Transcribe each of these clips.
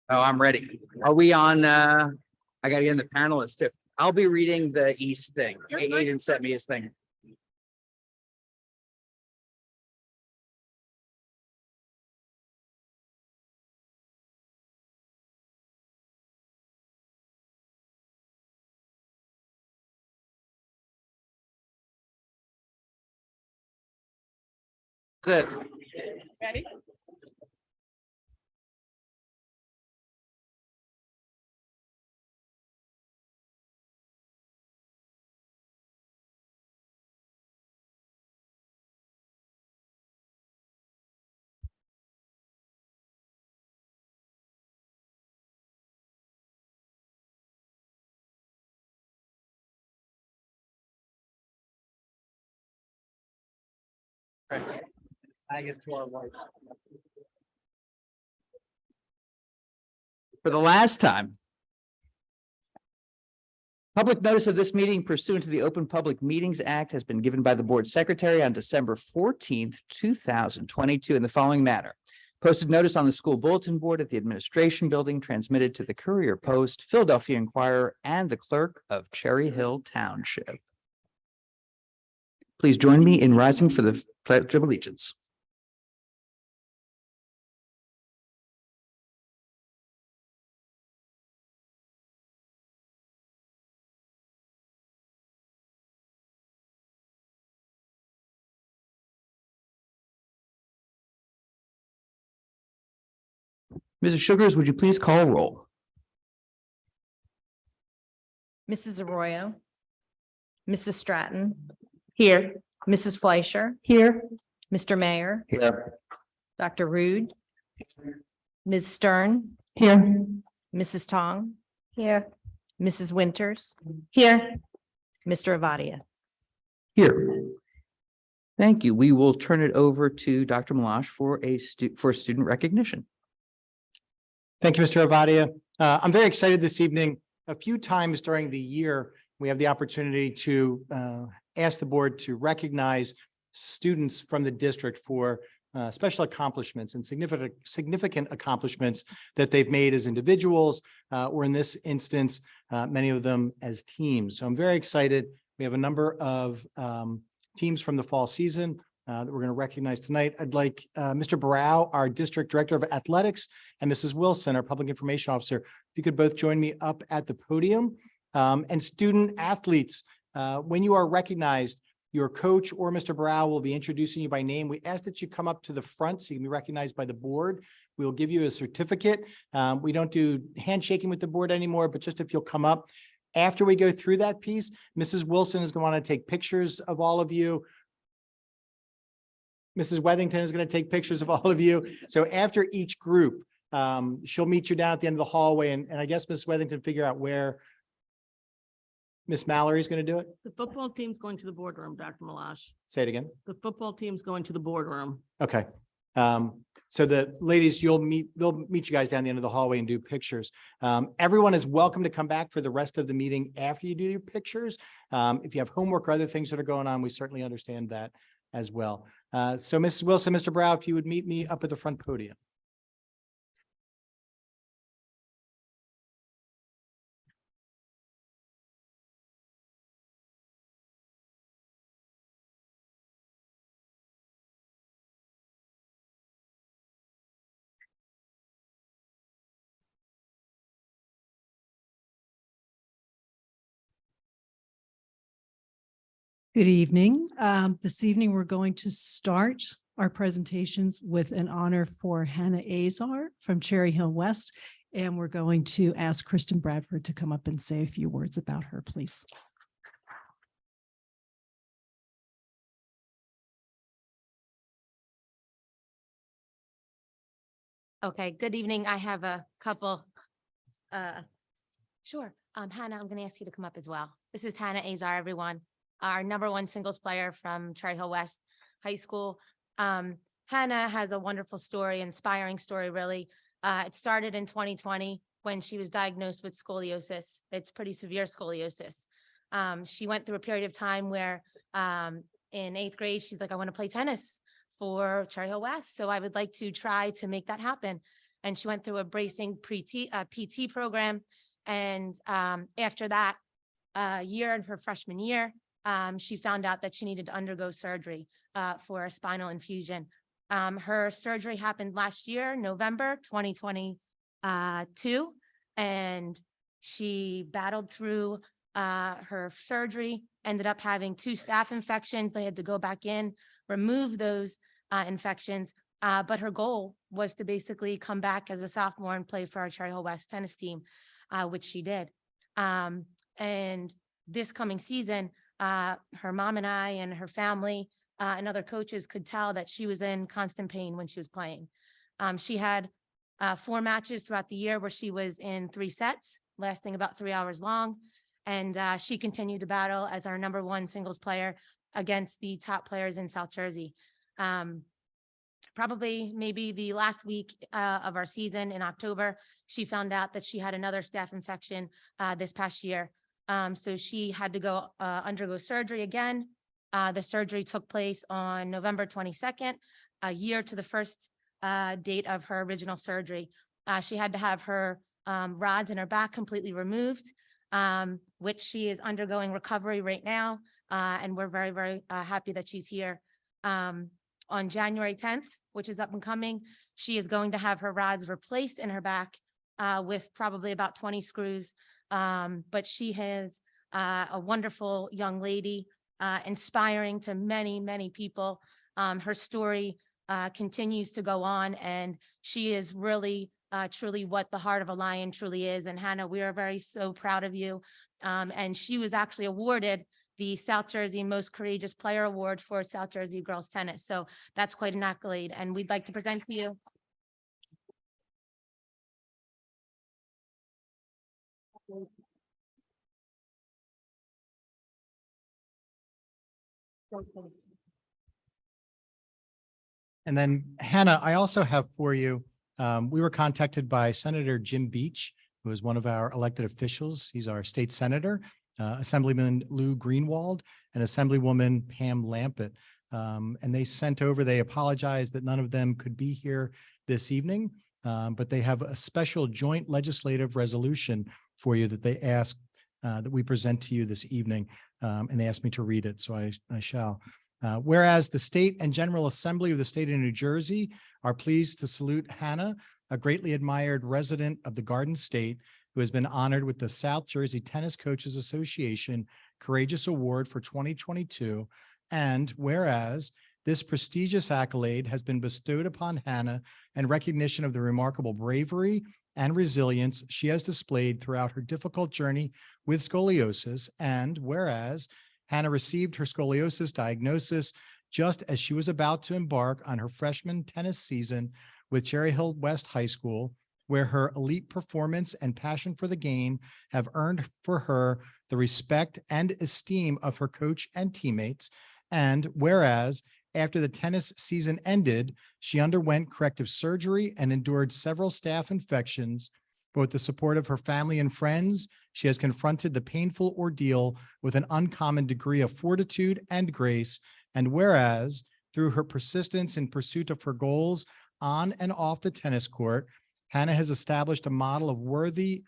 Oh, I'm ready. Are we on? I gotta get in the panelists too. I'll be reading the East thing. Aiden sent me his thing. Good. Ready? Right. I guess tomorrow morning. For the last time. Public notice of this meeting pursuant to the Open Public Meetings Act has been given by the board secretary on December 14th, 2022 in the following manner. Posted notice on the school bulletin board at the administration building, transmitted to the Courier Post, Philadelphia Inquirer, and the clerk of Cherry Hill Township. Please join me in rising for the Pledge of Allegiance. Mrs. Sugars, would you please call roll? Mrs. Arroyo. Mrs. Stratton. Here. Mrs. Fleischer. Here. Mr. Mayor. Here. Dr. Rude. Ms. Stern. Here. Mrs. Tong. Here. Mrs. Winters. Here. Mr. Avadia. Here. Thank you. We will turn it over to Dr. Malash for student recognition. Thank you, Mr. Avadia. I'm very excited this evening. A few times during the year, we have the opportunity to ask the board to recognize students from the district for special accomplishments and significant accomplishments that they've made as individuals, or in this instance, many of them as teams. So I'm very excited. We have a number of teams from the fall season that we're going to recognize tonight. I'd like Mr. Barrow, our District Director of Athletics, and Mrs. Wilson, our Public Information Officer, if you could both join me up at the podium. And student athletes, when you are recognized, your coach or Mr. Barrow will be introducing you by name. We ask that you come up to the front so you can be recognized by the board. We'll give you a certificate. We don't do handshaking with the board anymore, but just if you'll come up. After we go through that piece, Mrs. Wilson is going to want to take pictures of all of you. Mrs. Wethington is going to take pictures of all of you. So after each group, she'll meet you down at the end of the hallway. And I guess Mrs. Wethington figure out where Miss Mallory is going to do it. The football team's going to the boardroom, Dr. Malash. Say it again. The football team's going to the boardroom. Okay. So the ladies, they'll meet you guys down the end of the hallway and do pictures. Everyone is welcome to come back for the rest of the meeting after you do your pictures. If you have homework or other things that are going on, we certainly understand that as well. So Mrs. Wilson, Mr. Brow, if you would meet me up at the front podium. Good evening. This evening, we're going to start our presentations with an honor for Hannah Azar from Cherry Hill West. And we're going to ask Kristen Bradford to come up and say a few words about her, please. Okay, good evening. I have a couple. Sure. Hannah, I'm going to ask you to come up as well. This is Hannah Azar, everyone. Our #1 singles player from Cherry Hill West High School. Hannah has a wonderful story, inspiring story, really. It started in 2020 when she was diagnosed with scoliosis. It's pretty severe scoliosis. She went through a period of time where in 8th grade, she's like, I want to play tennis for Cherry Hill West. So I would like to try to make that happen. and she went through a bracing PT program. And after that year in her freshman year, she found out that she needed to undergo surgery for a spinal infusion. Her surgery happened last year, November 2022, and she battled through her surgery, ended up having 2 staph infections. They had to go back in, remove those infections. But her goal was to basically come back as a sophomore and play for our Cherry Hill West tennis team, which she did. And this coming season, her mom and I and her family and other coaches could tell that she was in constant pain when she was playing. She had 4 matches throughout the year where she was in 3 sets, lasting about 3 hours long. And she continued to battle as our #1 singles player against the top players in South Jersey. Probably maybe the last week of our season in October, she found out that she had another staph infection this past year. So she had to go undergo surgery again. The surgery took place on November 22nd, a year to the first date of her original surgery. She had to have her rods in her back completely removed, which she is undergoing recovery right now. And we're very, very happy that she's here. On January 10th, which is up and coming, she is going to have her rods replaced in her back with probably about 20 screws. But she has a wonderful young lady, inspiring to many, many people. Her story continues to go on, and she is really truly what the heart of a lion truly is. And Hannah, we are so proud of you. And she was actually awarded the South Jersey Most Courageous Player Award for South Jersey girls tennis. So that's quite an accolade, and we'd like to present to you. And then Hannah, I also have for you, we were contacted by Senator Jim Beach, who is one of our elected officials. He's our state senator, Assemblyman Lou Greenwald and Assemblywoman Pam Lampett. And they apologized that none of them could be here this evening, but they have a special joint legislative resolution for you that they asked that we present to you this evening. And they asked me to read it, so I shall. Whereas the State and General Assembly of the State of New Jersey are pleased to salute Hannah, a greatly admired resident of the Garden State, who has been honored with the South Jersey Tennis Coaches Association Courageous Award for 2022. And whereas this prestigious accolade has been bestowed upon Hannah in recognition of the remarkable bravery and resilience she has displayed throughout her difficult journey with scoliosis. And whereas Hannah received her scoliosis diagnosis just as she was about to embark on her freshman tennis season with Cherry Hill West High School, where her elite performance and passion for the game have earned for her the respect and esteem of her coach and teammates. And whereas after the tennis season ended, she underwent corrective surgery and endured several staph infections. But with the support of her family and friends, she has confronted the painful ordeal with an uncommon degree of fortitude and grace. And whereas through her persistence in pursuit of her goals on and off the tennis court, Hannah has established a model of worthy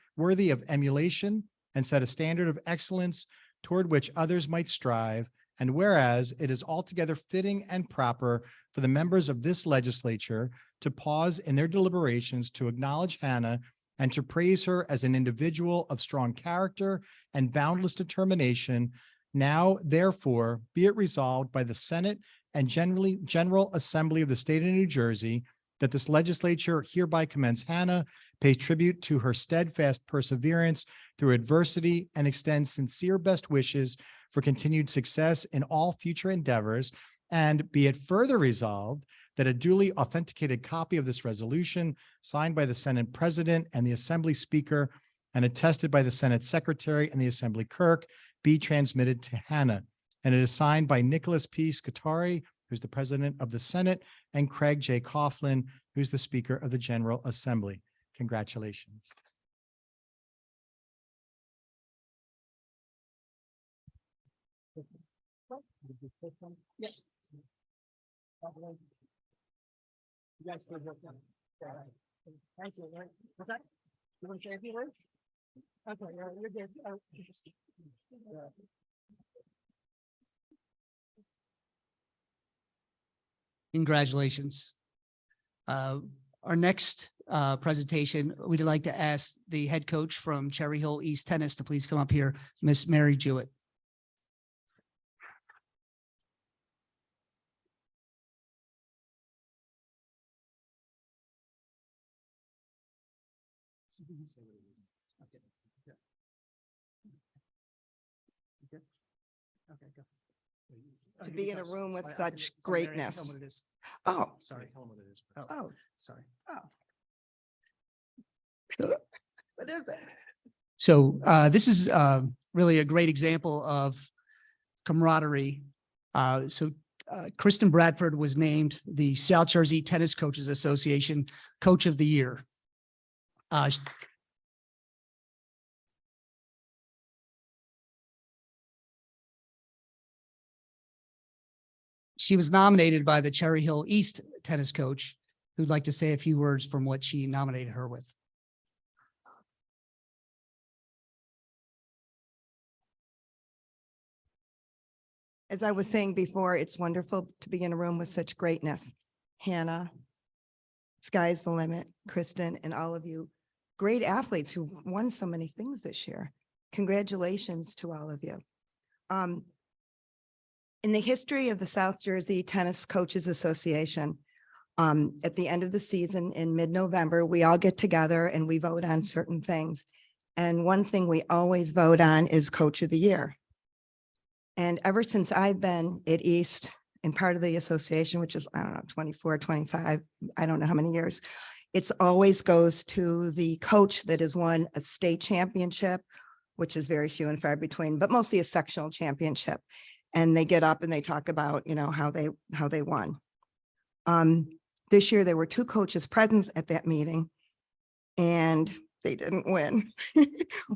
of emulation and set a standard of excellence toward which others might strive. And whereas it is altogether fitting and proper for the members of this legislature to pause in their deliberations to acknowledge Hannah and to praise her as an individual of strong character and boundless determination, now therefore be it resolved by the Senate and General Assembly of the State of New Jersey that this legislature hereby commends Hannah, pays tribute to her steadfast perseverance through adversity, and extends sincere best wishes for continued success in all future endeavors. And be it further resolved that a duly authenticated copy of this resolution, signed by the Senate President and the Assembly Speaker, and attested by the Senate Secretary and the Assembly Clerk, be transmitted to Hannah. And it is signed by Nicholas P. Scutari, who's the President of the Senate, and Craig J. Coughlin, who's the Speaker of the General Assembly. Congratulations. Thank you. What's that? You want to say a few words? Okay, you're good. Congratulations. Our next presentation, we'd like to ask the head coach from Cherry Hill East Tennis to please come up here, Miss Mary Jewett. To be in a room with such greatness. Oh, Sorry. oh, Sorry. what is it? So this is really a great example of camaraderie. So Kristen Bradford was named the South Jersey Tennis Coaches Association Coach of the Year. She was nominated by the Cherry Hill East tennis coach, who'd like to say a few words from what she nominated her with. As I was saying before, it's wonderful to be in a room with such greatness. Hannah, sky's the limit, Kristen, and all of you, great athletes who won so many things this year. Congratulations to all of you. In the history of the South Jersey Tennis Coaches Association, at the end of the season in mid-November, we all get together and we vote on certain things. And one thing we always vote on is Coach of the Year. And ever since I've been at East and part of the association, which is, I don't know, 24, 25, I don't know how many years, it's always goes to the coach that has won a state championship, which is very few and far between, but mostly a sectional championship. And they get up and they talk about, you know, how they won. This year, there were 2 coaches present at that meeting and they didn't win.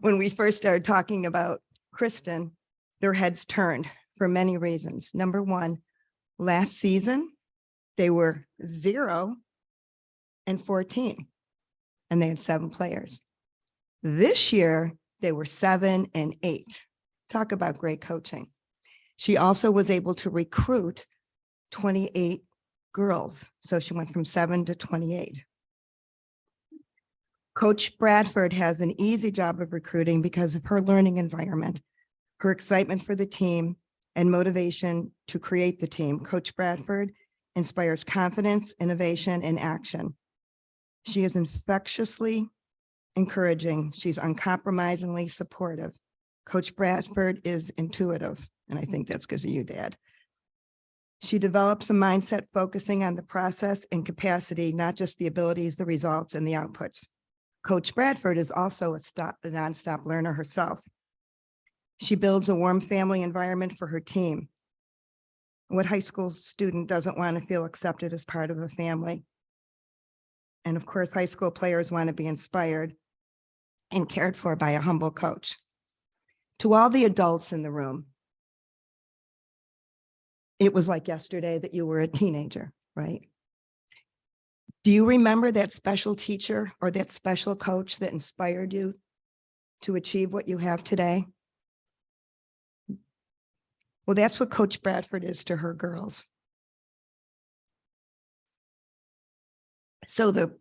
When we first started talking about Kristen, their heads turned for many reasons. Number one, last season, they were 0 and 14, and they had 7 players. This year, they were 7 and 8. Talk about great coaching. She also was able to recruit 28 girls. So she went from 7 to 28. Coach Bradford has an easy job of recruiting because of her learning environment, her excitement for the team, and motivation to create the team. Coach Bradford inspires confidence, innovation, and action. She is infectiously encouraging. She's uncompromisingly supportive. Coach Bradford is intuitive, and I think that's because of you, Dad. She develops a mindset focusing on the process and capacity, not just the abilities, the results, and the outputs. Coach Bradford is also a nonstop learner herself. She builds a warm family environment for her team. What high school student doesn't want to feel accepted as part of a family? And of course, high school players want to be inspired and cared for by a humble coach. To all the adults in the room, it was like yesterday that you were a teenager, right? Do you remember that special teacher or that special coach that inspired you to achieve what you have today? Well, that's what Coach Bradford is to her girls. So the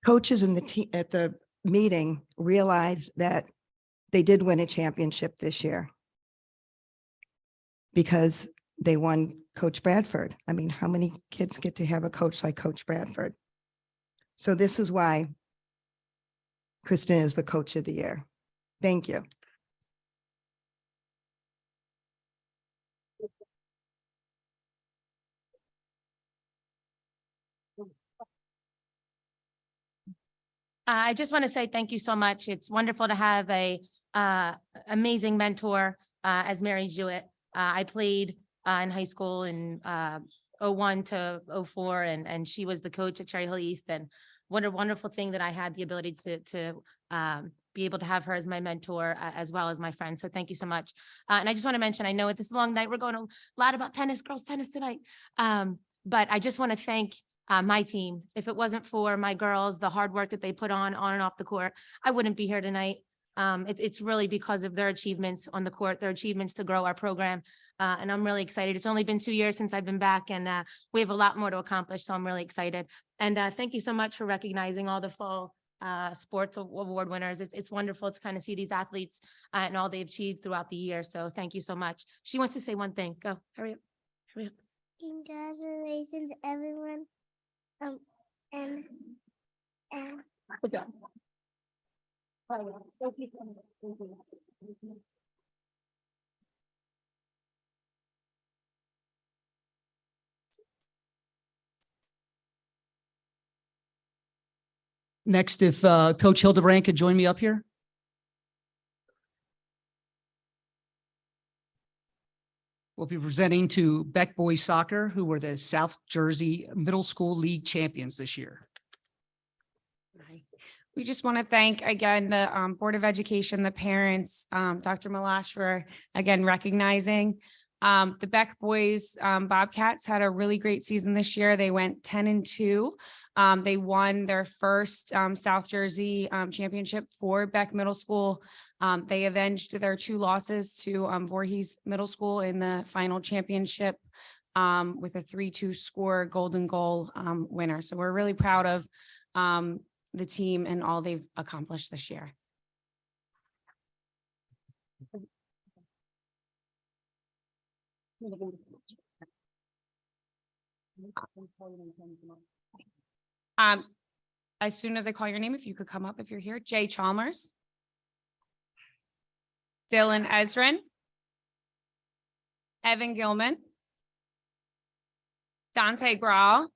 coaches in the at the meeting realized that they did win a championship this year because they won Coach Bradford. I mean, how many kids get to have a coach like Coach Bradford? So this is why Kristen is the Coach of the Year. Thank you. I just want to say thank you so much. It's wonderful to have a amazing mentor as Mary Jewett. I played in high school in 01 to 04, and she was the coach at Cherry Hill East. And what a wonderful thing that I had the ability to be able to have her as my mentor as well as my friend. So thank you so much. And I just want to mention, I know this is a long night. We're going a lot about tennis, girls tennis tonight. But I just want to thank my team. If it wasn't for my girls, the hard work that they put on and off the court, I wouldn't be here tonight. It's really because of their achievements on the court, their achievements to grow our program. And I'm really excited. It's only been 2 years since I've been back, and we have a lot more to accomplish. So I'm really excited. And thank you so much for recognizing all the full sports award winners. It's wonderful to kind of see these athletes and all they've achieved throughout the year. So thank you so much. She wants to say one thing. Go, hurry up, hurry up. Congratulations, everyone. And Good job. Thank you so much. Thank you. Next, if Coach Hildebrand could join me up here. We'll be presenting to Beck Boys Soccer, who were the South Jersey Middle School League champions this year. We just want to thank again the Board of Education, the parents, Dr. Malash for again recognizing the Beck boys Bobcats had a really great season this year. They went 10-2. They won their first South Jersey championship for Beck Middle School. They avenged their 2 losses to Voorhees Middle School in the final championship with a 3-2 score golden goal winner. So we're really proud of the team and all they've accomplished this year. As soon as I call your name, if you could come up if you're here. Jay Chalmers. Dylan Ezrin. Evan Gilman. Dante Grawl.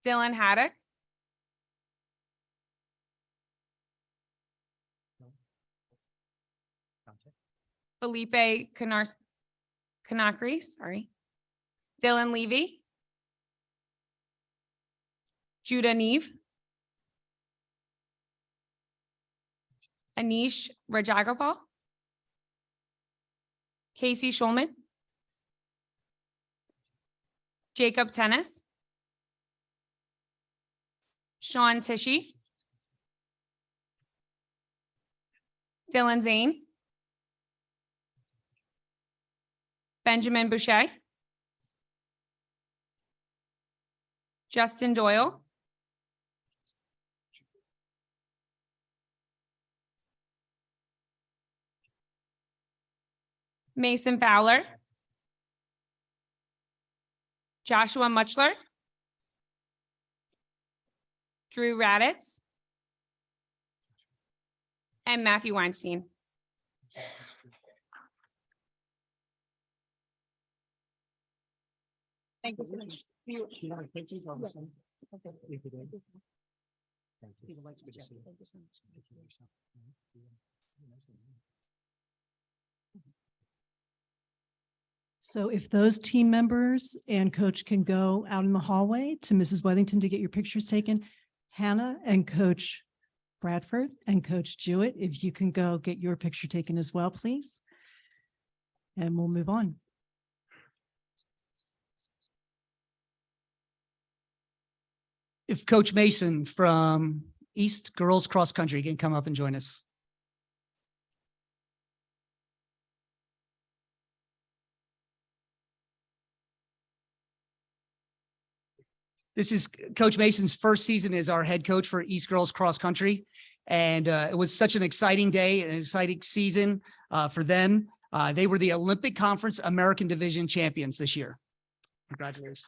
Dylan Haddock. Felipe Canacri, sorry. Dylan Levy. Judah Neve. Anish Rajagopal. Casey Schulman. Jacob Tennis. Sean Tishy. Dylan Zane. Benjamin Boucher. Justin Doyle. Mason Fowler. Joshua Muchler. Drew Raditz. And Matthew Weinstein. Thank you so much. So if those team members and coach can go out in the hallway to Mrs. Wethington to get your pictures taken, Hannah and Coach Bradford and Coach Jewett, if you can go get your picture taken as well, please. And we'll move on. If Coach Mason from East Girls Cross Country can come up and join us. This is Coach Mason's first season as our head coach for East Girls Cross Country. And it was such an exciting day, an exciting season for them. They were the Olympic Conference American Division champions this year. Congratulations.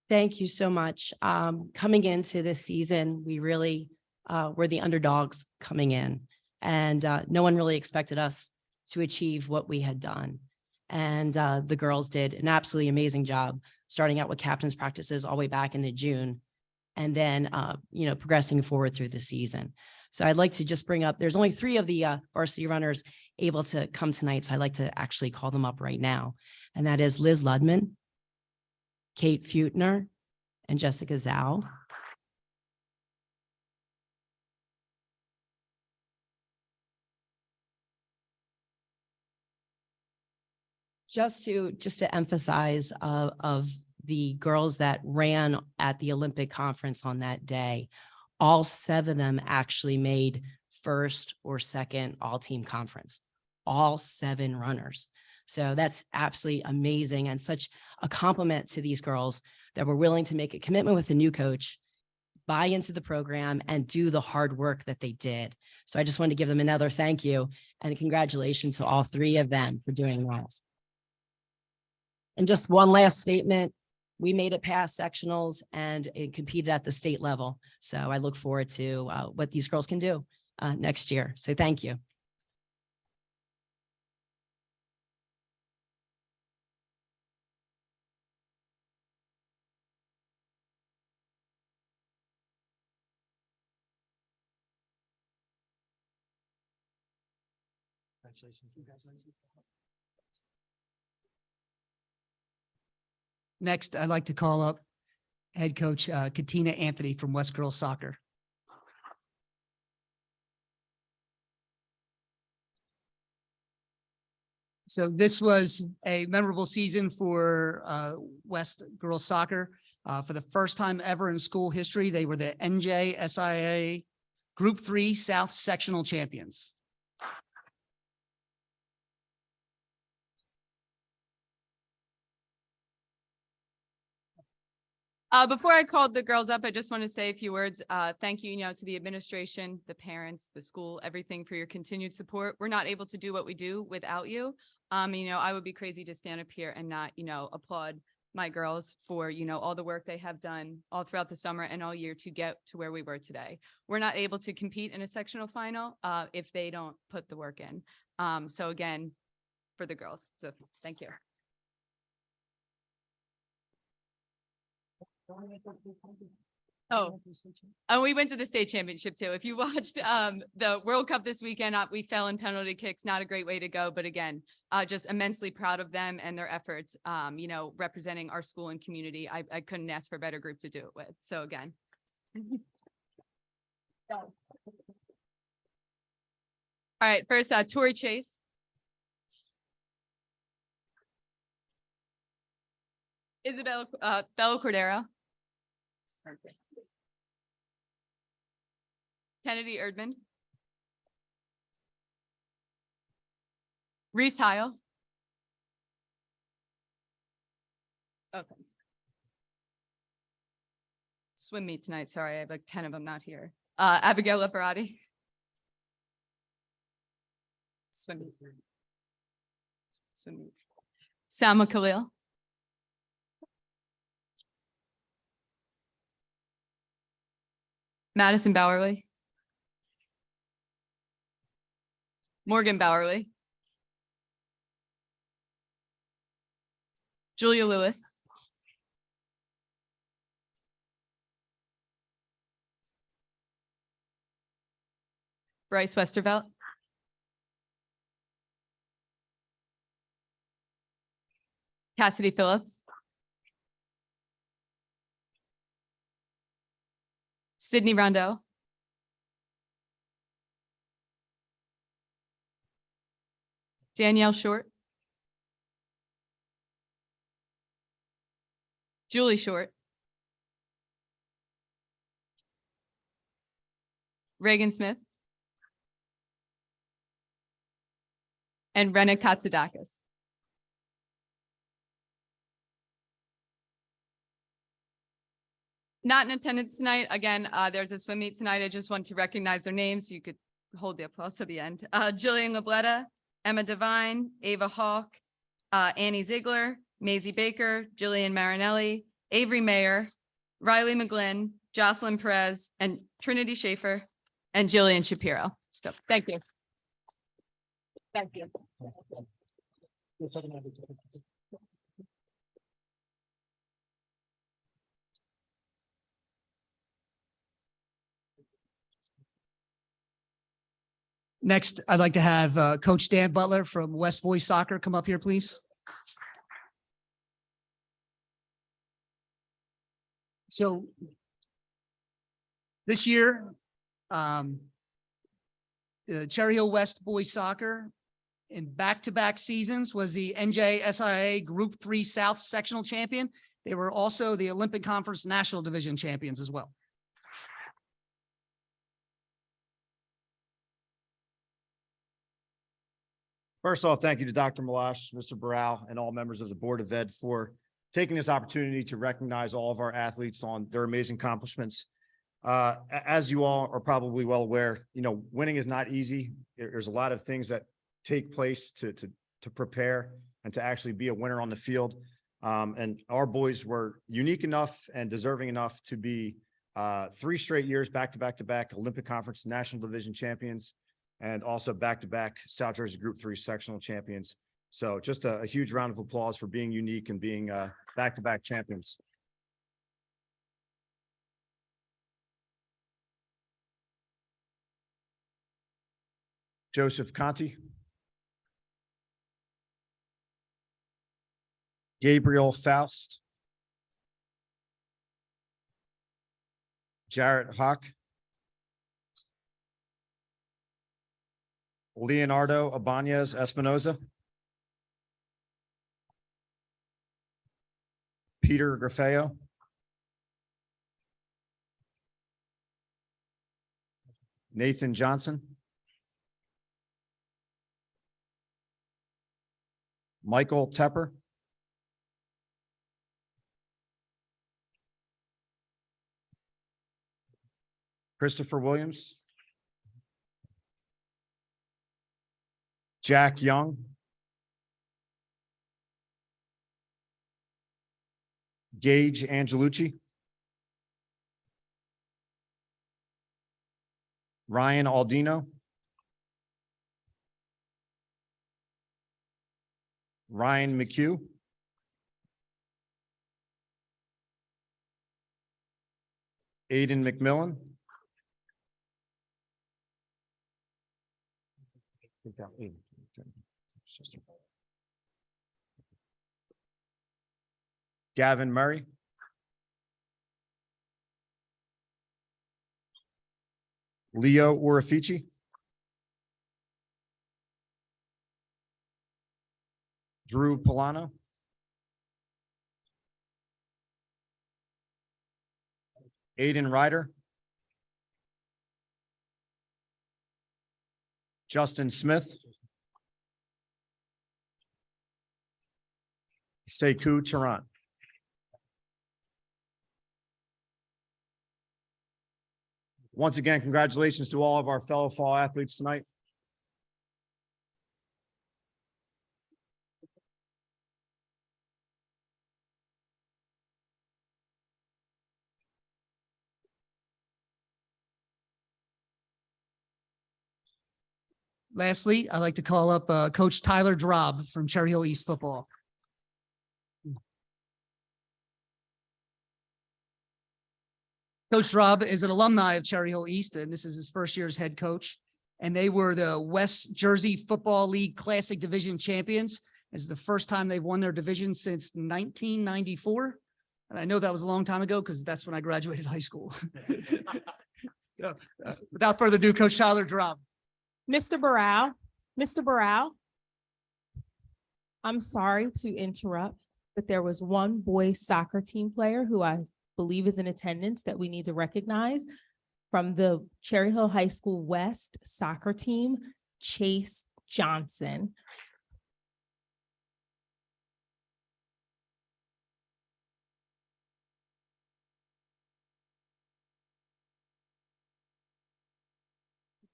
Thank you so much. Coming into this season, we really were the underdogs coming in, and no one really expected us to achieve what we had done. And the girls did an absolutely amazing job, starting out with captain's practices all the way back into June, and then progressing forward through the season. So I'd like to just bring up, there's only 3 of the varsity runners able to come tonight. So I'd like to actually call them up right now. And that is Liz Ludman, Kate Feutner, and Jessica Zhao. just to emphasize of the girls that ran at the Olympic conference on that day, all 7 of them actually made first or second all-team conference, all 7 runners. So that's absolutely amazing and such a compliment to these girls that were willing to make a commitment with the new coach, buy into the program, and do the hard work that they did. So I just wanted to give them another thank you and congratulations to all 3 of them for doing that. And just one last statement, we made it past sectionals and it competed at the state level. So I look forward to what these girls can do next year. So thank you. Next, I'd like to call up head coach Katina Anthony from West Girls Soccer. So this was a memorable season for West Girls Soccer. For the first time ever in school history, they were the NJSIA Group 3 South Sectional Champions. Before I called the girls up, I just want to say a few words. Thank you, to the administration, the parents, the school, everything for your continued support. We're not able to do what we do without you. I would be crazy to stand up here and not, applaud my girls for, all the work they have done all throughout the summer and all year to get to where we were today. We're not able to compete in a sectional final if they don't put the work in. So again, for the girls. So thank you. Oh, and we went to the state championship too. If you watched the World Cup this weekend, we fell in penalty kicks. Not a great way to go, but again, just immensely proud of them and their efforts. Representing our school and community. I couldn't ask for a better group to do it with. So again. All right, first, Tori Chase. Isabella Bella Cordero. Kennedy Erdman. Reese Heil. Oh, thanks. Swim meet tonight. Sorry, I have like 10 of them not here. Abigail Leparati. Swim meet. Swim meet. Salma Khalil. Madison Bowerly. Morgan Bowerly. Julia Lewis. Bryce Westervelt. Cassidy Phillips. Sydney Rondeau. Danielle Short. Julie Short. Reagan Smith. And Rena Katsudakis. Not in attendance tonight. Again, there's a swim meet tonight. I just want to recognize their names. You could hold the applause to the end. Jillian Labletta, Emma Devine, Ava Hawk, Annie Ziegler, Maisie Baker, Jillian Marinelli, Avery Mayer, Riley McGlynn, Jocelyn Perez, and Trinity Schaefer, and Jillian Shapiro. So thank you. Thank you. Next, I'd like to have Coach Dan Butler from West Boys Soccer come up here, please. So this year, Cherry Hill West Boys Soccer in back-to-back seasons, was the NJSIA Group 3 South Sectional Champion. They were also the Olympic Conference National Division Champions as well. First off, thank you to Dr. Malash, Mr. Burrell, and all members of the Board of Ed for taking this opportunity to recognize all of our athletes on their amazing accomplishments. As you all are probably well aware, winning is not easy. There's a lot of things that take place to prepare and to actually be a winner on the field. And our boys were unique enough and deserving enough to be 3 straight years back-to-back Olympic Conference National Division champions, and also back-to-back South Jersey Group 3 sectional champions. So just a huge round of applause for being unique and being back-to-back champions. Joseph Conti. Gabriel Faust. Jarrett Hawk. Leonardo Abanez Espinoza. Peter Grafeo. Nathan Johnson. Michael Tepper. Christopher Williams. Jack Young. Gage Angelucci. Ryan Aldino. Ryan McHugh. Aiden McMillan. Gavin Murray. Leo Urafici. Drew Polano. Aiden Ryder. Justin Smith. Sekou Tarrant. Once again, congratulations to all of our fellow fall athletes tonight. Lastly, I'd like to call up Coach Tyler Drob from Cherry Hill East Football. Coach Drob is an alumni of Cherry Hill East, and this is his first year as head coach. And they were the West Jersey Football League Classic Division champions. This is the first time they've won their division since 1994. And I know that was a long time ago because that's when I graduated high school. Without further ado, Coach Tyler Drob. Mr. Burrell, I'm sorry to interrupt, but there was one boys soccer team player who I believe is in attendance that we need to recognize from the Cherry Hill High School West soccer team, Chase Johnson.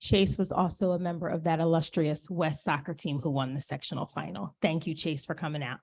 Chase was also a member of that illustrious West soccer team who won the sectional final. Thank you, Chase, for coming out.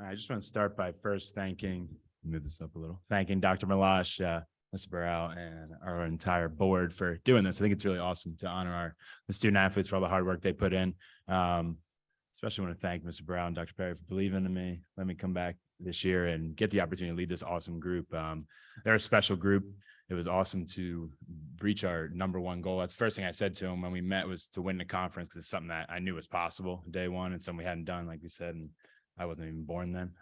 I just want to start by first thanking Dr. Malash, Mr. Burrell, and our entire board for doing this. I think it's really awesome to honor the student athletes for all the hard work they put in. Especially want to thank Mr. Burrell and Dr. Perry for believing in me. Let me come back this year and get the opportunity to lead this awesome group. They're a special group. It was awesome to reach our '1 goal. That's the first thing I said to him when we met, was to win the conference, because it's something that I knew was possible day one and something we hadn't done, like we said, and I wasn't even born then.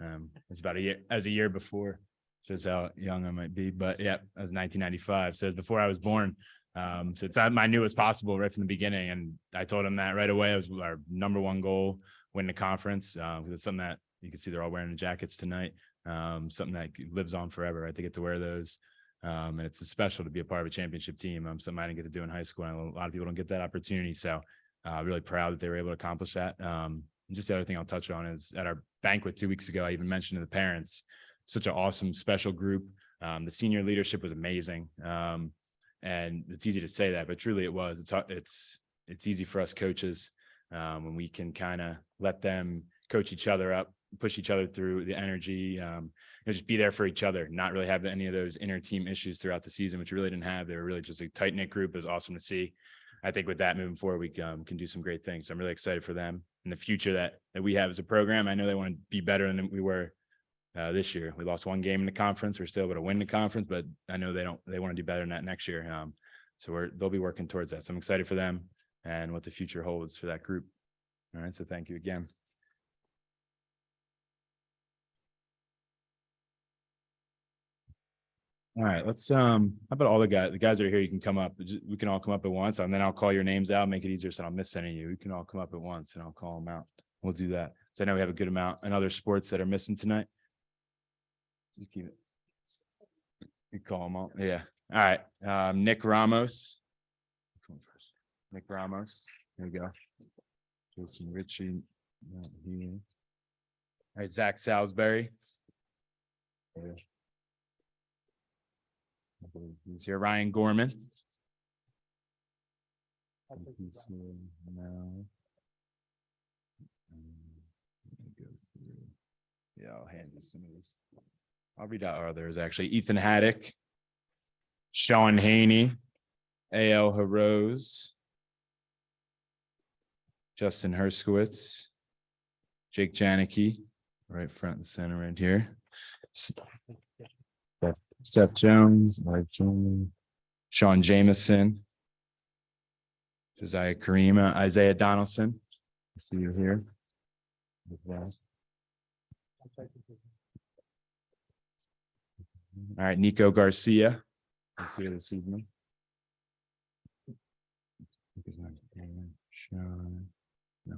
It's about a year, as a year before Shows how young I might be, but yeah, that was 1995. So it's before I was born. So I knew it was possible right from the beginning. And I told him that right away. It was our number one goal, win the conference. Because it's something that you can see they're all wearing the jackets tonight. Something that lives on forever, right? They get to wear those. And it's special to be a part of a championship team. Something I didn't get to do in high school. And a lot of people don't get that opportunity. So really proud that they were able to accomplish that. And just the other thing I'll touch on is at our banquet 2 weeks ago, I even mentioned to the parents, such an awesome special group. The senior leadership was amazing. And it's easy to say that, but truly it was. It's easy for us coaches when we can kind of let them coach each other up, push each other through the energy, just be there for each other, not really have any of those inner team issues throughout the season, which we really didn't have. They were really just a tight knit group. It was awesome to see. I think with that moving forward, we can do some great things. So I'm really excited for them and the future that we have as a program. I know they want to be better than we were this year. We lost one game in the conference. We're still able to win the conference, but I know they want to do better than that next year. So they'll be working towards that. So I'm excited for them and what the future holds for that group. All right. So thank you again. All right, let's how about all the guys that are here, you can come up. We can all come up at once, and then I'll call your names out, make it easier so I don't miss any of you. You can all come up at once and I'll call them out. We'll do that. So I know we have a good amount in other sports that are missing tonight. Just keep it. You call them all. Yeah. All right. Nick Ramos. Nick Ramos. There we go. Jason Ritchie. Not here. All right, Zach Salisbury. Yeah. He's here. Ryan Gorman. He's here now. Yeah, I'll hand you some of these. I'll read out our others actually. Ethan Haddock, Sean Haney, A.L. Harose, Justin Herskowitz, Jake Janicki, right front and center right here. Seth Jones, Mike Jones, Sean Jameson, Josiah Karima, Isaiah Donaldson. I see you here. All right, Nico Garcia is here this evening. No.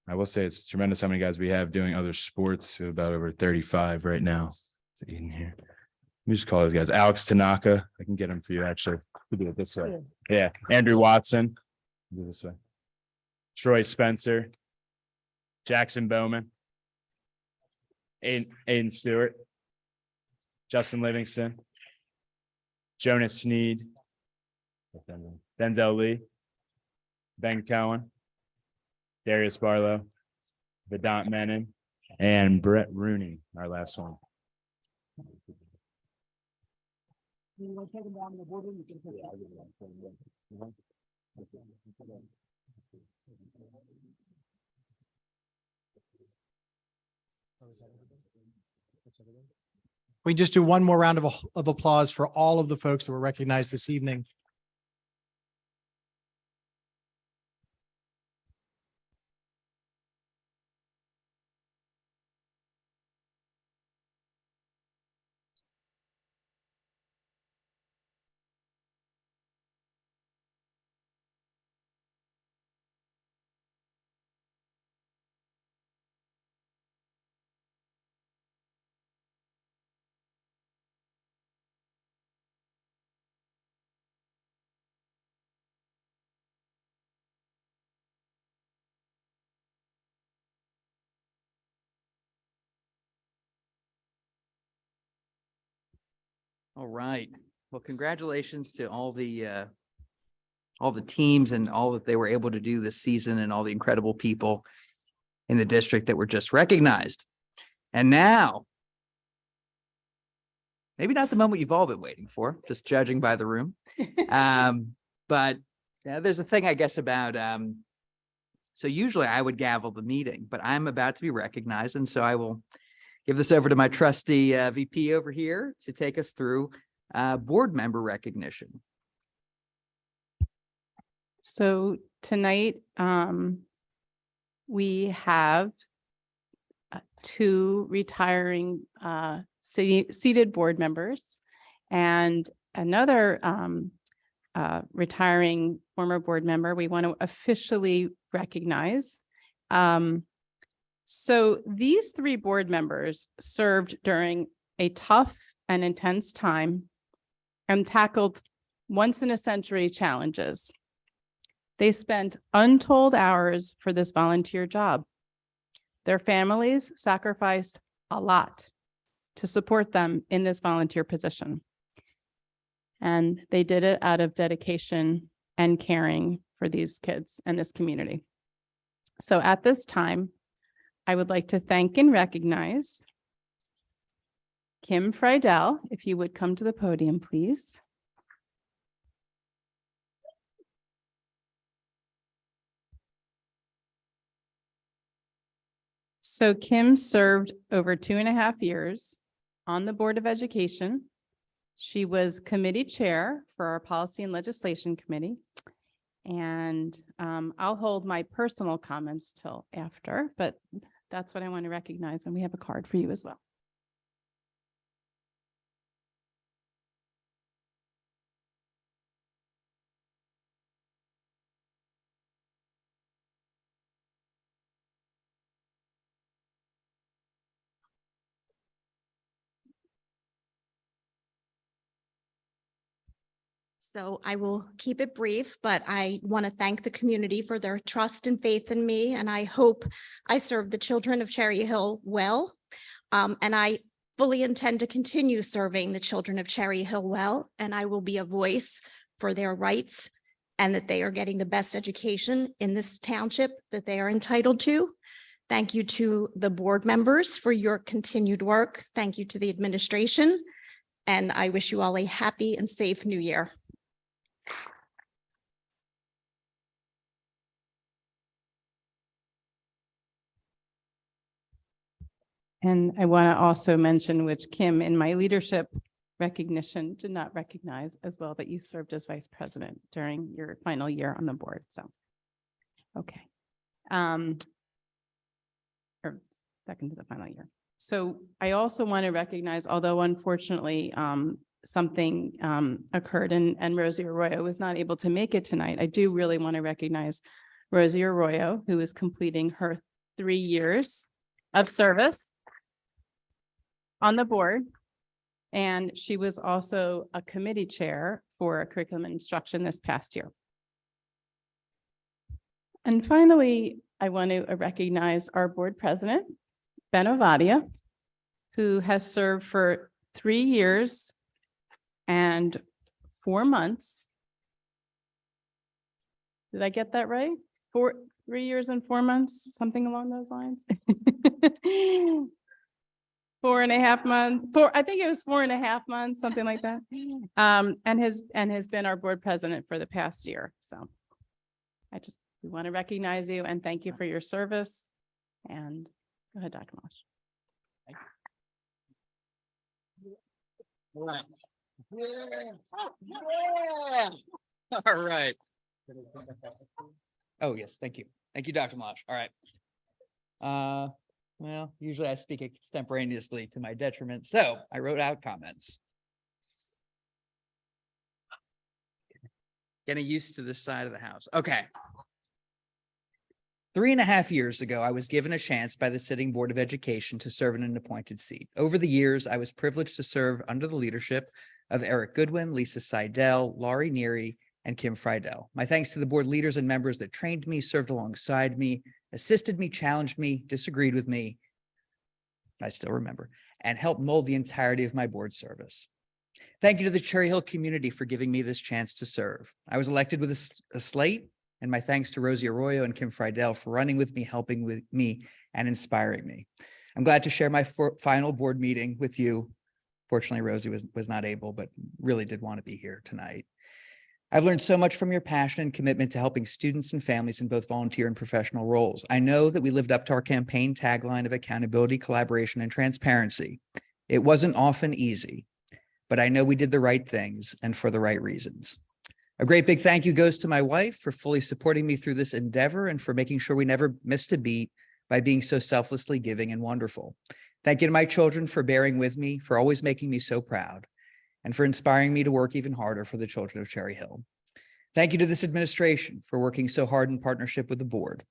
I will say it's tremendous how many guys we have doing other sports. We have about over 35 right now. It's in here. Let me just call those guys. Alex Tanaka. I can get him for you, actually. We'll do it this way. Yeah. Andrew Watson. Do it this way. Troy Spencer. Jackson Bowman. Aiden Stewart. Justin Livingston. Jonas Sneed. Denzel Lee. Ben Cohen. Darius Barlow. Vedant Menon. And Brett Rooney, our last one. We just do one more round of applause for all of the folks that were recognized this evening. All right. Well, congratulations to all the teams and all that they were able to do this season and all the incredible people in the district that were just recognized. And now, maybe not the moment you've all been waiting for, just judging by the room. But there's a thing, I guess, about, so usually I would gavel the meeting, but I'm about to be recognized. And so I will give this over to my trusty VP over here to take us through board member recognition. So tonight, we have two retiring seated board members and another retiring former board member we want to officially recognize. So these three board members served during a tough and intense time and tackled once in a century challenges. They spent untold hours for this volunteer job. Their families sacrificed a lot to support them in this volunteer position. And they did it out of dedication and caring for these kids and this community. So at this time, I would like to thank and recognize Kim Friedel, if you would come to the podium, please. So Kim served over 2.5 years on the Board of Education. She was committee chair for our Policy and Legislation Committee. And I'll hold my personal comments till after, but that's what I want to recognize. And we have a card for you as well. So I will keep it brief, but I want to thank the community for their trust and faith in me. And I hope I serve the children of Cherry Hill well. And I fully intend to continue serving the children of Cherry Hill well. And I will be a voice for their rights and that they are getting the best education in this township that they are entitled to. Thank you to the board members for your continued work. Thank you to the administration. And I wish you all a happy and safe new year. And I want to also mention, which Kim, in my leadership recognition, did not recognize as well, that you served as vice president during your final year on the board. So, okay. Or second to the final year. So I also want to recognize, although unfortunately something occurred and Rosie Arroyo was not able to make it tonight, I do really want to recognize Rosie Arroyo, who is completing her 3 years of service on the board. And she was also a committee chair for curriculum and instruction this past year. And finally, I want to recognize our board president, Ben Ovadia, who has served for 3 years and 4 months. Did I get that right? 3 years and 4 months, something along those lines. 4.5 months, I think it was 4.5 months, something like that. And has been our board president for the past year. So we want to recognize you and thank you for your service. And go ahead, Dr. Mosh. All right. Yeah. All right. Oh, yes. Thank you. Thank you, Dr. Mosh. All right. Well, usually I speak extemporaneously to my detriment, so I wrote out comments. Getting used to this side of the house. Okay. 3.5 years ago, I was given a chance by the sitting Board of Education to serve in an appointed seat. Over the years, I was privileged to serve under the leadership of Eric Goodwin, Lisa Seidel, Laurie Neary, and Kim Friedel. My thanks to the board leaders and members that trained me, served alongside me, assisted me, challenged me, disagreed with me, I still remember, and helped mold the entirety of my board service. Thank you to the Cherry Hill community for giving me this chance to serve. I was elected with a slate, and my thanks to Rosie Arroyo and Kim Friedel for running with me, helping with me, and inspiring me. I'm glad to share my final board meeting with you. Fortunately, Rosie was not able, but really did want to be here tonight. I've learned so much from your passion and commitment to helping students and families in both volunteer and professional roles. I know that we lived up to our campaign tagline of accountability, collaboration, and transparency. It wasn't often easy, but I know we did the right things and for the right reasons. A great big thank you goes to my wife for fully supporting me through this endeavor and for making sure we never missed a beat by being so selflessly giving and wonderful. Thank you to my children for bearing with me, for always making me so proud, and for inspiring me to work even harder for the children of Cherry Hill. Thank you to this administration for working so hard in partnership with the board.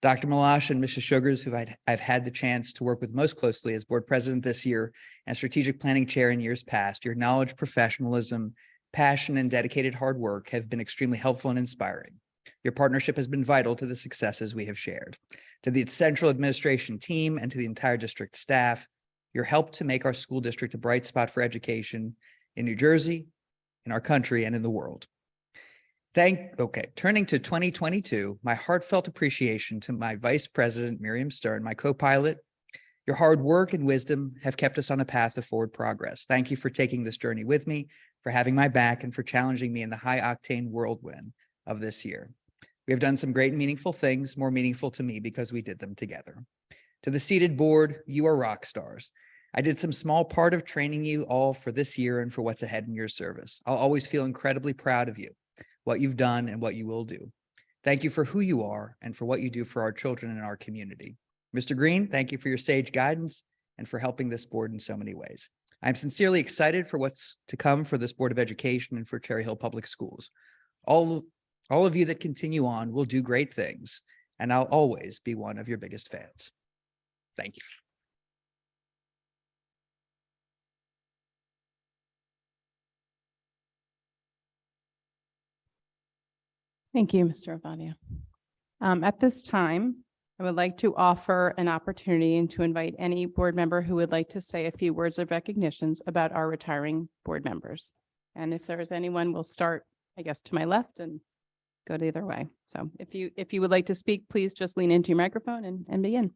Dr. Malash and Mrs. Sugars, who I've had the chance to work with most closely as board president this year and strategic planning chair in years past, your knowledge, professionalism, passion, and dedicated hard work have been extremely helpful and inspiring. Your partnership has been vital to the successes we have shared. To the central administration team and to the entire district staff, your help to make our school district a bright spot for education in New Jersey, in our country, and in the world. Turning to 2022, my heartfelt appreciation to my Vice President, Miriam Stern, my co-pilot. Your hard work and wisdom have kept us on a path of forward progress. Thank you for taking this journey with me, for having my back, and for challenging me in the high-octane whirlwind of this year. We have done some great and meaningful things, more meaningful to me because we did them together. To the seated board, you are rock stars. I did some small part of training you all for this year and for what's ahead in your service. I'll always feel incredibly proud of you, what you've done and what you will do. Thank you for who you are and for what you do for our children and our community. Mr. Green, thank you for your sage guidance and for helping this board in so many ways. I'm sincerely excited for what's to come for this Board of Education and for Cherry Hill Public Schools. All of you that continue on will do great things, and I'll always be one of your biggest fans. Thank you. Thank you, Mr. Ovadia. At this time, I would like to offer an opportunity and to invite any board member who would like to say a few words of recognitions about our retiring board members. And if there is anyone, we'll start, I guess, to my left and go the other way. So if you would like to speak, please just lean into your microphone and begin.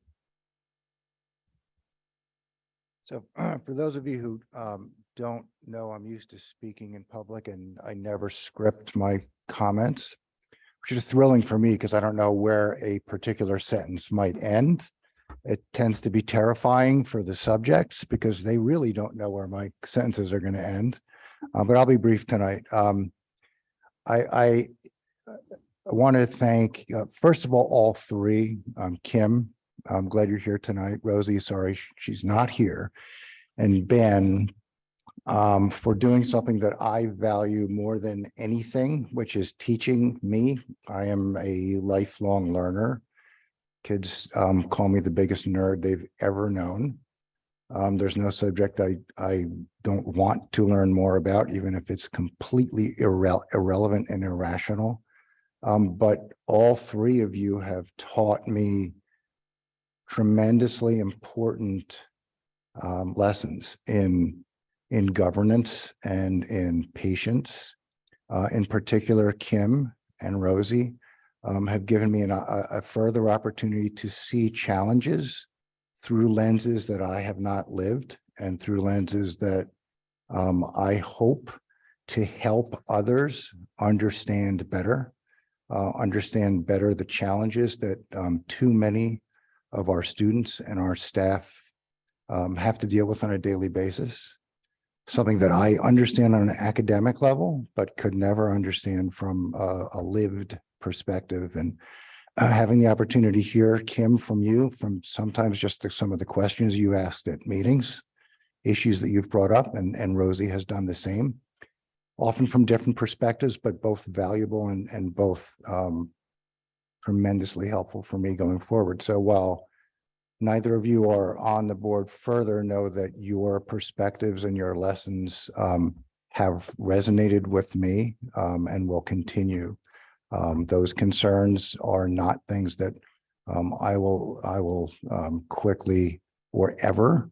So for those of you who don't know, I'm used to speaking in public and I never script my comments, which is thrilling for me because I don't know where a particular sentence might end. It tends to be terrifying for the subjects because they really don't know where my sentences are going to end. But I'll be brief tonight. I want to thank, first of all three, Kim, I'm glad you're here tonight. Rosie, sorry, she's not here. And Ben, for doing something that I value more than anything, which is teaching me. I am a lifelong learner. Kids call me the biggest nerd they've ever known. There's no subject I don't want to learn more about, even if it's completely irrelevant and irrational. But all three of you have taught me tremendously important lessons in governance and in patience. In particular, Kim and Rosie have given me a further opportunity to see challenges through lenses that I have not lived and through lenses that I hope to help others understand better the challenges that too many of our students and our staff have to deal with on a daily basis. Something that I understand on an academic level, but could never understand from a lived perspective. And having the opportunity to hear, Kim, from you, from sometimes just some of the questions you asked at meetings, issues that you've brought up, and Rosie has done the same, often from different perspectives, but both valuable and both tremendously helpful for me going forward. So while neither of you are on the board further, know that your perspectives and your lessons have resonated with me and will continue. Those concerns are not things that I will quickly or ever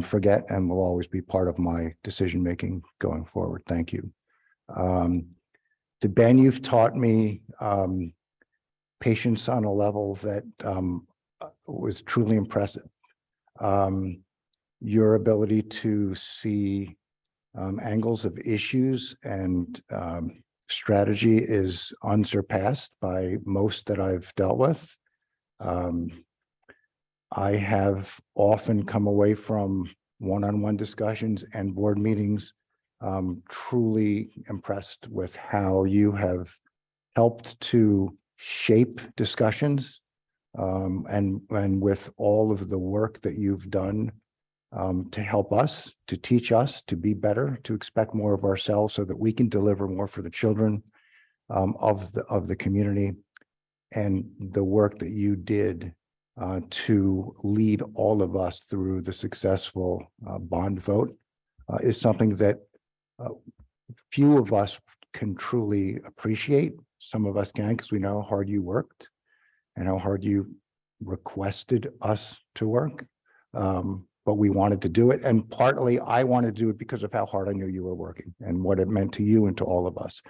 forget, and will always be part of my decision-making going forward. Thank you. To Ben, you've taught me patience on a level that was truly impressive. Your ability to see angles of issues and strategy is unsurpassed by most that I've dealt with. I have often come away from one-on-one discussions and board meetings truly impressed with how you have helped to shape discussions and with all of the work that you've done to help us, to teach us to be better, to expect more of ourselves so that we can deliver more for the children of the community, and the work that you did to lead all of us through the successful bond vote is something that few of us can truly appreciate. Some of us can, because we know how hard you worked and how hard you requested us to work. But we wanted to do it. And partly I wanted to do it because of how hard I knew you were working and what it meant to you and to all of us.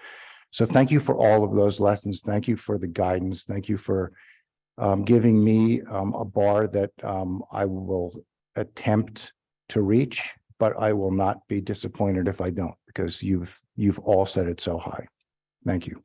So thank you for all of those lessons. Thank you for the guidance. Thank you for giving me a bar that I will attempt to reach, but I will not be disappointed if I don't, because you've all set it so high. Thank you.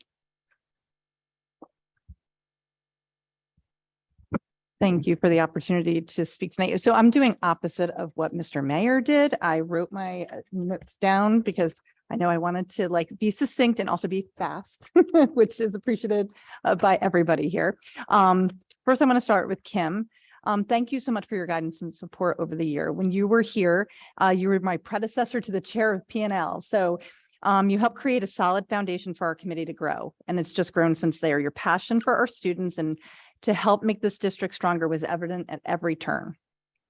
Thank you for the opportunity to speak tonight. So I'm doing opposite of what Mr. Mayor did. I wrote my notes down because I know I wanted to be succinct and also be fast, which is appreciated by everybody here. First, I want to start with Kim. Thank you so much for your guidance and support over the year. When you were here, you were my predecessor to the chair of P&L. So you helped create a solid foundation for our committee to grow, and it's just grown since there. Your passion for our students and to help make this district stronger was evident at every turn.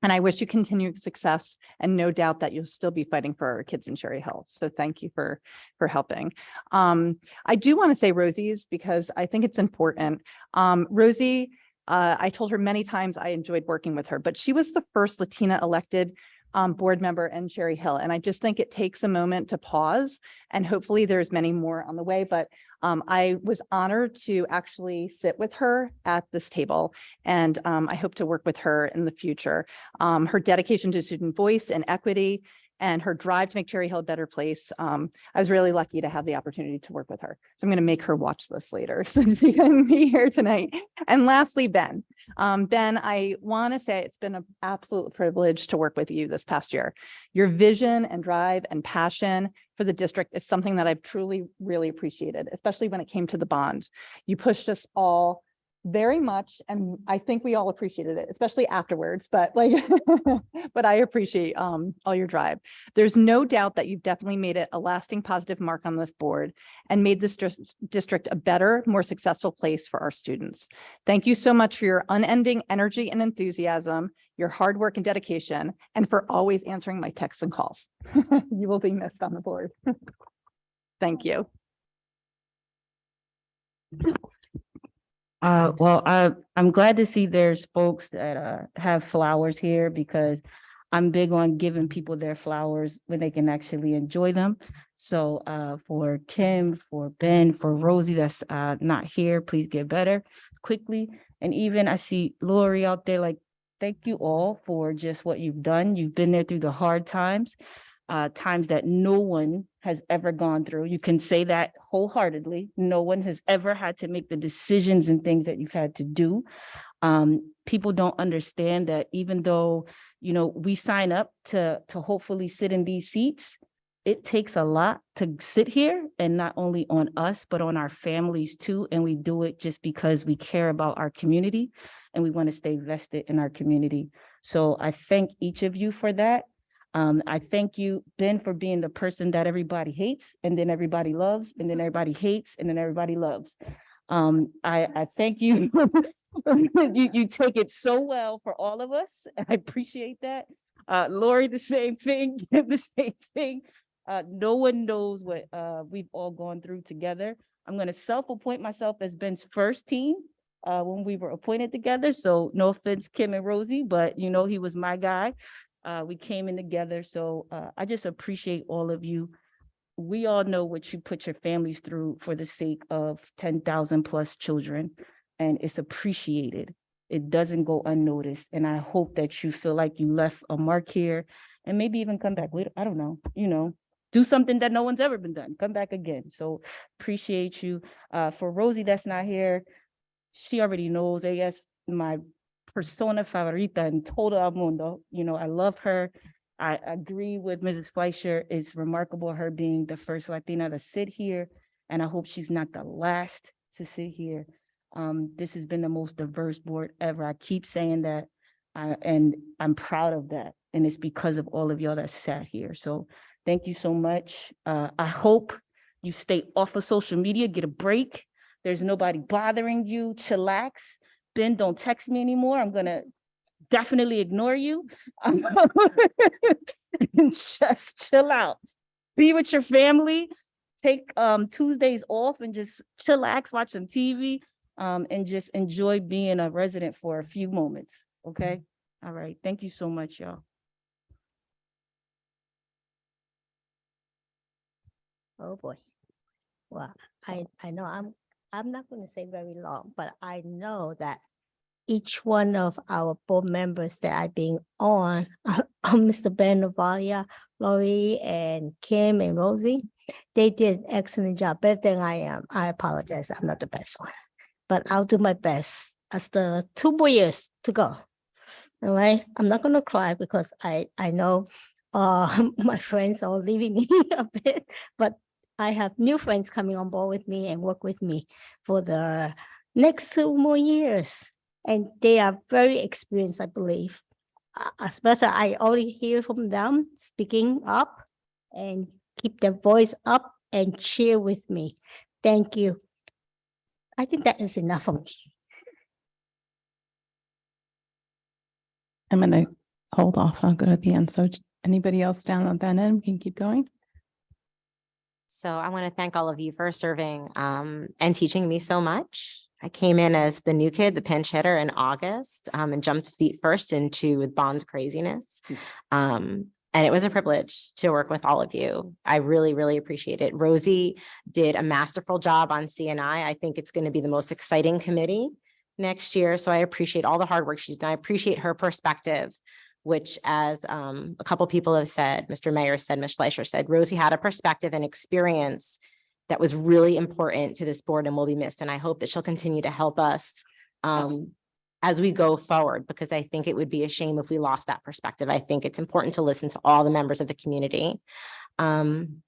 And I wish you continued success, and no doubt that you'll still be fighting for our kids in Cherry Hill. So thank you for helping. I do want to say Rosie's, because I think it's important. Rosie, I told her many times I enjoyed working with her, but she was the first Latina elected board member in Cherry Hill. And I just think it takes a moment to pause, and hopefully there's many more on the way, but I was honored to actually sit with her at this table, and I hope to work with her in the future. Her dedication to student voice and equity and her drive to make Cherry Hill a better place. I was really lucky to have the opportunity to work with her. So I'm going to make her watch this later so she can be here tonight. And lastly, Ben. Ben, I want to say it's been an absolute privilege to work with you this past year. Your vision and drive and passion for the district is something that I've truly, really appreciated, especially when it came to the bonds. You pushed us all very much, and I think we all appreciated it, especially afterwards, but but I appreciate all your drive. There's no doubt that you've definitely made it a lasting positive mark on this board and made this district a better, more successful place for our students. Thank you so much for your unending energy and enthusiasm, your hard work and dedication, and for always answering my texts and calls. You will be missed on the board. Thank you. I'm glad to see there's folks that have flowers here, because I'm big on giving people their flowers when they can actually enjoy them. So for Kim, for Ben, for Rosie that's not here, please get better quickly. And even I see Lori out there, thank you all for just what you've done. You've been there through the hard times. Times that no one has ever gone through. You can say that wholeheartedly. No one has ever had to make the decisions and things that you've had to do. People don't understand that even though, we sign up to hopefully sit in these seats, it takes a lot to sit here, and not only on us, but on our families too. And we do it just because we care about our community and we want to stay vested in our community. So I thank each of you for that. I thank you, Ben, for being the person that everybody hates, and then everybody loves, and then everybody hates, and then everybody loves. I thank you. You take it so well for all of us. I appreciate that. Lori, the same thing. The same thing. No one knows what we've all gone through together. I'm going to self-appoint myself as Ben's first team when we were appointed together. So no offense, Kim and Rosie, but he was my guy. We came in together. So I just appreciate all of you. We all know what you put your families through for the sake of 10,000 plus children, and it's appreciated. It doesn't go unnoticed. And I hope that you feel like you left a mark here, and maybe even come back later. I don't know, do something that no one's ever been done. Come back again. So appreciate you. For Rosie that's not here, she already knows, I guess, my persona favorita en todo el mundo. I love her. I agree with Mrs. Fleischer. It's remarkable her being the first Latina to sit here, and I hope she's not the last to sit here. This has been the most diverse board ever. I keep saying that, and I'm proud of that. And it's because of all of y'all that sat here. So thank you so much. I hope you stay off of social media, get a break. There's nobody bothering you, chillax. Ben, don't text me anymore. I'm gonna definitely ignore you. And just chill out. Be with your family. Take Tuesdays off and just chillax, watch some TV, and just enjoy being a resident for a few moments. Okay. All right. Thank you so much, y'all. Oh, boy. Well, I know I'm not going to say very long, but I know that each one of our board members that I've been on, Mr. Ben Navalia, Laurie, and Kim and Rosie, they did an excellent job, better than I am. I apologize, I'm not the best one, but I'll do my best as the 2 more years to go. All right, I'm not gonna cry because I know my friends are leaving me a bit, but I have new friends coming on board with me and work with me for the next 2 more years. And they are very experienced, I believe. Especially I already hear from them speaking up and keep their voice up and cheer with me. Thank you. I think that is enough for me. I'm gonna hold off. I'll go to the end. So anybody else down on that end can keep going. So I want to thank all of you for serving and teaching me so much. I came in as the new kid, the pinch hitter in August, and jumped feet first into Bond's craziness. And it was a privilege to work with all of you. I really, really appreciate it. Rosie did a masterful job on CNI. I think it's going to be the most exciting committee next year. So I appreciate all the hard work she's done. I appreciate her perspective, which, as a couple people have said, Mr. Mayor said, Ms. Fleischer said, Rosie had a perspective and experience that was really important to this board and will be missed. And I hope that she'll continue to help us as we go forward, because I think it would be a shame if we lost that perspective. I think it's important to listen to all the members of the community. Ben,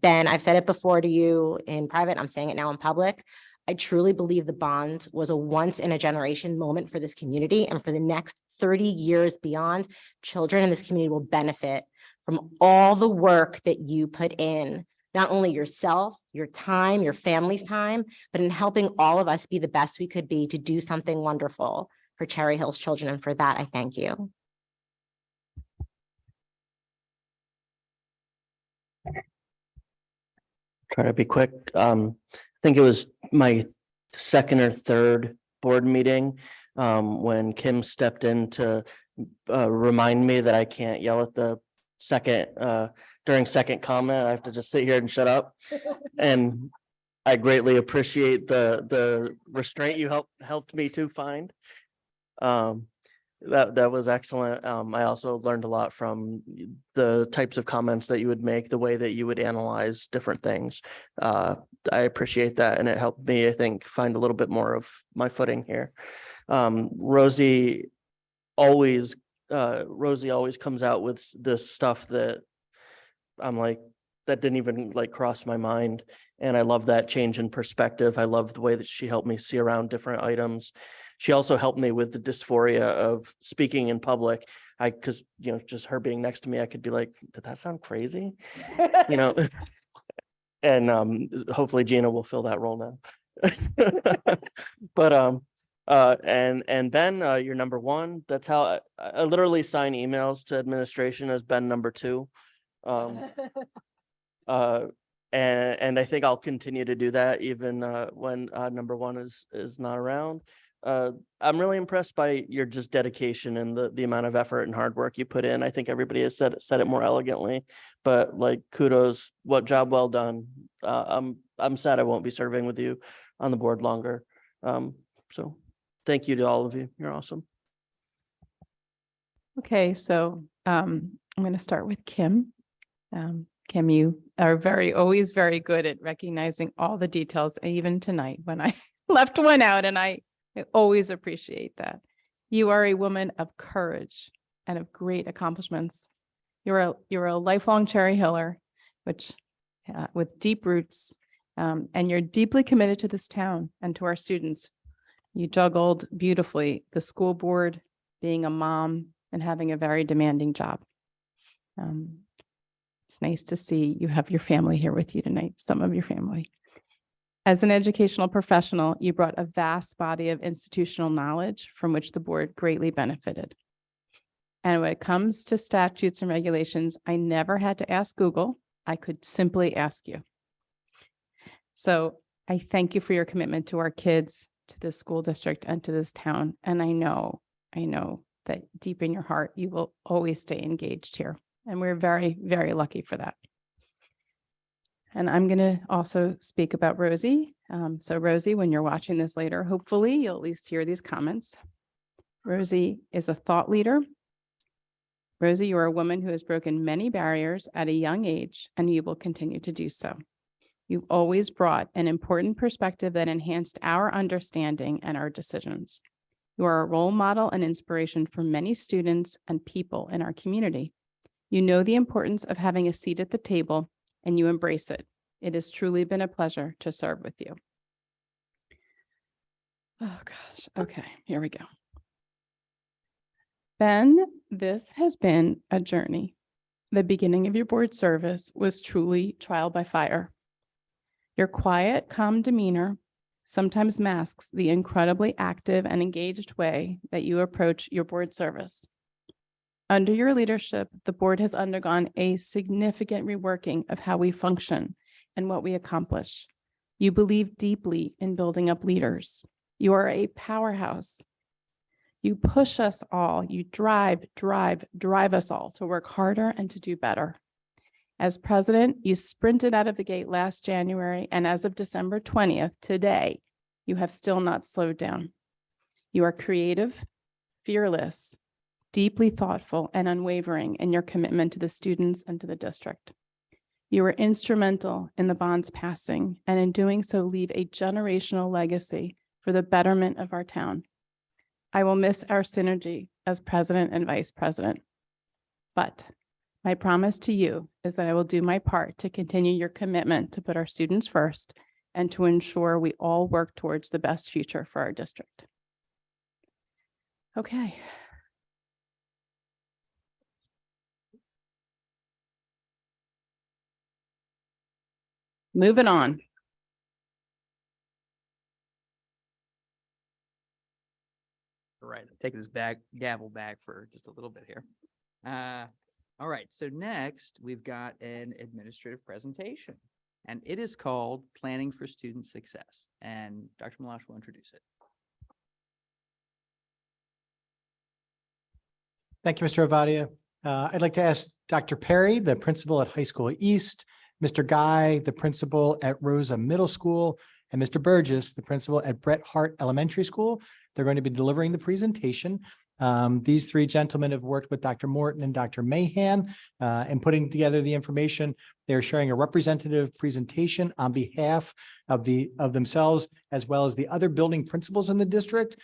I've said it before to you in private, I'm saying it now in public. I truly believe the bond was a once in a generation moment for this community, and for the next 30 years beyond, children in this community will benefit from all the work that you put in, not only yourself, your time, your family's time, but in helping all of us be the best we could be to do something wonderful for Cherry Hill's children. And for that, I thank you. Try to be quick. I think it was my second or third board meeting when Kim stepped in to remind me that I can't yell at the second during second comment. I have to just sit here and shut up. And I greatly appreciate the restraint you helped me to find. That was excellent. I also learned a lot from the types of comments that you would make, the way that you would analyze different things. I appreciate that, and it helped me, I think, find a little bit more of my footing here. Rosie always comes out with this stuff that I'm like, that didn't even like cross my mind. And I love that change in perspective. I love the way that she helped me see around different items. She also helped me with the dysphoria of speaking in public. Cause just her being next to me, I could be like, did that sound crazy? And hopefully Gina will fill that role now. But and Ben, you're number one. That's how I literally sign emails to administration as Ben number 2. And I think I'll continue to do that even when number 1 is not around. I'm really impressed by your just dedication and the amount of effort and hard work you put in. I think everybody has said it more elegantly, but like, kudos, what job well done. I'm sad I won't be serving with you on the board longer. So thank you to all of you. You're awesome. Okay, so I'm going to start with Kim. Kim, you are always very good at recognizing all the details, even tonight when I left one out, and I always appreciate that. You are a woman of courage and of great accomplishments. You're a lifelong Cherry Hiller, which with deep roots, and you're deeply committed to this town and to our students. You juggled beautifully the school board, being a mom, and having a very demanding job. It's nice to see you have your family here with you tonight, some of your family. As an educational professional, you brought a vast body of institutional knowledge from which the board greatly benefited. And when it comes to statutes and regulations, I never had to ask Google. I could simply ask you. So I thank you for your commitment to our kids, to this school district, and to this town. And I know that deep in your heart, you will always stay engaged here. And we're very, very lucky for that. And I'm going to also speak about Rosie. So Rosie, when you're watching this later, hopefully you'll at least hear these comments. Rosie is a thought leader. Rosie, you are a woman who has broken many barriers at a young age, and you will continue to do so. You've always brought an important perspective that enhanced our understanding and our decisions. You are a role model and inspiration for many students and people in our community. You know the importance of having a seat at the table, and you embrace it. It has truly been a pleasure to serve with you. Oh gosh, okay, here we go. Ben, this has been a journey. The beginning of your board service was truly trial by fire. Your quiet, calm demeanor sometimes masks the incredibly active and engaged way that you approach your board service. Under your leadership, the board has undergone a significant reworking of how we function and what we accomplish. You believe deeply in building up leaders. You are a powerhouse. You push us all. You drive us all to work harder and to do better. As president, you sprinted out of the gate last January, and as of December 20th, today, you have still not slowed down. You are creative, fearless, deeply thoughtful, and unwavering in your commitment to the students and to the district. You were instrumental in the bonds passing, and in doing so, leave a generational legacy for the betterment of our town. I will miss our synergy as president and vice president, but my promise to you is that I will do my part to continue your commitment to put our students first and to ensure we all work towards the best future for our district. Okay. Moving on. All right, I'll take this gavel back for just a little bit here. All right, so next we've got an administrative presentation, and it is called Planning for Student Success. And Dr. Malash will introduce it. Thank you, Mr. Avadia. I'd like to ask Dr. Perry, the principal at High School East, Mr. Guy, the principal at Rosa Middle School, and Mr. Burgess, the principal at Bret Hart Elementary School. They're going to be delivering the presentation. These three gentlemen have worked with Dr. Morton and Dr. Mahan in putting together the information. They're sharing a representative presentation on behalf of themselves, as well as the other building principals in the district.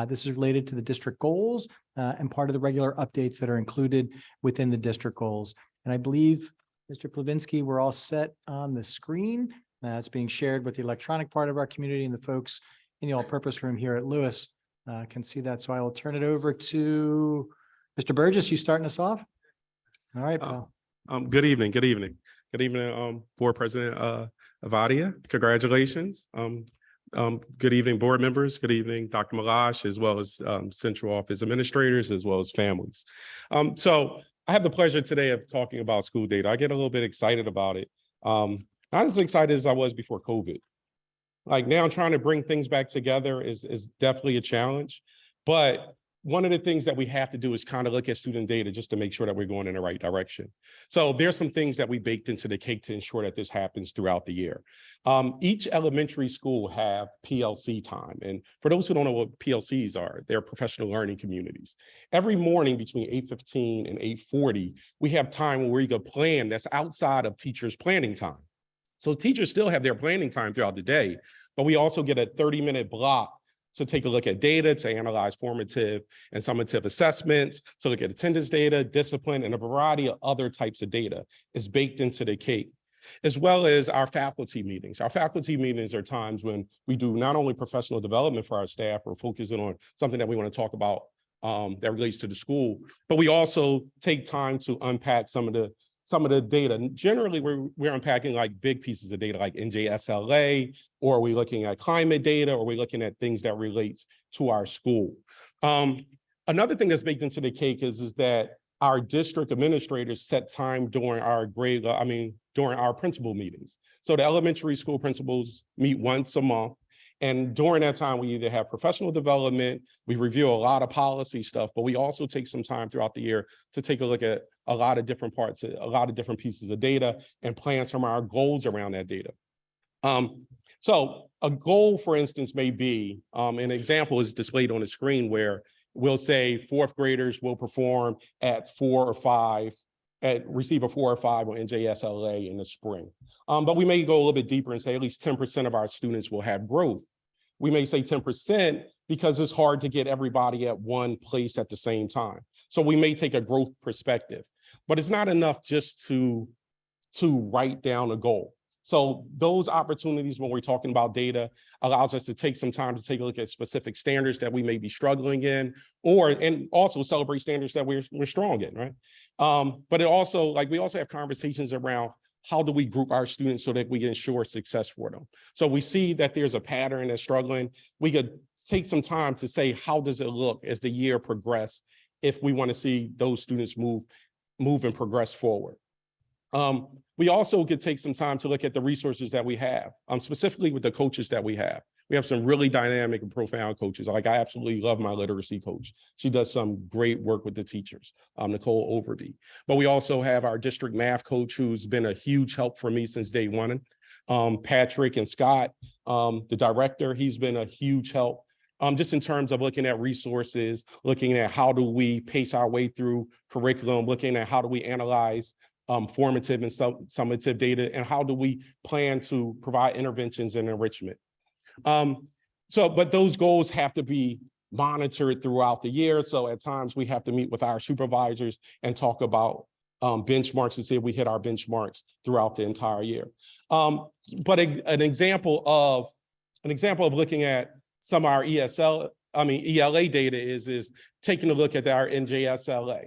This is related to the district goals and part of the regular updates that are included within the district goals. And I believe, Mr. Plavinsky, we're all set on the screen. It's being shared with the electronic part of our community, and the folks in the all-purpose room here at Lewis can see that. So I will turn it over to Mr. Burgess. You starting us off? All right, pal. Good evening. Board President Avadia. Congratulations. Good evening, board members. Good evening, Dr. Malash, as well as central office administrators, as well as families. So I have the pleasure today of talking about school data. I get a little bit excited about it. Not as excited as I was before COVID. Like now trying to bring things back together is definitely a challenge. But one of the things that we have to do is kind of look at student data just to make sure that we're going in the right direction. So there's some things that we baked into the cake to ensure that this happens throughout the year. Each elementary school have PLC time. And for those who don't know what PLCs are, they're professional learning communities. Every morning between 8:15 and 8:40, we have time where we go plan that's outside of teachers' planning time. So teachers still have their planning time throughout the day, but we also get a 30-minute block to take a look at data, to analyze formative and summative assessments, to look at attendance data, discipline, and a variety of other types of data is baked into the cake. as well as our faculty meetings. Our faculty meetings are times when we do not only professional development for our staff or focusing on something that we want to talk about that relates to the school, but we also take time to unpack some of the data. And generally, we're unpacking like big pieces of data like NJSLA, or are we looking at climate data, or are we looking at things that relates to our school? Another thing that's baked into the cake is that our district administrators set time during our during our principal meetings. So the elementary school principals meet once a month. And during that time, we either have professional development, we review a lot of policy stuff, but we also take some time throughout the year to take a look at a lot of different parts, a lot of different pieces of data and plan some of our goals around that data. So a goal, for instance, may be, an example is displayed on the screen where we'll say fourth graders will perform at 4 or 5, receive a 4 or 5 on NJSLA in the spring. But we may go a little bit deeper and say at least 10% of our students will have growth. We may say 10% because it's hard to get everybody at one place at the same time. So we may take a growth perspective, but it's not enough just to write down a goal. So those opportunities when we're talking about data allows us to take some time to take a look at specific standards that we may be struggling in, and also celebrate standards that we're strong in, right? But it also, we also have conversations around how do we group our students so that we ensure success for them. So we see that there's a pattern that's struggling. We could take some time to say, how does it look as the year progresses if we want to see those students move and progress forward. We also could take some time to look at the resources that we have, specifically with the coaches that we have. We have some really dynamic and profound coaches. I absolutely love my literacy coach. She does some great work with the teachers, Nicole Overby. But we also have our district math coach, who's been a huge help for me since day one. Patrick and Scott, the director, he's been a huge help. Just in terms of looking at resources, looking at how do we pace our way through curriculum, looking at how do we analyze formative and summative data, and how do we plan to provide interventions and enrichment. But those goals have to be monitored throughout the year. So at times we have to meet with our supervisors and talk about benchmarks to see if we hit our benchmarks throughout the entire year. But an example of looking at some of our ELA data is taking a look at our NJSLA.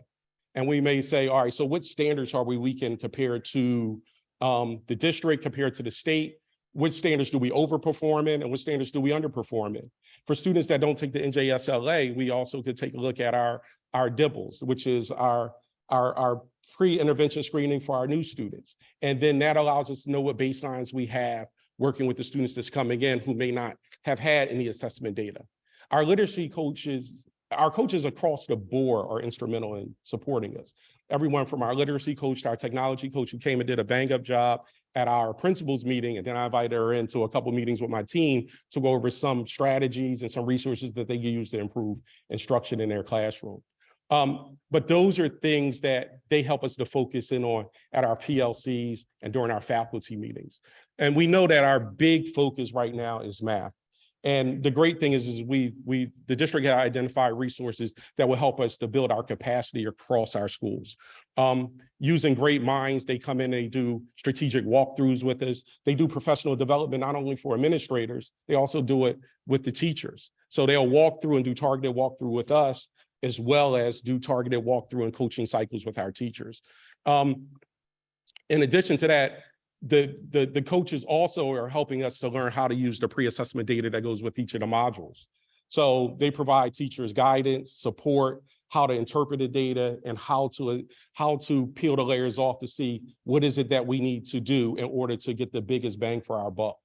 And we may say, all right, so what standards are we weak in compared to the district, compared to the state? Which standards do we overperform in and which standards do we underperform in? For students that don't take the NJSLA, we also could take a look at our DIBLs, which is our pre-intervention screening for our new students. And then that allows us to know what baselines we have working with the students that's coming in who may not have had any assessment data. Our literacy coaches, our coaches across the board are instrumental in supporting us. Everyone from our literacy coach to our technology coach who came and did a bang-up job at our principals meeting, and then I invited her into a couple meetings with my team to go over some strategies and some resources that they can use to improve instruction in their classroom. But those are things that they help us to focus in on at our PLCs and during our faculty meetings. And we know that our big focus right now is math. And the great thing is the district has identified resources that will help us to build our capacity across our schools. Using great minds, they come in, they do strategic walkthroughs with us. They do professional development, not only for administrators, they also do it with the teachers. So they'll walk through and do targeted walkthrough with us, as well as do targeted walkthrough and coaching cycles with our teachers. In addition to that, the coaches also are helping us to learn how to use the pre-assessment data that goes with each of the modules. So they provide teachers guidance, support, how to interpret the data, and how to peel the layers off to see what is it that we need to do in order to get the biggest bang for our buck.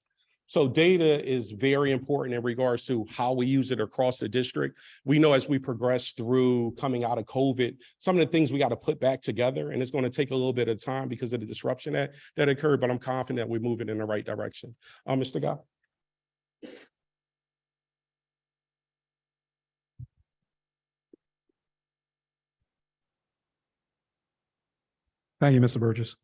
So data is very important in regards to how we use it across the district. We know as we progress through coming out of COVID, some of the things we got to put back together, and it's going to take a little bit of time because of the disruption that occurred, but I'm confident we're moving in the right direction. Mr. Guy. Thank you, Mr. Burgess.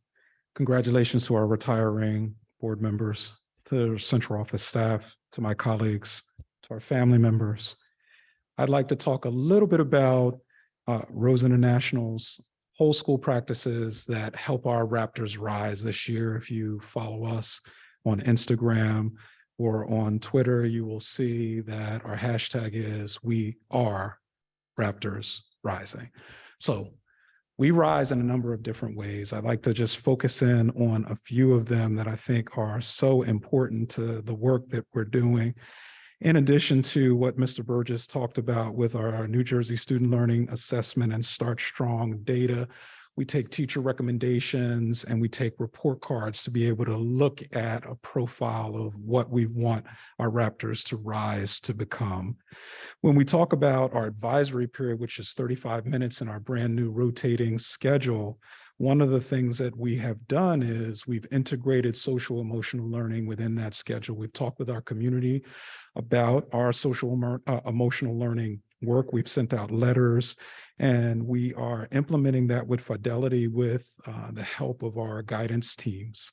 Congratulations to our retiring board members, to central office staff, to my colleagues, to our family members. I'd like to talk a little bit about Rose International's whole school practices that help our Raptors rise this year. If you follow us on Instagram or on Twitter, you will see that our hashtag is We Are Raptors Rising. So we rise in a number of different ways. I'd like to just focus in on a few of them that I think are so important to the work that we're doing. In addition to what Mr. Burgess talked about with our New Jersey Student Learning Assessment and Start Strong data, we take teacher recommendations and we take report cards to be able to look at a profile of what we want our Raptors to rise to become. When we talk about our advisory period, which is 35 minutes in our brand new rotating schedule, one of the things that we have done is we've integrated social emotional learning within that schedule. We've talked with our community about our social emotional learning work. We've sent out letters, and we are implementing that with fidelity with the help of our guidance teams.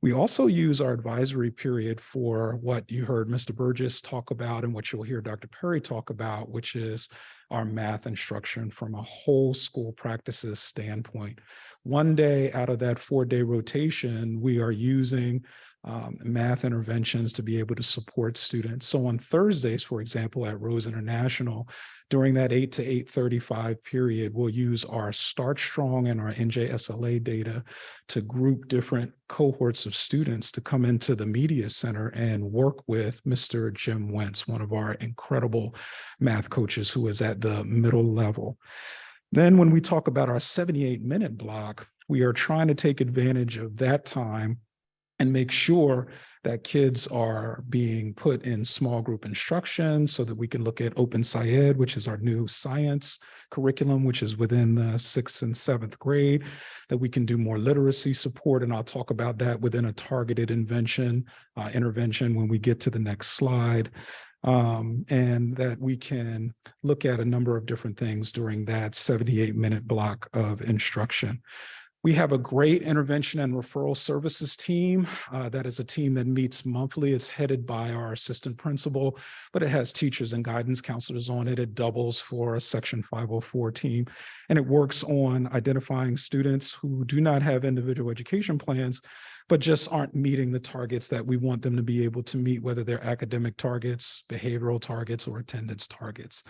We also use our advisory period for what you heard Mr. Burgess talk about and what you'll hear Dr. Perry talk about, which is our math instruction from a whole school practices standpoint. One day out of that 4-day rotation, we are using math interventions to be able to support students. So on Thursdays, for example, at Rose International, during that 8 to 8:35 period, we'll use our Start Strong and our NJSLA data to group different cohorts of students to come into the media center and work with Mr. Jim Wentz, one of our incredible math coaches who is at the middle level. Then when we talk about our 78-minute block, we are trying to take advantage of that time and make sure that kids are being put in small group instruction so that we can look at Open Syed, which is our new science curriculum, which is within the 6th and 7th grade, that we can do more literacy support. And I'll talk about that within a targeted intervention when we get to the next slide. And that we can look at a number of different things during that 78-minute block of instruction. We have a great intervention and referral services team. That is a team that meets monthly. It's headed by our assistant principal, but it has teachers and guidance counselors on it. It doubles for a Section 504 team, and it works on identifying students who do not have individual education plans, but just aren't meeting the targets that we want them to be able to meet, whether they're academic targets, behavioral targets, or attendance targets.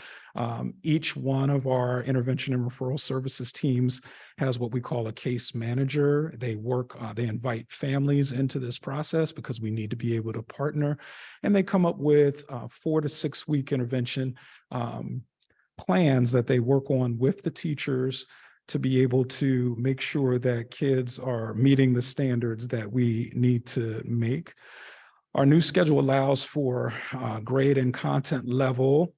Each one of our intervention and referral services teams has what we call a case manager. They invite families into this process because we need to be able to partner, and they come up with 4 to 6 week intervention plans that they work on with the teachers to be able to make sure that kids are meeting the standards that we need to make. Our new schedule allows for grade and content level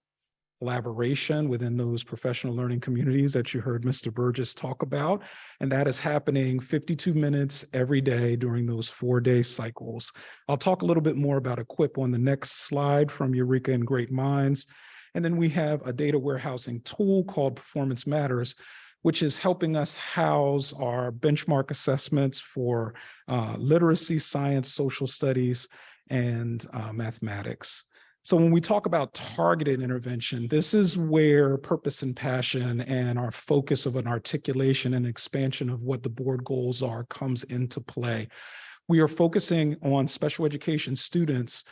collaboration within those professional learning communities that you heard Mr. Burgess talk about. And that is happening 52 minutes every day during those 4-day cycles. I'll talk a little bit more about EQUIP on the next slide from Eureka and Great Minds. And then we have a data warehousing tool called Performance Matters, which is helping us house our benchmark assessments for literacy, science, social studies, and mathematics. So when we talk about targeted intervention, this is where purpose and passion and our focus of an articulation and expansion of what the board goals are comes into play. We are focusing on special education students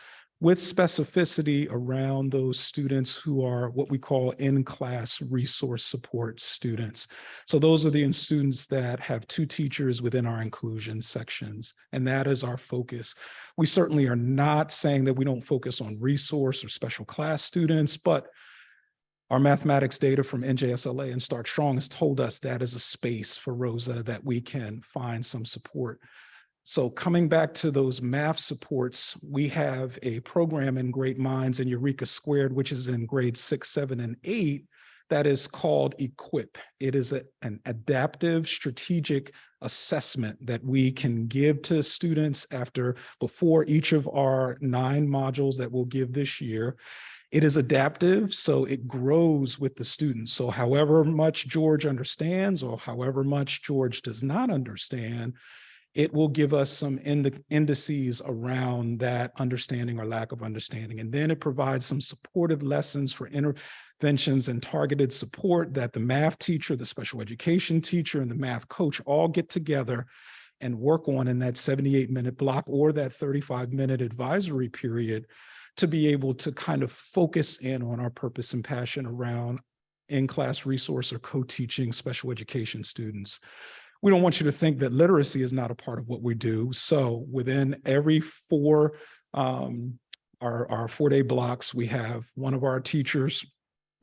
with specificity around those students who are what we call in-class resource support students. So those are the students that have 2 teachers within our inclusion sections, and that is our focus. We certainly are not saying that we don't focus on resource or special class students, but our mathematics data from NJSLA and Start Strong has told us that is a space for Rosa that we can find some support. So coming back to those math supports, we have a program in Great Minds and Eureka Squared, which is in grades 6, 7, and 8, that is called EQUIP. It is an adaptive strategic assessment that we can give to students before each of our 9 modules that we'll give this year. It is adaptive, so it grows with the students. So however much George understands or however much George does not understand, It will give us some indices around that understanding or lack of understanding. And then it provides some supportive lessons for interventions and targeted support that the math teacher, the special education teacher, and the math coach all get together and work on in that 78-minute block or that 35-minute advisory period to be able to kind of focus in on our purpose and passion around in-class resource or co-teaching special education students. We don't want you to think that literacy is not a part of what we do. So within every our 4-day blocks, we have one of our teachers,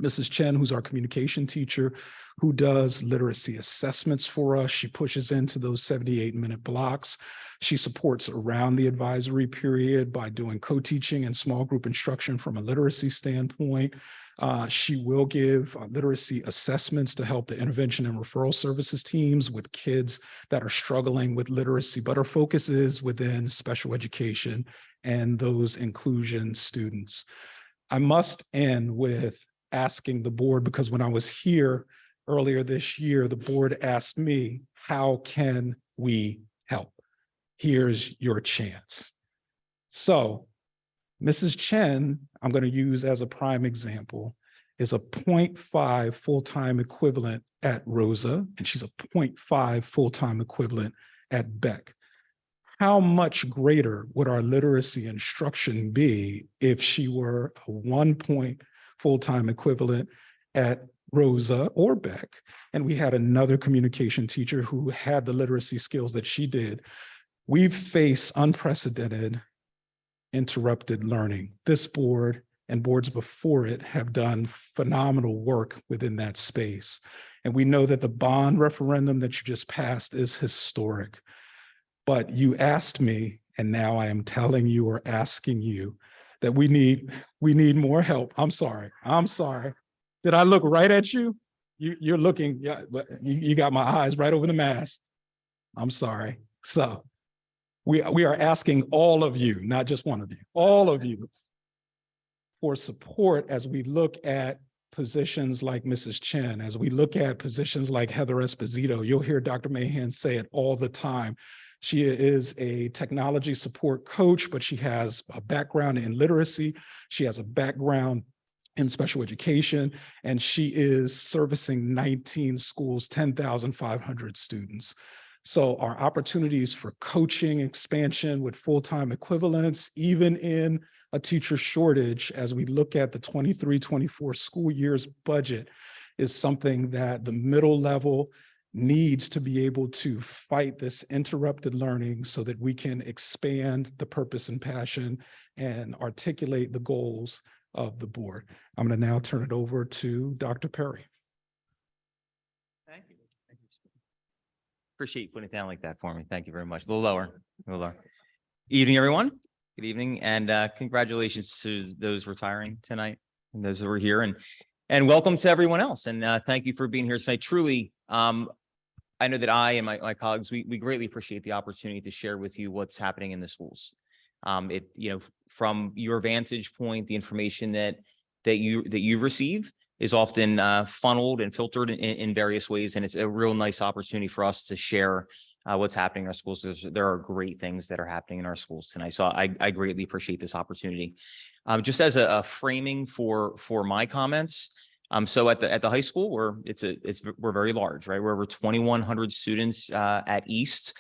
Mrs. Chen, who's our communication teacher, who does literacy assessments for us. She pushes into those 78-minute blocks. She supports around the advisory period by doing co-teaching and small group instruction from a literacy standpoint. She will give literacy assessments to help the intervention and referral services teams with kids that are struggling with literacy, but our focus is within special education and those inclusion students. I must end with asking the board, because when I was here earlier this year, the board asked me, how can we help? Here's your chance. So Mrs. Chen, I'm going to use as a prime example, is a 0.5 full-time equivalent at Rosa, and she's a 0.5 full-time equivalent at Beck. How much greater would our literacy instruction be if she were a 1 full-time equivalent at Rosa or Beck, and we had another communication teacher who had the literacy skills that she did? We've faced unprecedented interrupted learning. This board and boards before it have done phenomenal work within that space. And we know that the bond referendum that you just passed is historic. But you asked me, and now I am telling you or asking you that we need more help. I'm sorry. Did I look right at you? You're looking, yeah, you got my eyes right over the mask. I'm sorry. So we are asking all of you, not just one of you, all of you, for support as we look at positions like Mrs. Chen, as we look at positions like Heather Esposito. You'll hear Dr. Mahan say it all the time. She is a technology support coach, but she has a background in literacy. She has a background in special education, and she is servicing 19 schools, 10,500 students. So our opportunities for coaching expansion with full-time equivalents, even in a teacher shortage, as we look at the 23-24 school year's budget, is something that the middle level needs to be able to fight this interrupted learning so that we can expand the purpose and passion and articulate the goals of the board. I'm going to now turn it over to Dr. Perry. Thank you. Appreciate you putting it down like that for me. Thank you very much. A little lower, a little lower. Evening, everyone. Good evening, and congratulations to those retiring tonight and those that were here, and welcome to everyone else. And thank you for being here tonight. Truly, I know that I and my colleagues, we greatly appreciate the opportunity to share with you what's happening in the schools. From your vantage point, the information that you receive is often funneled and filtered in various ways, and it's a real nice opportunity for us to share what's happening in our schools. There are great things that are happening in our schools tonight, so I greatly appreciate this opportunity. Just as a framing for my comments. So at the high school, we're very large, right? We're over 2,100 students at East,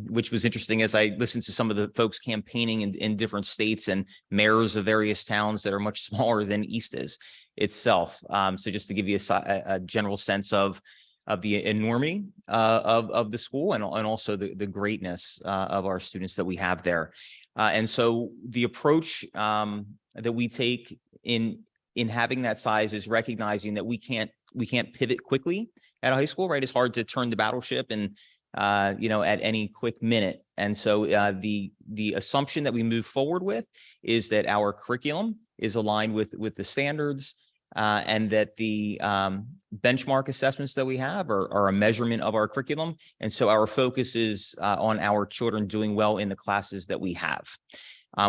which was interesting as I listened to some of the folks campaigning in different states and mayors of various towns that are much smaller than East is itself. So just to give you a general sense of the enormity of the school and also the greatness of our students that we have there. And so the approach that we take in having that size is recognizing that we can't pivot quickly at a high school, right? It's hard to turn the battleship and at any quick minute. And so the assumption that we move forward with is that our curriculum is aligned with the standards and that the benchmark assessments that we have are a measurement of our curriculum. And so our focus is on our children doing well in the classes that we have.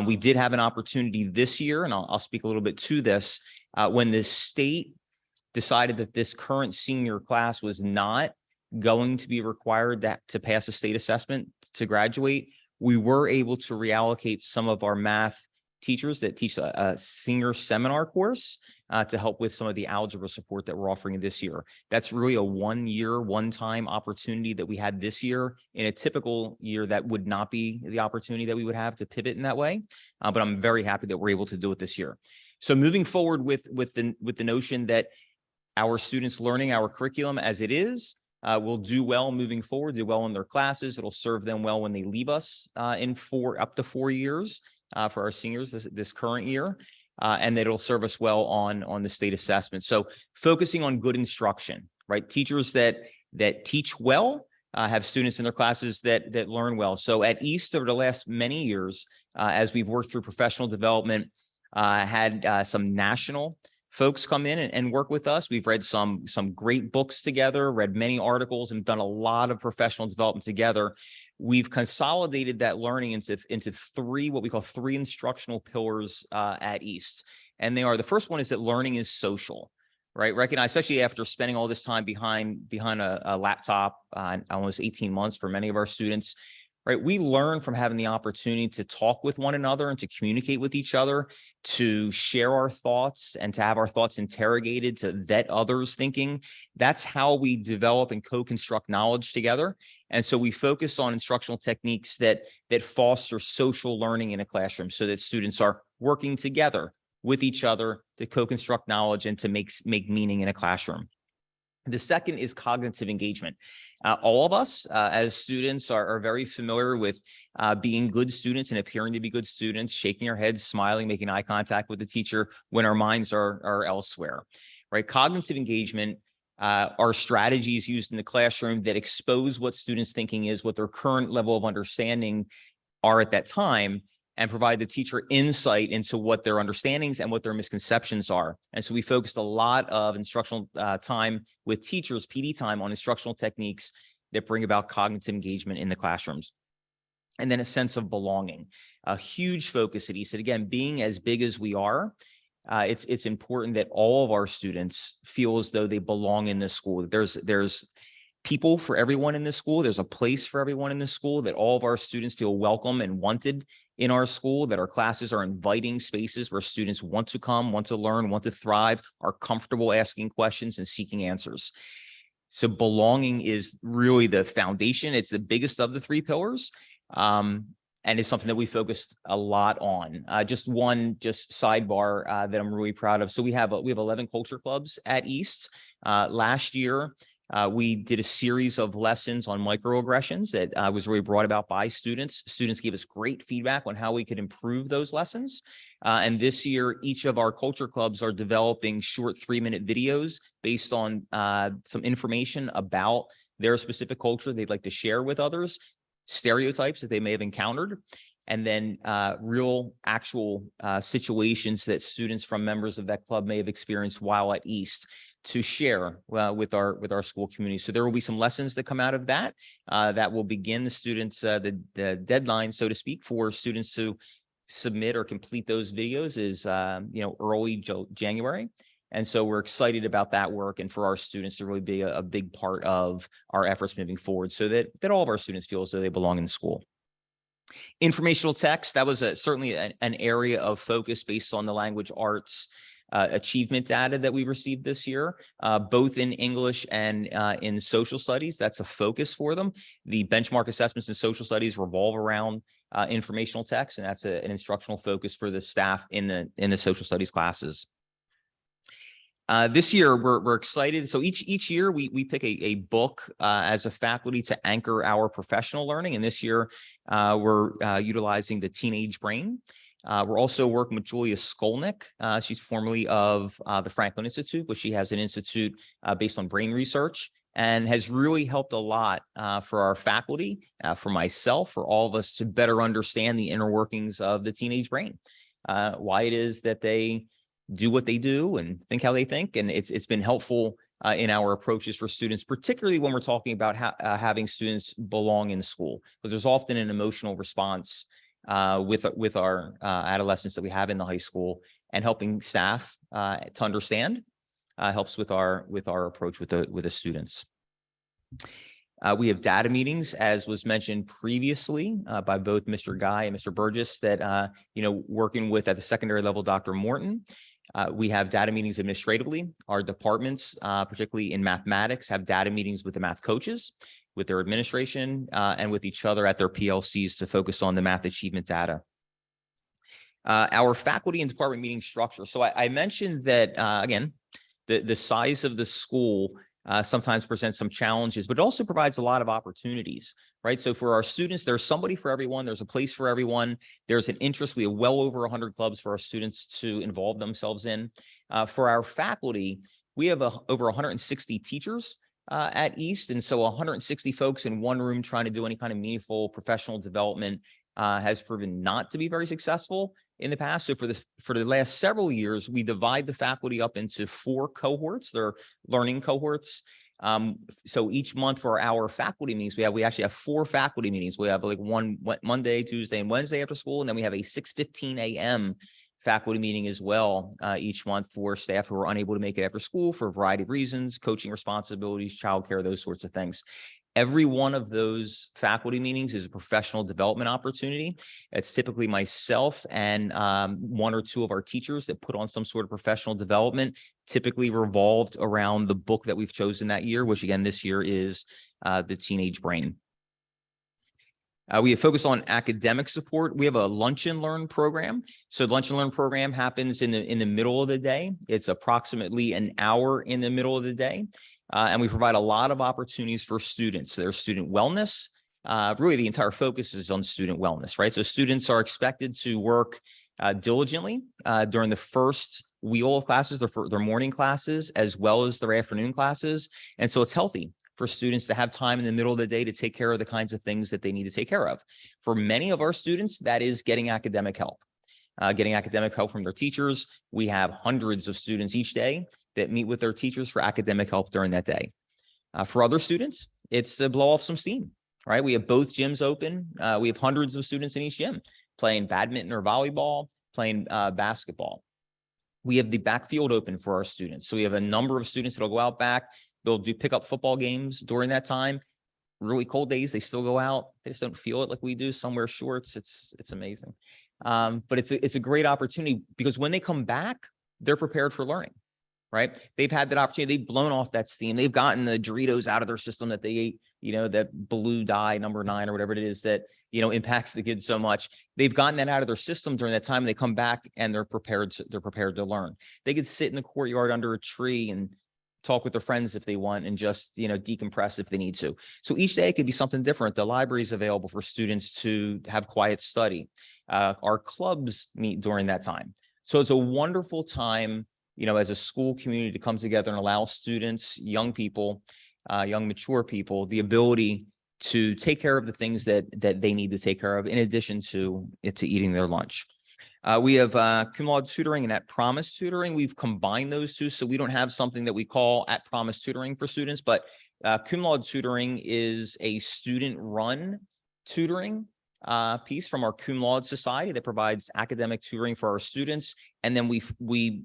We did have an opportunity this year, and I'll speak a little bit to this, when the state decided that this current senior class was not going to be required to pass a state assessment to graduate, we were able to reallocate some of our math teachers that teach a senior seminar course to help with some of the algebra support that we're offering this year. That's really a one-time opportunity that we had this year. In a typical year, that would not be the opportunity that we would have to pivot in that way. But I'm very happy that we're able to do it this year. So moving forward with the notion that our students learning our curriculum as it is will do well moving forward, do well in their classes. It'll serve them well when they leave us in up to 4 years for our seniors this current year. And that it'll serve us well on the state assessment. So focusing on good instruction, right? Teachers that teach well have students in their classes that learn well. So at East over the last many years, as we've worked through professional development, had some national folks come in and work with us. We've read some great books together, read many articles, and done a lot of professional development together. We've consolidated that learning into what we call three instructional pillars at East. And they are, the first one is that learning is social, right? Recognize, especially after spending all this time behind a laptop, almost 18 months for many of our students, right? We learn from having the opportunity to talk with one another and to communicate with each other, to share our thoughts and to have our thoughts interrogated, to vet others' thinking. That's how we develop and co-construct knowledge together. And so we focus on instructional techniques that foster social learning in a classroom so that students are working together with each other to co-construct knowledge and to make meaning in a classroom. The second is cognitive engagement. All of us as students are very familiar with being good students and appearing to be good students, shaking our heads, smiling, making eye contact with the teacher when our minds are elsewhere, right? Cognitive engagement are strategies used in the classroom that expose what students' thinking is, what their current level of understanding are at that time, and provide the teacher insight into what their understandings and what their misconceptions are. And so we focused a lot of instructional time with teachers, PD time, on instructional techniques that bring about cognitive engagement in the classrooms. And then a sense of belonging, a huge focus at East. Again, being as big as we are, it's important that all of our students feel as though they belong in this school. There's people for everyone in this school. There's a place for everyone in this school, that all of our students feel welcome and wanted in our school, that our classes are inviting spaces where students want to come, want to learn, want to thrive, are comfortable asking questions and seeking answers. So belonging is really the foundation. It's the biggest of the three pillars. And it's something that we focused a lot on. Just sidebar that I'm really proud of. So we have 11 culture clubs at East. Last year, we did a series of lessons on microaggressions that was really brought about by students. Students gave us great feedback on how we could improve those lessons. And this year, each of our culture clubs are developing short 3-minute videos based on some information about their specific culture they'd like to share with others, stereotypes that they may have encountered, and then real actual situations that students from members of that club may have experienced while at East, to share with our school community. So there will be some lessons that come out of that that will begin the students, the deadline, so to speak, for students to submit or complete those videos is early January. And so we're excited about that work and for our students to really be a big part of our efforts moving forward, so that all of our students feel as though they belong in the school. Informational text, that was certainly an area of focus based on the language arts achievement data that we received this year, both in English and in social studies. That's a focus for them. The benchmark assessments in social studies revolve around informational text, and that's an instructional focus for the staff in the social studies classes. This year, we're excited. So each year we pick a book as a faculty to anchor our professional learning. And this year we're utilizing The Teenage Brain. We're also working with Julia Skolnick. She's formerly of the Franklin Institute, but she has an institute based on brain research, and has really helped a lot for our faculty, for myself, for all of us to better understand the inner workings of the teenage brain, why it is that they do what they do and think how they think. And it's been helpful in our approaches for students, particularly when we're talking about having students belong in school, because there's often an emotional response with our adolescents that we have in the high school, and helping staff to understand helps with our approach with the students. We have data meetings, as was mentioned previously by both Mr. Guy and Mr. Burgess, that working with at the secondary level, Dr. Morton. We have data meetings administratively. Our departments, particularly in mathematics, have data meetings with the math coaches, with their administration, and with each other at their PLCs to focus on the math achievement data. Our faculty and department meeting structure. So I mentioned that, again, the size of the school sometimes presents some challenges, but it also provides a lot of opportunities, right? So for our students, there's somebody for everyone. There's a place for everyone. There's an interest. We have well over 100 clubs for our students to involve themselves in. For our faculty, we have over 160 teachers at East. And so 160 folks in one room trying to do any kind of meaningful professional development has proven not to be very successful in the past. So for the last several years, we divide the faculty up into 4 cohorts. They're learning cohorts. So each month for our faculty meetings, we actually have 4 faculty meetings. We have like one Monday, Tuesday, and Wednesday after school, and then we have a 6:15 a.m. faculty meeting as well each month for staff who are unable to make it after school for a variety of reasons, coaching responsibilities, childcare, those sorts of things. Every one of those faculty meetings is a professional development opportunity. It's typically myself and 1 or 2 of our teachers that put on some sort of professional development, typically revolved around the book that we've chosen that year, which again, this year is The Teenage Brain. We have focused on academic support. We have a lunch and learn program. So the lunch and learn program happens in the middle of the day. It's approximately an hour in the middle of the day. And we provide a lot of opportunities for students. There's student wellness. Really, the entire focus is on student wellness, right? So students are expected to work diligently during the first wheel of classes, their morning classes, as well as their afternoon classes. And so it's healthy for students to have time in the middle of the day to take care of the kinds of things that they need to take care of. For many of our students, that is getting academic help. Getting academic help from their teachers. We have hundreds of students each day that meet with their teachers for academic help during that day. For other students, it's to blow off some steam, right? We have both gyms open. We have hundreds of students in each gym playing badminton or volleyball, playing basketball. We have the backfield open for our students. So we have a number of students that'll go out back. They'll do pickup football games during that time. Really cold days, they still go out. They just don't feel it like we do. Some wear shorts. It's amazing. But it's a great opportunity because when they come back, they're prepared for learning, right? They've had that opportunity. They've blown off that steam. They've gotten the Doritos out of their system that they ate, that blue dye number 9 or whatever it is that, impacts the kids so much. They've gotten that out of their system during that time. And they come back and they're prepared to learn. They could sit in the courtyard under a tree and talk with their friends if they want and just, decompress if they need to. So each day it could be something different. The library is available for students to have quiet study. Our clubs meet during that time. So it's a wonderful time, as a school community to come together and allow students, young people, young mature people, the ability to take care of the things that they need to take care of in addition to eating their lunch. We have cum laude tutoring and at promise tutoring. We've combined those two. So we don't have something that we call at promise tutoring for students, but cum laude tutoring is a student run tutoring piece from our cum laude society that provides academic tutoring for our students. And then we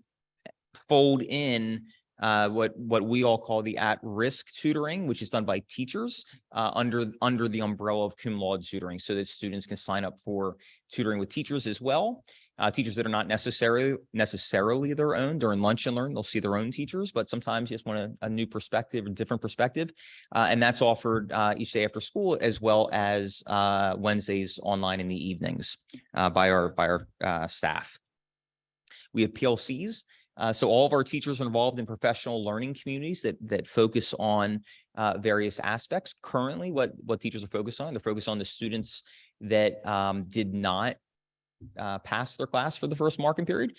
fold in what we all call the at-risk tutoring, which is done by teachers under the umbrella of cum laude tutoring, so that students can sign up for tutoring with teachers as well. Teachers that are not necessarily their own. During lunch and learn, they'll see their own teachers, but sometimes you just want a new perspective, a different perspective. And that's offered each day after school, as well as Wednesdays online in the evenings by our staff. We have PLCs. So all of our teachers are involved in professional learning communities that focus on various aspects. Currently, what teachers are focused on, they're focused on the students that did not pass their class for the first marking period.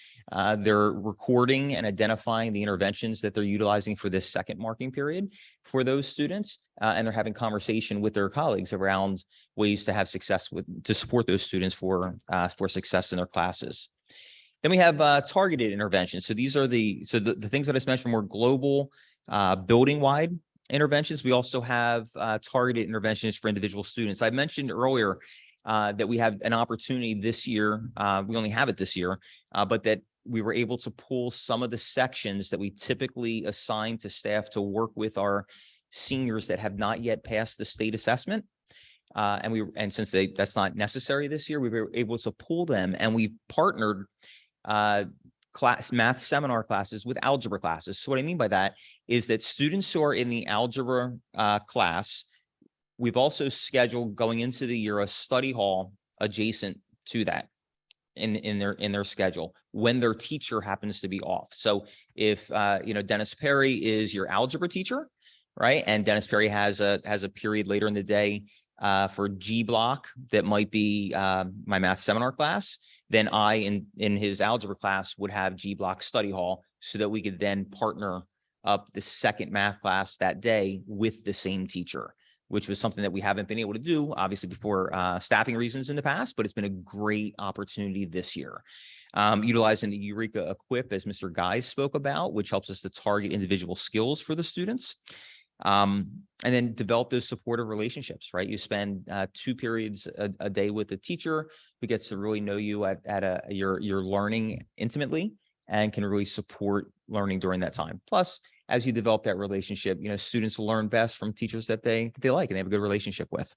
They're recording and identifying the interventions that they're utilizing for this second marking period for those students. And they're having conversation with their colleagues around ways to have success to support those students for success in their classes. Then we have targeted interventions. So these are the things that I mentioned were global, building-wide interventions. We also have targeted interventions for individual students. I mentioned earlier that we have an opportunity this year. We only have it this year, but that we were able to pull some of the sections that we typically assign to staff to work with our seniors that have not yet passed the state assessment. And since that's not necessary this year, we were able to pull them, and we partnered math seminar classes with algebra classes. So what I mean by that is that students who are in the algebra class, we've also scheduled going into the year a study hall adjacent to that in their schedule when their teacher happens to be off. So if Dennis Perry is your algebra teacher, right, and Dennis Perry has a period later in the day for G block that might be my math seminar class, then I in his algebra class would have G block study hall, so that we could then partner up the second math class that day with the same teacher, which was something that we haven't been able to do, obviously, before staffing reasons in the past, but it's been a great opportunity this year. Utilizing the Eureka Equip, as Mr. Guys spoke about, which helps us to target individual skills for the students. And then develop those supportive relationships, right? You spend 2 periods a day with the teacher who gets to really know you you're learning intimately and can really support learning during that time. Plus, as you develop that relationship, students will learn best from teachers that they like and they have a good relationship with.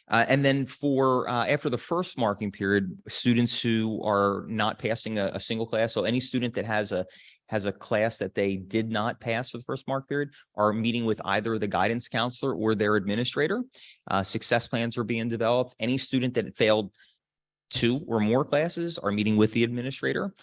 And then for after the first marking period, students who are not passing a single class, so any student that has a class that they did not pass for the first mark period, are meeting with either the guidance counselor or their administrator. Success plans are being developed. Any student that failed 2 or more classes are meeting with the administrator.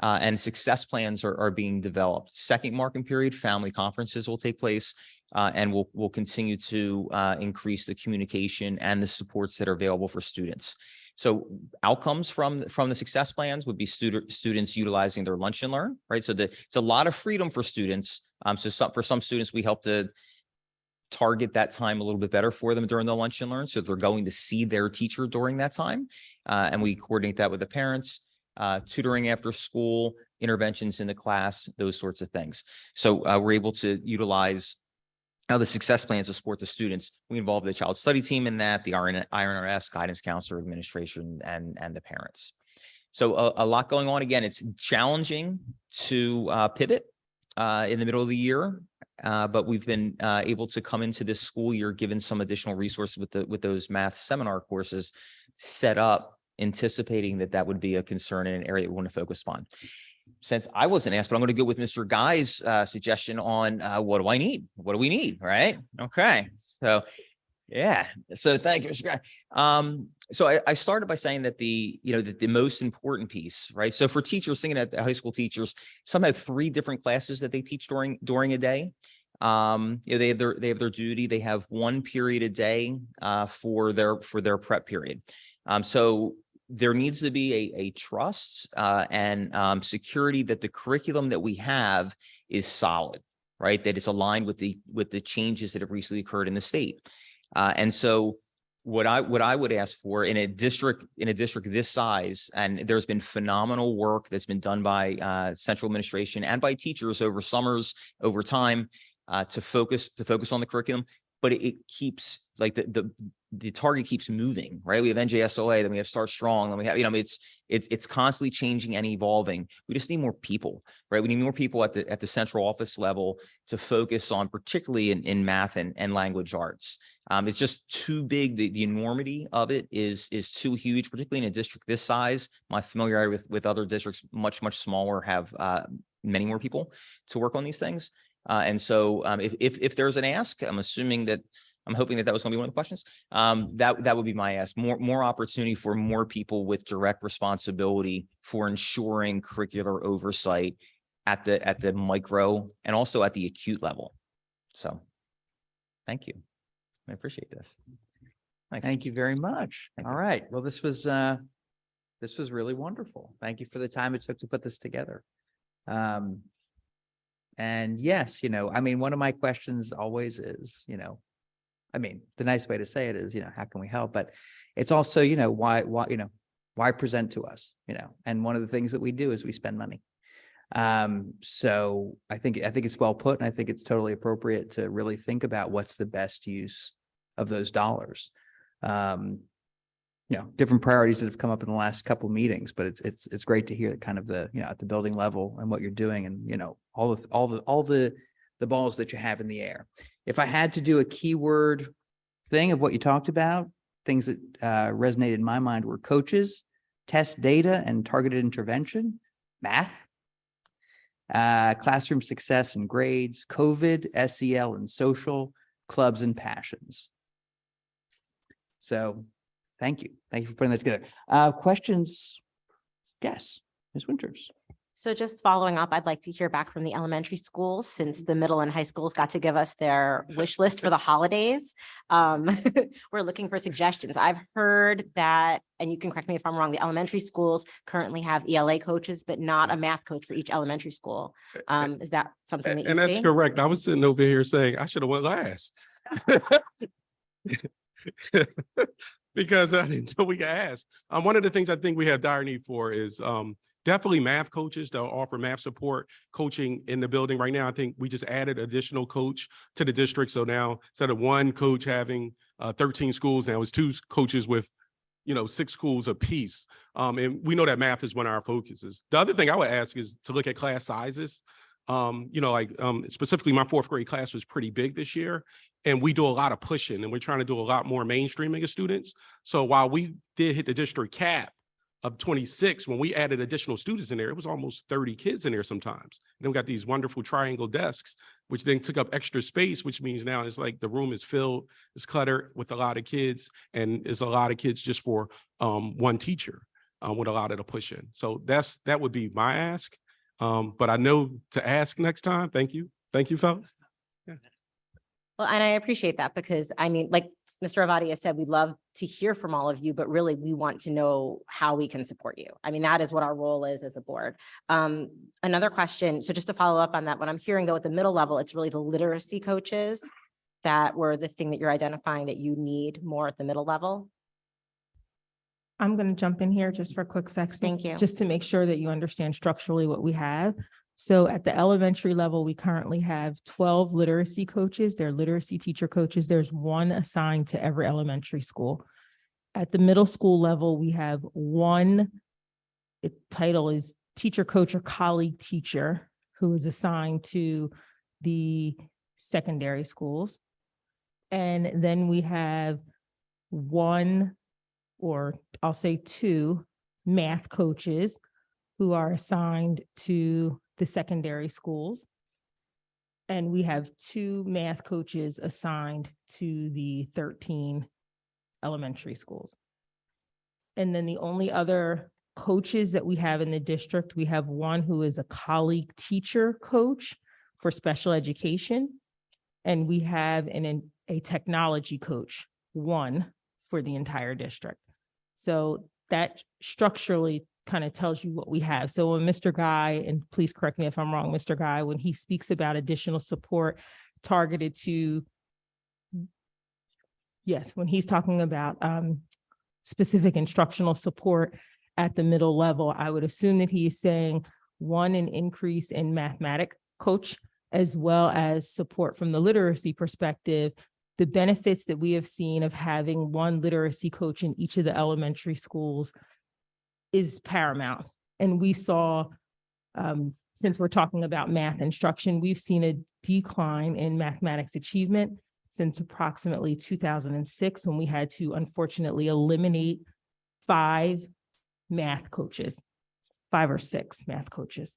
And success plans are being developed. Second marking period, family conferences will take place, and we'll continue to increase the communication and the supports that are available for students. So outcomes from the success plans would be students utilizing their lunch and learn, right? So it's a lot of freedom for students. For some students, we help to target that time a little bit better for them during the lunch and learn. So they're going to see their teacher during that time. And we coordinate that with the parents. Tutoring after school, interventions in the class, those sorts of things. So we're able to utilize the success plans to support the students. We involve the child study team in that, the IRNRS, guidance counselor, administration, and the parents. So a lot going on. Again, it's challenging to pivot in the middle of the year, but we've been able to come into this school year, given some additional resources with those math seminar courses set up, anticipating that would be a concern and an area we want to focus on. Since I wasn't asked, but I'm going to go with Mr. Guy's suggestion on what do I need? What do we need? Right. Okay. So, yeah. So thank you, Mr. Guy. So I started by saying that the most important piece, right? So for teachers, thinking at the high school teachers, some have 3 different classes that they teach during a day. They have their duty. They have 1 period a day for their prep period. So there needs to be a trust and security that the curriculum that we have is solid, right? That it's aligned with the changes that have recently occurred in the state. And so what I would ask for in a district this size, and there's been phenomenal work that's been done by central administration and by teachers over summers, over time, to focus on the curriculum, but it keeps like the target keeps moving, right? We have NJSOA, then we have Start Strong, then we have, it's constantly changing and evolving. We just need more people, right? We need more people at the central office level to focus on, particularly in math and language arts. It's just too big. The enormity of it is too huge, particularly in a district this size. My familiarity with other districts much smaller have many more people to work on these things. And so if there's an ask, I'm hoping that was going to be one of the questions. That would be my ask. More opportunity for more people with direct responsibility for ensuring curricular oversight at the micro and also at the acute level. So, thank you. I appreciate this. Thanks. Thank you very much. All right. Well, this was really wonderful. Thank you for the time it took to put this together. And yes, one of my questions always is, the nice way to say it is, how can we help? But it's also, why present to us, and one of the things that we do is we spend money. So I think it's well put, and I think it's totally appropriate to really think about what's the best use of those dollars. Different priorities that have come up in the last couple of meetings, but it's great to hear kind of at the building level and what you're doing, and all the balls that you have in the air. If I had to do a keyword thing of what you talked about, things that resonated in my mind were coaches, test data and targeted intervention, math, classroom success and grades, COVID, SEL and social, clubs and passions. So thank you. Thank you for putting that together. Questions? Yes, Ms. Winters. So just following up, I'd like to hear back from the elementary schools since the middle and high schools got to give us their wish list for the holidays. We're looking for suggestions. I've heard that, and you can correct me if I'm wrong, the elementary schools currently have ELA coaches, but not a math coach for each elementary school. Is that something that you And that's see? correct. I was sitting over here saying I should have went last. Because I didn't know we could ask. One of the things I think we have dire need for is definitely math coaches that offer math support coaching in the building right now. I think we just added additional coach to the district. So now instead of one coach having 13 schools, now it's 2 coaches with 6 schools apiece. And we know that math is one of our focuses. The other thing I would ask is to look at class sizes. Specifically my 4th grade class was pretty big this year, and we do a lot of pushing, and we're trying to do a lot more mainstreaming of students. So while we did hit the district cap of 26, when we added additional students in there, it was almost 30 kids in there sometimes. And then we got these wonderful triangle desks, which then took up extra space, which means now it's like the room is filled, it's cluttered with a lot of kids, and it's a lot of kids just for one teacher with a lot of the pushing. So that would be my ask. But I know to ask next time. Thank you. Thank you, fellas. Yeah. Well, and I appreciate that because I mean, like Mr. Avadia said, we'd love to hear from all of you, but really we want to know how we can support you. I mean, that is what our role is as a board. Another question. So just to follow up on that, what I'm hearing though at the middle level, it's really the literacy coaches that were the thing that you're identifying that you need more at the middle level. I'm going to jump in here just for a quick second. Thank you. Just to make sure that you understand structurally what we have. So at the elementary level, we currently have 12 literacy coaches. They're literacy teacher coaches. There's 1 assigned to every elementary school. At the middle school level, we have 1, its title is teacher coach or colleague teacher, who is assigned to the secondary schools. And then we have 1, or I'll say 2 math coaches who are assigned to the secondary schools. And we have 2 math coaches assigned to the 13 elementary schools. And then the only other coaches that we have in the district, we have 1 who is a colleague teacher coach for special education. And we have a technology coach, 1 for the entire district. So that structurally kind of tells you what we have. So when Mr. Guy, and please correct me if I'm wrong, Mr. Guy, when he speaks about additional support targeted to, yes, when he's talking about specific instructional support at the middle level, I would assume that he is saying 1, an increase in mathematic coach, as well as support from the literacy perspective. The benefits that we have seen of having 1 literacy coach in each of the elementary schools is paramount. And we saw, since we're talking about math instruction, we've seen a decline in mathematics achievement since approximately 2006, when we had to unfortunately eliminate 5 math coaches, 5 or 6 math coaches.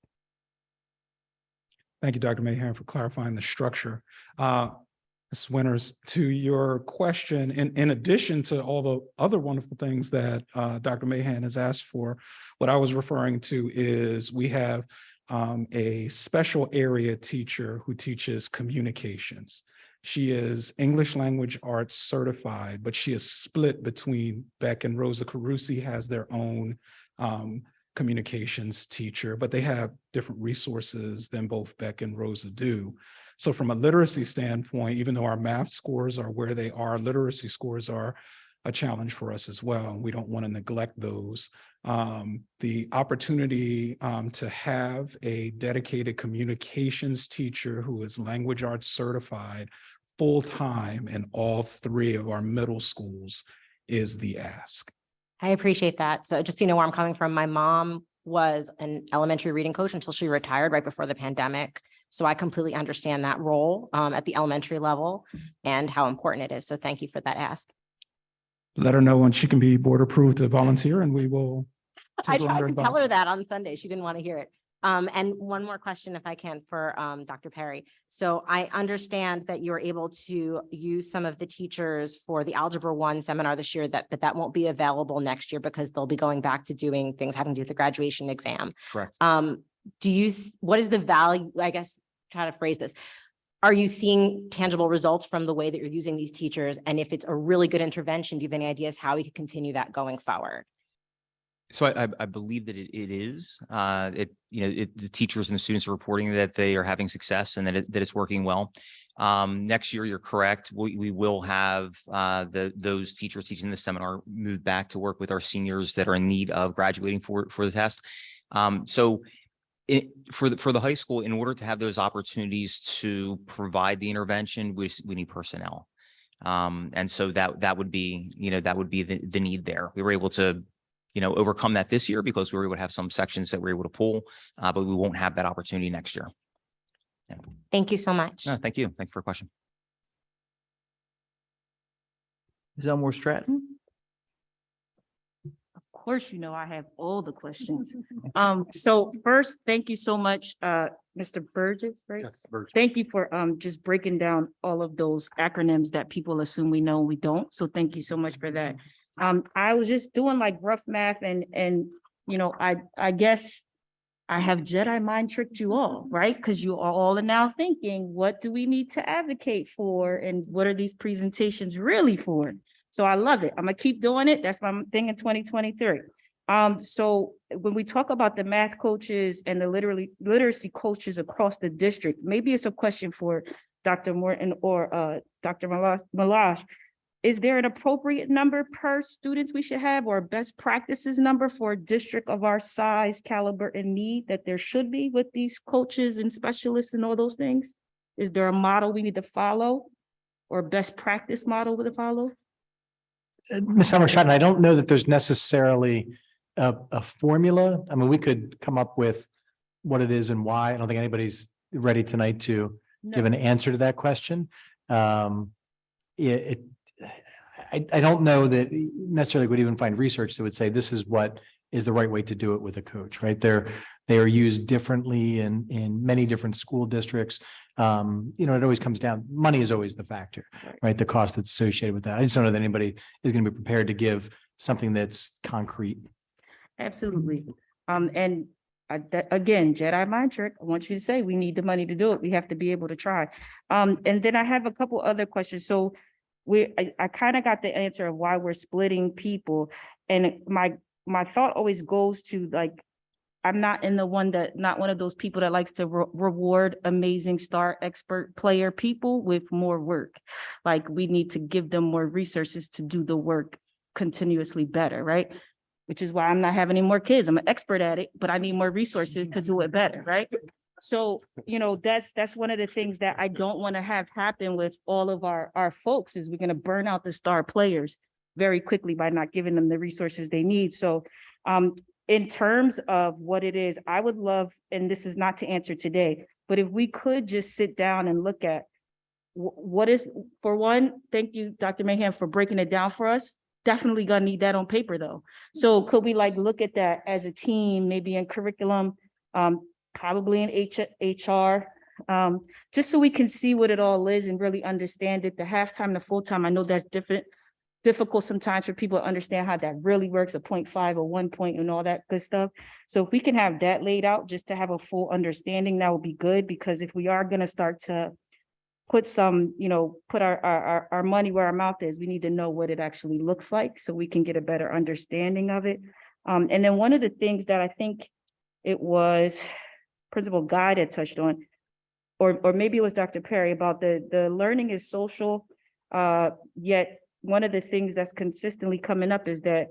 Thank you, Dr. Mahan, for clarifying the structure. Ms. Winters, to your question, in addition to all the other wonderful things that Dr. Mahan has asked for, what I was referring to is we have a special area teacher who teaches communications. She is English language arts certified, but she is split between Beck and Rosa Carusi has their own communications teacher, but they have different resources than both Beck and Rosa do. So from a literacy standpoint, even though our math scores are where they are, literacy scores are a challenge for us as well. We don't want to neglect those. The opportunity to have a dedicated communications teacher who is language arts certified full-time in all 3 of our middle schools is the ask. I appreciate that. So just so you know where I'm coming from, my mom was an elementary reading coach until she retired right before the pandemic. So I completely understand that role at the elementary level and how important it is. So thank you for that ask. Let her know when she can be board approved to volunteer and we will. I take her tried under to tell her advisement. that on Sunday. She didn't want to hear it. And one more question, if I can, for Dr. Perry. So I understand that you're able to use some of the teachers for the Algebra 1 seminar this year, but that won't be available next year because they'll be going back to doing things having to do with the graduation exam. Correct. What is the value, I guess, try to phrase this. Are you seeing tangible results from the way that you're using these teachers? And if it's a really good intervention, do you have any ideas how we could continue that going forward? So I believe that it is, the teachers and the students are reporting that they are having success and that it's working well. Next year, you're correct. We will have those teachers teaching the seminar move back to work with our seniors that are in need of graduating for the test. For the high school, in order to have those opportunities to provide the intervention, we need personnel. And so that would be, the need there. We were able to overcome that this year because we were able to have some sections that we were able to pull, but we won't have that opportunity next year. Yeah. Thank you so much. No, thank you. Thank you for a question. Ms. Elmore Stratton? Of course, I have all the questions. So first, thank you so much, Mr. Burgess, right? Yes, Burgess. Thank you for just breaking down all of those acronyms that people assume we know and we don't. So thank you so much for that. I was just doing like rough math and I guess I have Jedi mind tricked you all, right? Because you all are now thinking, what do we need to advocate for? And what are these presentations really for? So I love it. I'm gonna keep doing it. That's my thing in 2023. So when we talk about the math coaches and the literacy coaches across the district, maybe it's a question for Dr. Morton or Dr. Malash. Is there an appropriate number per students we should have or best practices number for a district of our size, caliber, and need that there should be with these coaches and specialists and all those things? Is there a model we need to follow or best practice model to follow? Ms. Elmore Stratton, I don't know that there's necessarily a formula. I mean, we could come up with what it is and why. I don't think anybody's ready tonight to give an answer to that question. I don't know that necessarily would even find research that would say this is what is the right way to do it with a coach, right? They are used differently in many different school districts. It always comes down, money is always the factor, right? The cost that's associated with that. I just don't know that anybody is going to be prepared to give something that's concrete. Absolutely. Again, Jedi mind trick. I want you to say we need the money to do it. We have to be able to try. And then I have a couple other questions. So I kind of got the answer of why we're splitting people. And my thought always goes to like, I'm not one of those people that likes to reward amazing star expert player people with more work. Like we need to give them more resources to do the work continuously better, right? Which is why I'm not having any more kids. I'm an expert at it, but I need more resources to do it better, right? So, that's one of the things that I don't want to have happen with all of our folks is we're going to burn out the star players very quickly by not giving them the resources they need. So in terms of what it is, I would love, and this is not to answer today, but if we could just sit down and look at what is, for one, thank you, Dr. Mahan, for breaking it down for us. Definitely gonna need that on paper though. So could we look at that as a team, maybe in curriculum, probably in HR, just so we can see what it all is and really understand it. The halftime, the full time, I know that's difficult sometimes for people to understand how that really works, a 0.5 or 1 point and all that good stuff. So if we can have that laid out just to have a full understanding, that would be good, because if we are gonna start to put some, put our money where our mouth is, we need to know what it actually looks like so we can get a better understanding of it. And then one of the things that I think it was Principal Guy that touched on, or maybe it was Dr. Perry, about the learning is social, yet one of the things that's consistently coming up is that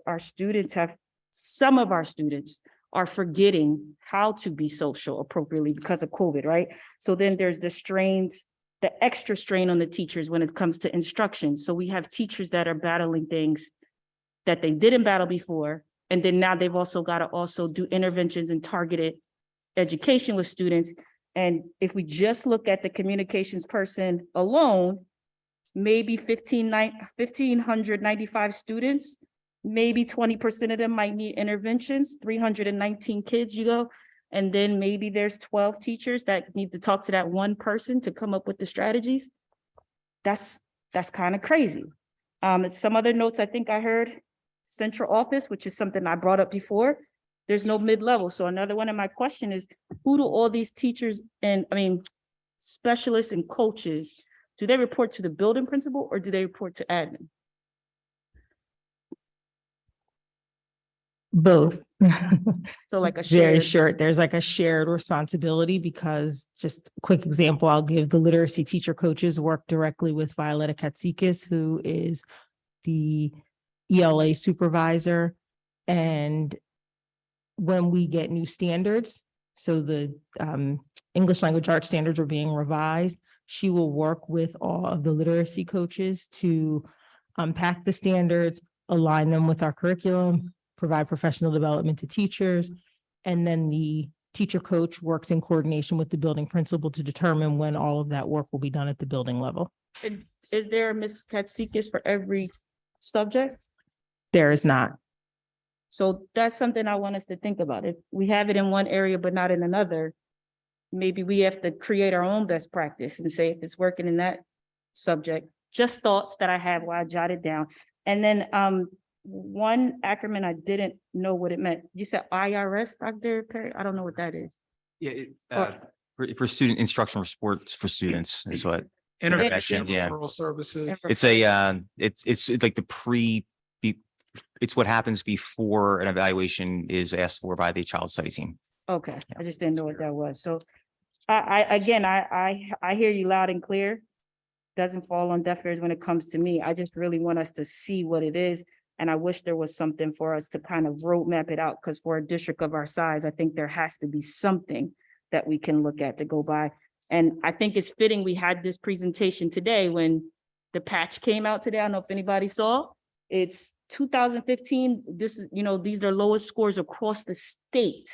some of our students are forgetting how to be social appropriately because of COVID, right? So then there's the extra strain on the teachers when it comes to instruction. So we have teachers that are battling things that they didn't battle before. And then now they've also got to do interventions and targeted education with students. And if we just look at the communications person alone, maybe 1,595 students, maybe 20% of them might need interventions, 319 kids, you go. And then maybe there's 12 teachers that need to talk to that one person to come up with the strategies. That's kind of crazy. Some other notes I think I heard, central office, which is something I brought up before. There's no mid-level. So another one of my question is, who do all these teachers and specialists and coaches, do they report to the building principal or do they report to admin? Both. So like a Very shared- short, there's like a shared responsibility because just a quick example, I'll give the literacy teacher coaches work directly with Violetta Katsikis, who is the ELA supervisor. And when we get new standards, so the English language arts standards are being revised, she will work with all of the literacy coaches to unpack the standards, align them with our curriculum, provide professional development to teachers. And then the teacher coach works in coordination with the building principal to determine when all of that work will be done at the building level. And is there a Ms. Katsikis for every subject? There is not. So that's something I want us to think about. If we have it in one area, but not in another, maybe we have to create our own best practice and say if it's working in that subject, just thoughts that I have while I jotted down. And then one acronym I didn't know what it meant. You said IRS, Dr. Perry? I don't know what that is. Yeah, for student instructional sports for students is what. Intervention Yeah. referral services. It's it's like it's what happens before an evaluation is asked for by the child study team. Okay, I just didn't know what that was. So I hear you loud and clear. Doesn't fall on deaf ears when it comes to me. I just really want us to see what it is. And I wish there was something for us to kind of roadmap it out, because for a district of our size, I think there has to be something that we can look at to go by. And I think it's fitting we had this presentation today when the patch came out today. I don't know if anybody saw. It's 2015. This is, these are lowest scores across the state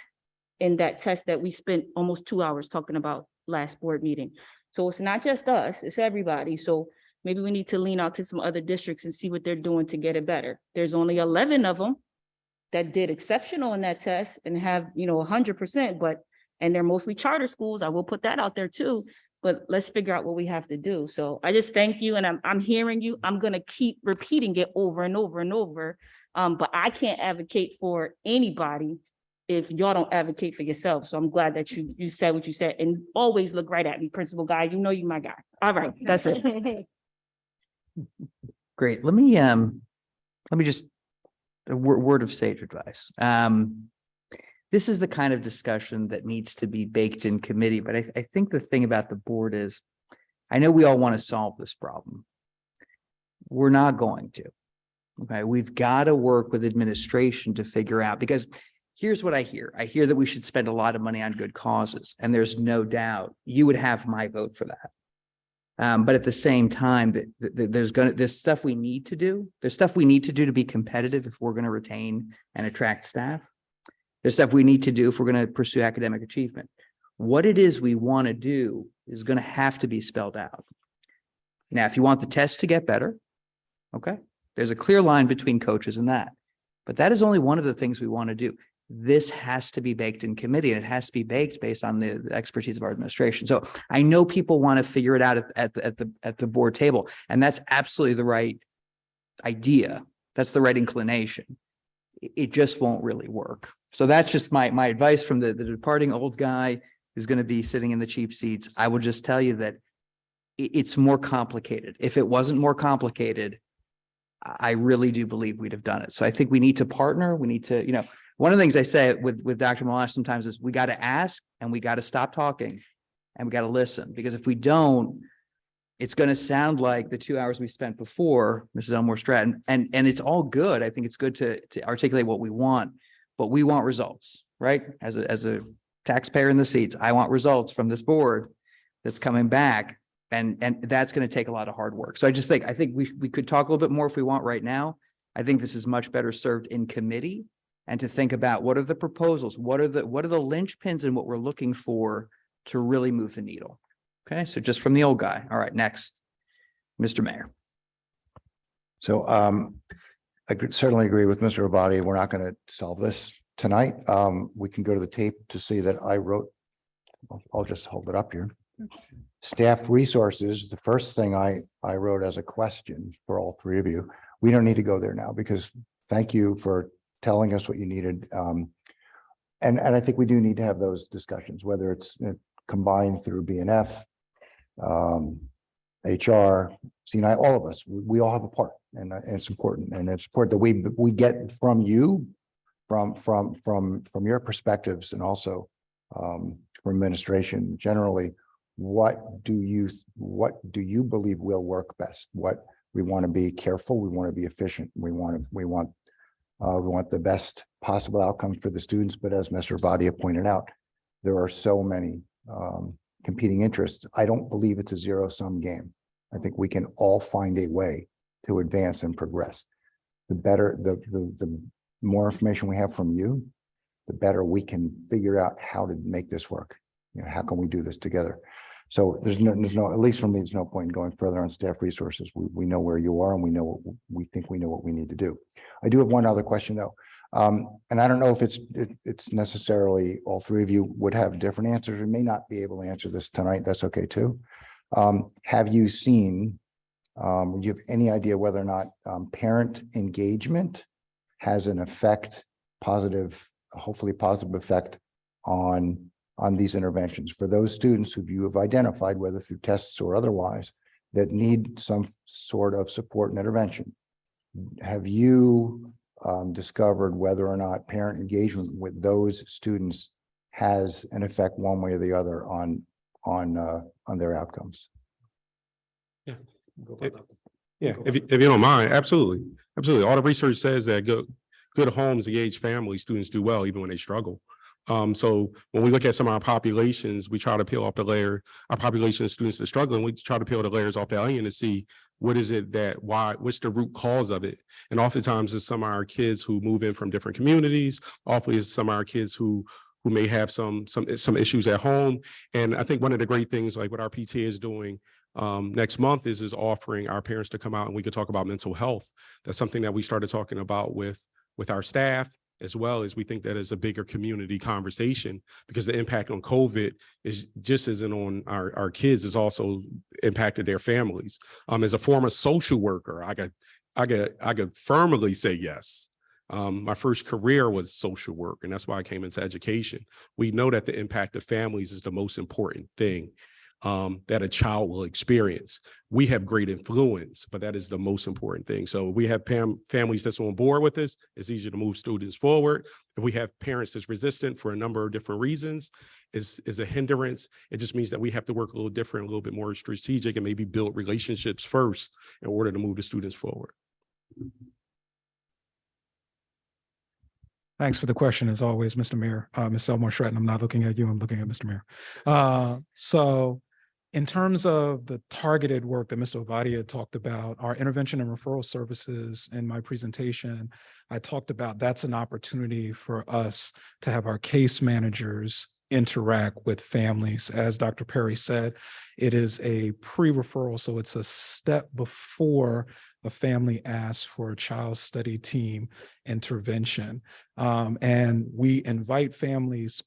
in that test that we spent almost 2 hours talking about last board meeting. So it's not just us, it's everybody. So maybe we need to lean out to some other districts and see what they're doing to get it better. There's only 11 of them that did exceptional in that test and have, 100%, and they're mostly charter schools. I will put that out there too, but let's figure out what we have to do. So I just thank you. And I'm hearing you. I'm going to keep repeating it over and over and over. But I can't advocate for anybody if y'all don't advocate for yourself. So I'm glad that you said what you said, and always look right at me, Principal Guy. You know you my guy. All right, that's it. Great. Let me just a word of sage advice. This is the kind of discussion that needs to be baked in committee, but I think the thing about the board is, I know we all want to solve this problem. We're not going to. Okay, we've got to work with administration to figure out, because here's what I hear. I hear that we should spend a lot of money on good causes, and there's no doubt you would have my vote for that. But at the same time, there's stuff we need to do. There's stuff we need to do to be competitive if we're going to retain and attract staff. There's stuff we need to do if we're going to pursue academic achievement. What it is we want to do is going to have to be spelled out. Now, if you want the test to get better, okay, there's a clear line between coaches and that. But that is only one of the things we want to do. This has to be baked in committee, and it has to be baked based on the expertise of our administration. So I know people want to figure it out at the board table, and that's absolutely the right idea. That's the right inclination. It just won't really work. So that's just my advice from the departing old guy who's going to be sitting in the cheap seats. I will just tell you that it's more complicated. If it wasn't more complicated, I really do believe we'd have done it. So I think we need to partner. We need to, one of the things I say with Dr. Malash sometimes is we got to ask and we got to stop talking and we got to listen, because if we don't, it's going to sound like the 2 hours we spent before, Mrs. Elmore Stratton, and it's all good. I think it's good to articulate what we want, but we want results, right? As a taxpayer in the seats, I want results from this board that's coming back, and that's going to take a lot of hard work. So I think we could talk a little bit more if we want right now. I think this is much better served in committee, and to think about what are the proposals, what are the linchpins in what we're looking for to really move the needle. Okay, so just from the old guy. All right, next, Mr. Mayor. So I certainly agree with Mr. Abadi. We're not going to solve this tonight. We can go to the tape to see that I wrote, I'll just hold it up here. Staff resources, the first thing I wrote as a question for all three of you. We don't need to go there now because thank you for telling us what you needed. And I think we do need to have those discussions, whether it's combined through BNF, HR, CNI, all of us, we all have a part, and it's important. And it's important that we get from you, from your perspectives, and also from administration generally. What do you believe will work best? What we want to be careful, we want to be efficient, we want the best possible outcome for the students. But as Mr. Vadia pointed out, there are so many competing interests. I don't believe it's a zero-sum game. I think we can all find a way to advance and progress. The better, the more information we have from you, the better we can figure out how to make this work. You know, how can we do this together? So there's no, at least for me, there's no point in going further on staff resources. We know where you are, and we know we think we know what we need to do. I do have one other question though. And I don't know if it's necessarily all three of you would have different answers. We may not be able to answer this tonight. That's okay too. Have you seen, do you have any idea whether or not parent engagement has an effect, positive, hopefully positive effect on these interventions for those students who you have identified, whether through tests or otherwise, that need some sort of support and intervention? Have you discovered whether or not parent engagement with those students has an effect one way or the other on their outcomes? Yeah. If you don't mind, absolutely. Absolutely. All the research says that good homes, engaged families, students do well even when they struggle. So when we look at some of our populations, we try to peel off the layer, our population of students that are struggling, we try to peel the layers off the onion to see what is it what's the root cause of it. And oftentimes it's some of our kids who move in from different communities. Often it's some of our kids who may have some issues at home. And I think one of the great things, like what our PTA is doing next month is offering our parents to come out and we could talk about mental health. That's something that we started talking about with our staff, as well as we think that is a bigger community conversation, because the impact on COVID is just isn't on our kids, is also impacted their families. As a former social worker, I could firmly say yes. My first career was social work, and that's why I came into education. We know that the impact of families is the most important thing that a child will experience. We have great influence, but that is the most important thing. So we have families that's on board with this, it's easier to move students forward. If we have parents that's resistant for a number of different reasons, is a hindrance. It just means that we have to work a little different, a little bit more strategic, and maybe build relationships first in order to move the students forward. Thanks for the question, as always, Mr. Mayor. Ms. Selmore Stratton, I'm not looking at you, I'm looking at Mr. Mayor. So in terms of the targeted work that Mr. Ovadia talked about, our intervention and referral services in my presentation, I talked about that's an opportunity for us to have our case managers interact with families. As Dr. Perry said, it is a pre-referral, so it's a step before a family asks for a child study team intervention. And we invite families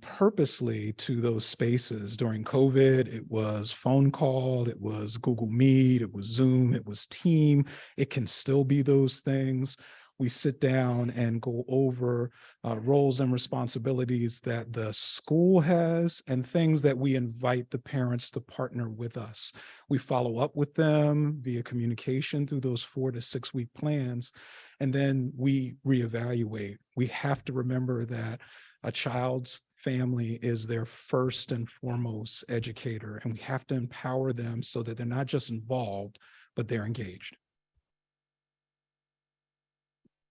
purposely to those spaces. During COVID, it was phone call, it was Google Meet, it was Zoom, it was Team. It can still be those things. We sit down and go over roles and responsibilities that the school has and things that we invite the parents to partner with us. We follow up with them via communication through those 4 to 6 week plans, and then we reevaluate. We have to remember that a child's family is their first and foremost educator, and we have to empower them so that they're not just involved, but they're engaged.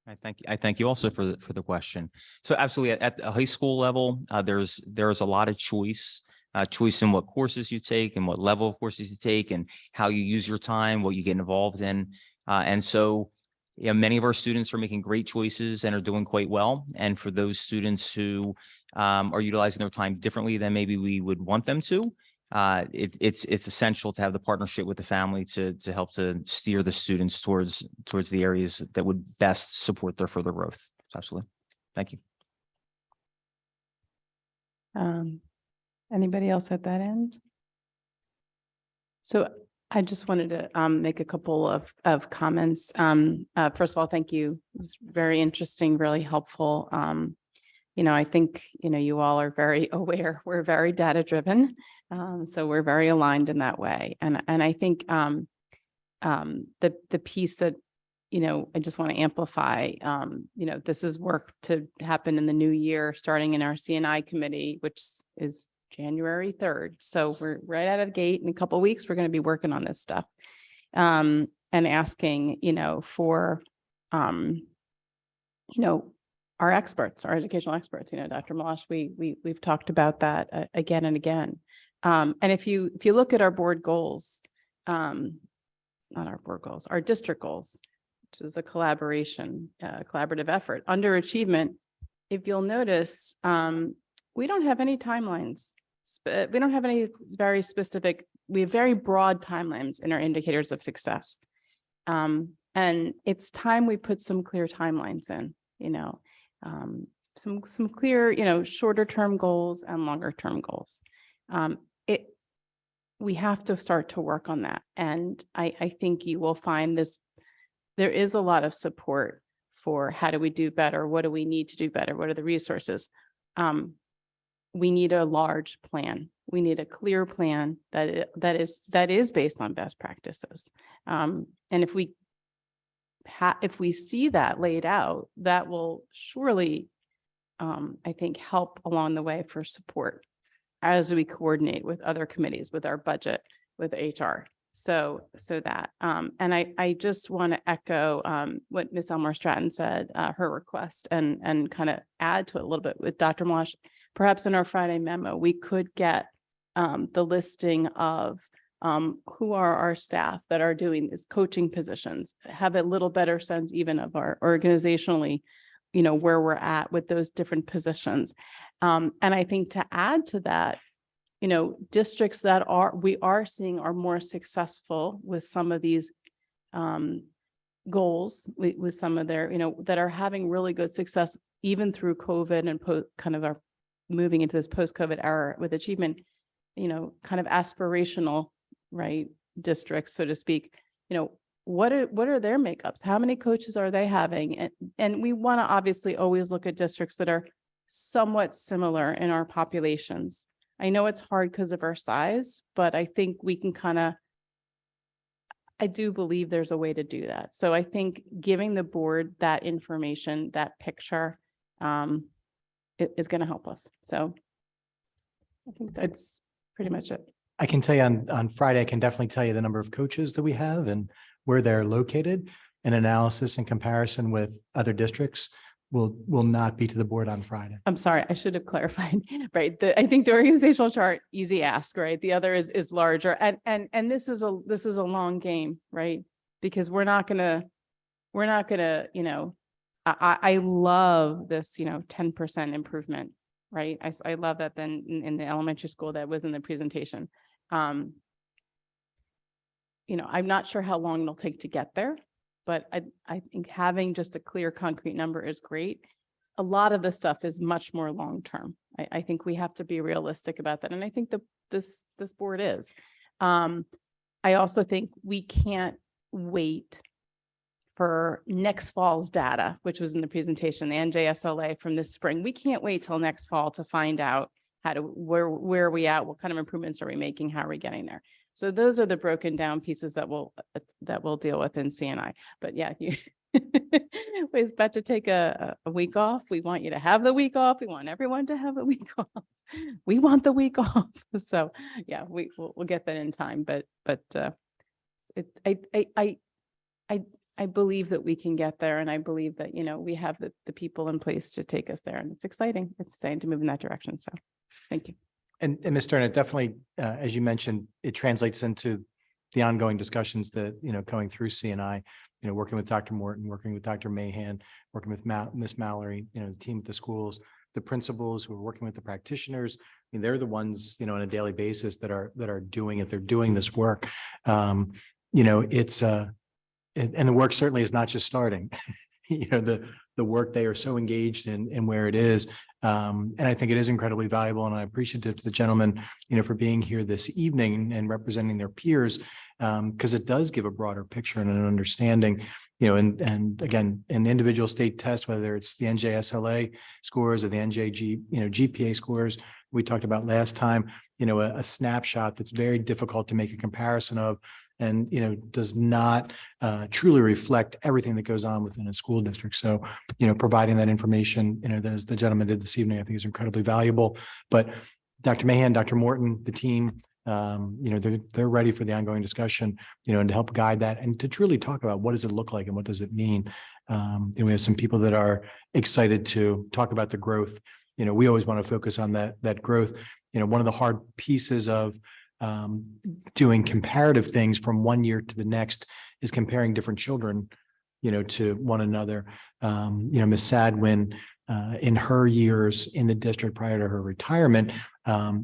I thank you also for the question. So absolutely, at the high school level, there's a lot of choice in what courses you take and what level of courses you take and how you use your time, what you get involved in. And so many of our students are making great choices and are doing quite well. And for those students who are utilizing their time differently than maybe we would want them to, it's essential to have the partnership with the family to help to steer the students towards the areas that would best support their further growth. Absolutely. Thank you. Anybody else at that end? So I just wanted to make a couple of comments. First of all, thank you. It was very interesting, really helpful. I think, you all are very aware, we're very data driven. So we're very aligned in that way. And I think the piece that, I just want to amplify, this is work to happen in the new year, starting in our CNI committee, which is January 3rd. So we're right out of the gate. In a couple of weeks, we're going to be working on this stuff and asking, for, our experts, our educational experts, Dr. Malash, we've talked about that again and again. And if you look at our board goals, not our board goals, our district goals, which is a collaborative effort, underachievement, if you'll notice, we don't have any timelines. We don't have any very specific, we have very broad timelines in our indicators of success. And it's time we put some clear timelines in, some clear, shorter term goals and longer term goals. We have to start to work on that. And I think you will find there is a lot of support for how do we do better? What do we need to do better? What are the resources? We need a large plan. We need a clear plan that is based on best practices. And if we see that laid out, that will surely, I think, help along the way for support as we coordinate with other committees, with our budget, with HR. So that, and I just want to echo what Ms. Elmore Stratton said, her request, and kind of add to it a little bit with Dr. Malash. Perhaps in our Friday memo, we could get the listing of who are our staff that are doing these coaching positions, have a little better sense even of our organizationally, where we're at with those different positions. And I think to add to that, districts that we are seeing are more successful with some of these goals, with some of their, that are having really good success, even through COVID and kind of our moving into this post-COVID era with achievement, kind of aspirational, right, districts, so to speak. What are their makeups? How many coaches are they having? And we want to obviously always look at districts that are somewhat similar in our populations. I know it's hard because of our size, but I think we can I do believe there's a way to do that. So I think giving the board that information, that picture, is going to help us. So I think that's pretty much it. I can tell you on Friday, I can definitely tell you the number of coaches that we have and where they're located. An analysis and comparison with other districts will not be to the board on Friday. I'm sorry, I should have clarified, right? I think the organizational chart, easy ask, right? The other is larger. And this is a long game, right? Because we're not gonna, I love this, 10% improvement, right? I love that then in the elementary school that was in the presentation. I'm not sure how long it'll take to get there, but I think having just a clear, concrete number is great. A lot of the stuff is much more long-term. I think we have to be realistic about that. And I think this board is. I also think we can't wait for next fall's data, which was in the presentation, the NJSLA from this spring. We can't wait till next fall to find out where are we at? What kind of improvements are we making? How are we getting there? So those are the broken down pieces that we'll deal with in CNI. But yeah, you was about to take a week off. We want you to have the week off. We want everyone to have a week off. We want the week off. So yeah, we'll get that in time. But I believe that we can get there, and I believe that we have the people in place to take us there, and it's exciting. It's exciting to move in that direction. So thank you. And Ms. Stern, it definitely, as you mentioned, it translates into the ongoing discussions that, going through CNI, working with Dr. Morton, working with Dr. Mahan, working with Miss Mallory, the team at the schools, the principals who are working with the practitioners. I mean, they're the ones, on a daily basis that are doing it. They're doing this work. It's and the work certainly is not just starting. The work, they are so engaged in where it is. And I think it is incredibly valuable, and I'm appreciative to the gentleman, for being here this evening and representing their peers, because it does give a broader picture and an understanding, and again, an individual state test, whether it's the NJSLA scores or the NJG, GPA scores we talked about last time, a snapshot that's very difficult to make a comparison of, and does not truly reflect everything that goes on within a school district. So providing that information, as the gentleman did this evening, I think is incredibly valuable. But Dr. Mahan, Dr. Morton, the team, they're ready for the ongoing discussion, and to help guide that and to truly talk about what does it look like and what does it mean. We have some people that are excited to talk about the growth. We always want to focus on that growth. One of the hard pieces of doing comparative things from one year to the next is comparing different children, to one another. Ms. Sadwin, in her years in the district prior to her retirement,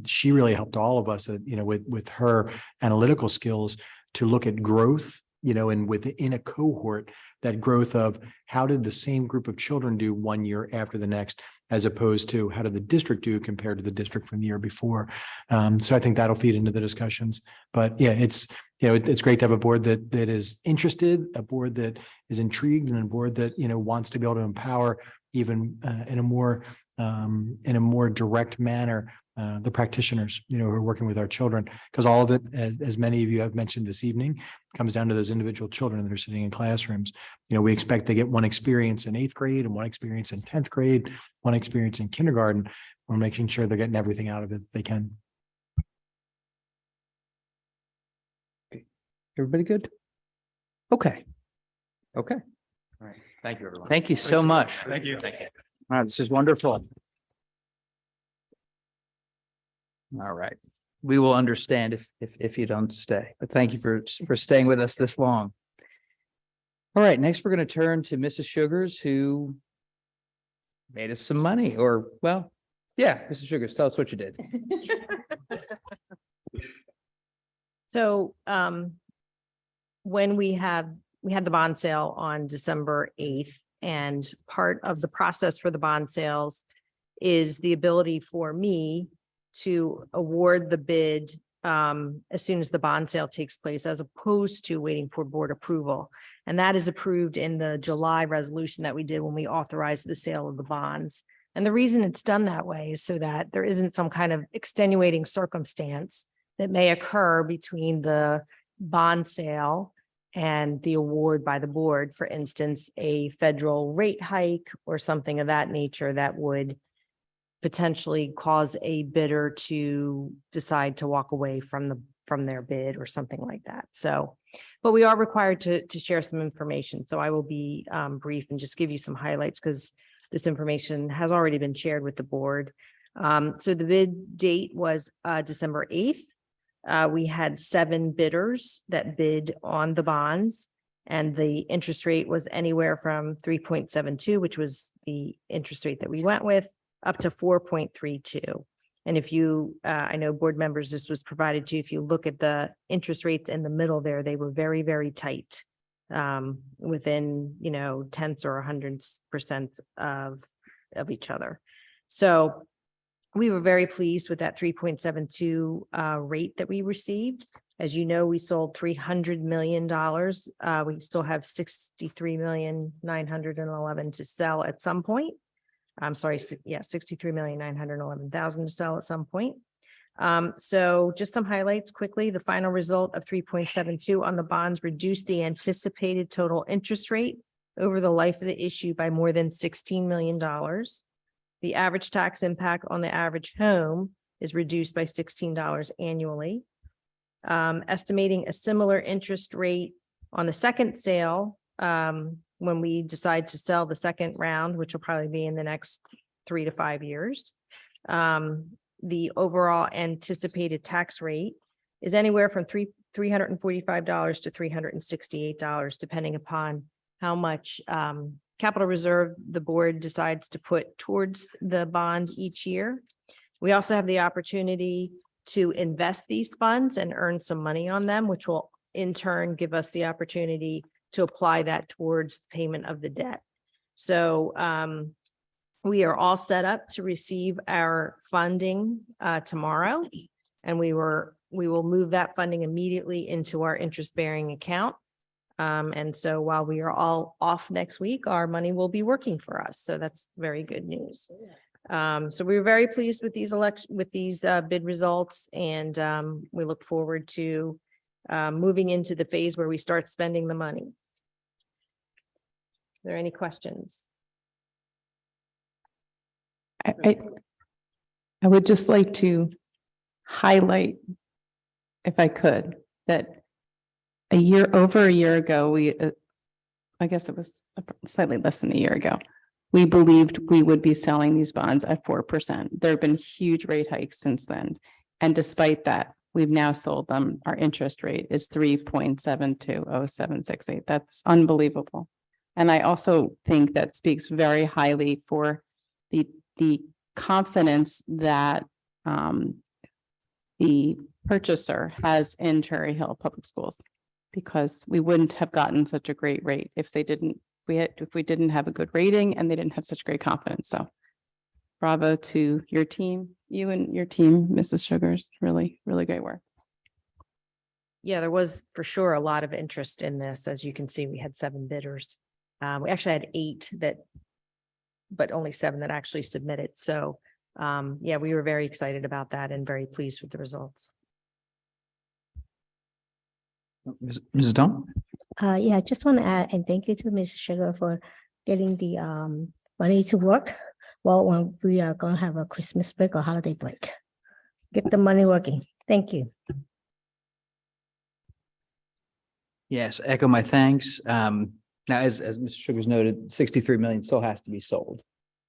she really helped all of us, with her analytical skills to look at growth, and within a cohort, that growth of how did the same group of children do 1 year after the next, as opposed to how did the district do compared to the district from the year before. So I think that'll feed into the discussions. But yeah, it's great to have a board that is interested, a board that is intrigued, and a board that wants to be able to empower even in a more direct manner the practitioners who are working with our children, because all of it, as many of you have mentioned this evening, comes down to those individual children that are sitting in classrooms. We expect to get one experience in 8th grade and one experience in 10th grade, one experience in kindergarten. We're making sure they're getting everything out of it that they can. Okay. Everybody good? Okay. All right. Thank you, everyone. Thank you so much. Thank you. Thank you. Wow, this is wonderful. All right. We will understand if you don't stay, but thank you for staying with us this long. All right, next we're going to turn to Mrs. Sugars, who made us some money, Mrs. Sugars, tell us what you did. So when we had the bond sale on December 8th, and part of the process for the bond sales is the ability for me to award the bid as soon as the bond sale takes place, as opposed to waiting for board approval. And that is approved in the July resolution that we did when we authorized the sale of the bonds. And the reason it's done that way is so that there isn't some kind of extenuating circumstance that may occur between the bond sale and the award by the board. For instance, a federal rate hike or something of that nature that would potentially cause a bidder to decide to walk away from their bid or something like that. So, but we are required to share some information. So I will be brief and just give you some highlights, because this information has already been shared with the board. So the bid date was December 8th. We had 7 bidders that bid on the bonds, and the interest rate was anywhere from 3.72, which was the interest rate that we went with, up to 4.32. And if you, I know board members, this was provided to you. If you look at the interest rates in the middle there, they were very, very tight, within, tenths or 100% of each other. So we were very pleased with that 3.72 rate that we received. As you know, we sold $300 million. We still have $63,911,000 to sell at some point. I'm sorry, $63,911,000 to sell at some point. So just some highlights quickly. The final result of 3.72 on the bonds reduced the anticipated total interest rate over the life of the issue by more than $16 million. The average tax impact on the average home is reduced by $16 annually. Estimating a similar interest rate on the second sale, when we decide to sell the second round, which will probably be in the next 3 to 5 years. The overall anticipated tax rate is anywhere from $345 to $368, depending upon how much capital reserve the board decides to put towards the bond each year. We also have the opportunity to invest these funds and earn some money on them, which will in turn give us the opportunity to apply that towards payment of the debt. So we are all set up to receive our funding tomorrow, and we will move that funding immediately into our interest-bearing account. And so while we are all off next week, our money will be working for us. So that's very good news. So we were very pleased with these bid results, and we look forward to moving into the phase where we start spending the money. Are there any questions? I would just like to highlight, if I could, that over a year ago, I guess it was slightly less than a year ago, we believed we would be selling these bonds at 4%. There have been huge rate hikes since then. And despite that, we've now sold them. Our interest rate is 3.7207768. That's unbelievable. And I also think that speaks very highly for the confidence that the purchaser has in Cherry Hill Public Schools, because we wouldn't have gotten such a great rate if we didn't have a good rating and they didn't have such great confidence. So bravo to your team, you and your team, Mrs. Sugars, really, really great work. Yeah, there was for sure a lot of interest in this. As you can see, we had 7 bidders. We actually had 8 but only 7 that actually submitted. So yeah, we were very excited about that and very pleased with the results. Mrs. Dawn? Yeah, I just want to add, and thank you to Mrs. Sugar for getting the money to work. Well, when we are going to have a Christmas break or holiday break, get the money working. Thank you. Yes, echo my thanks. Now, as Mr. Sugars noted, 63 million still has to be sold.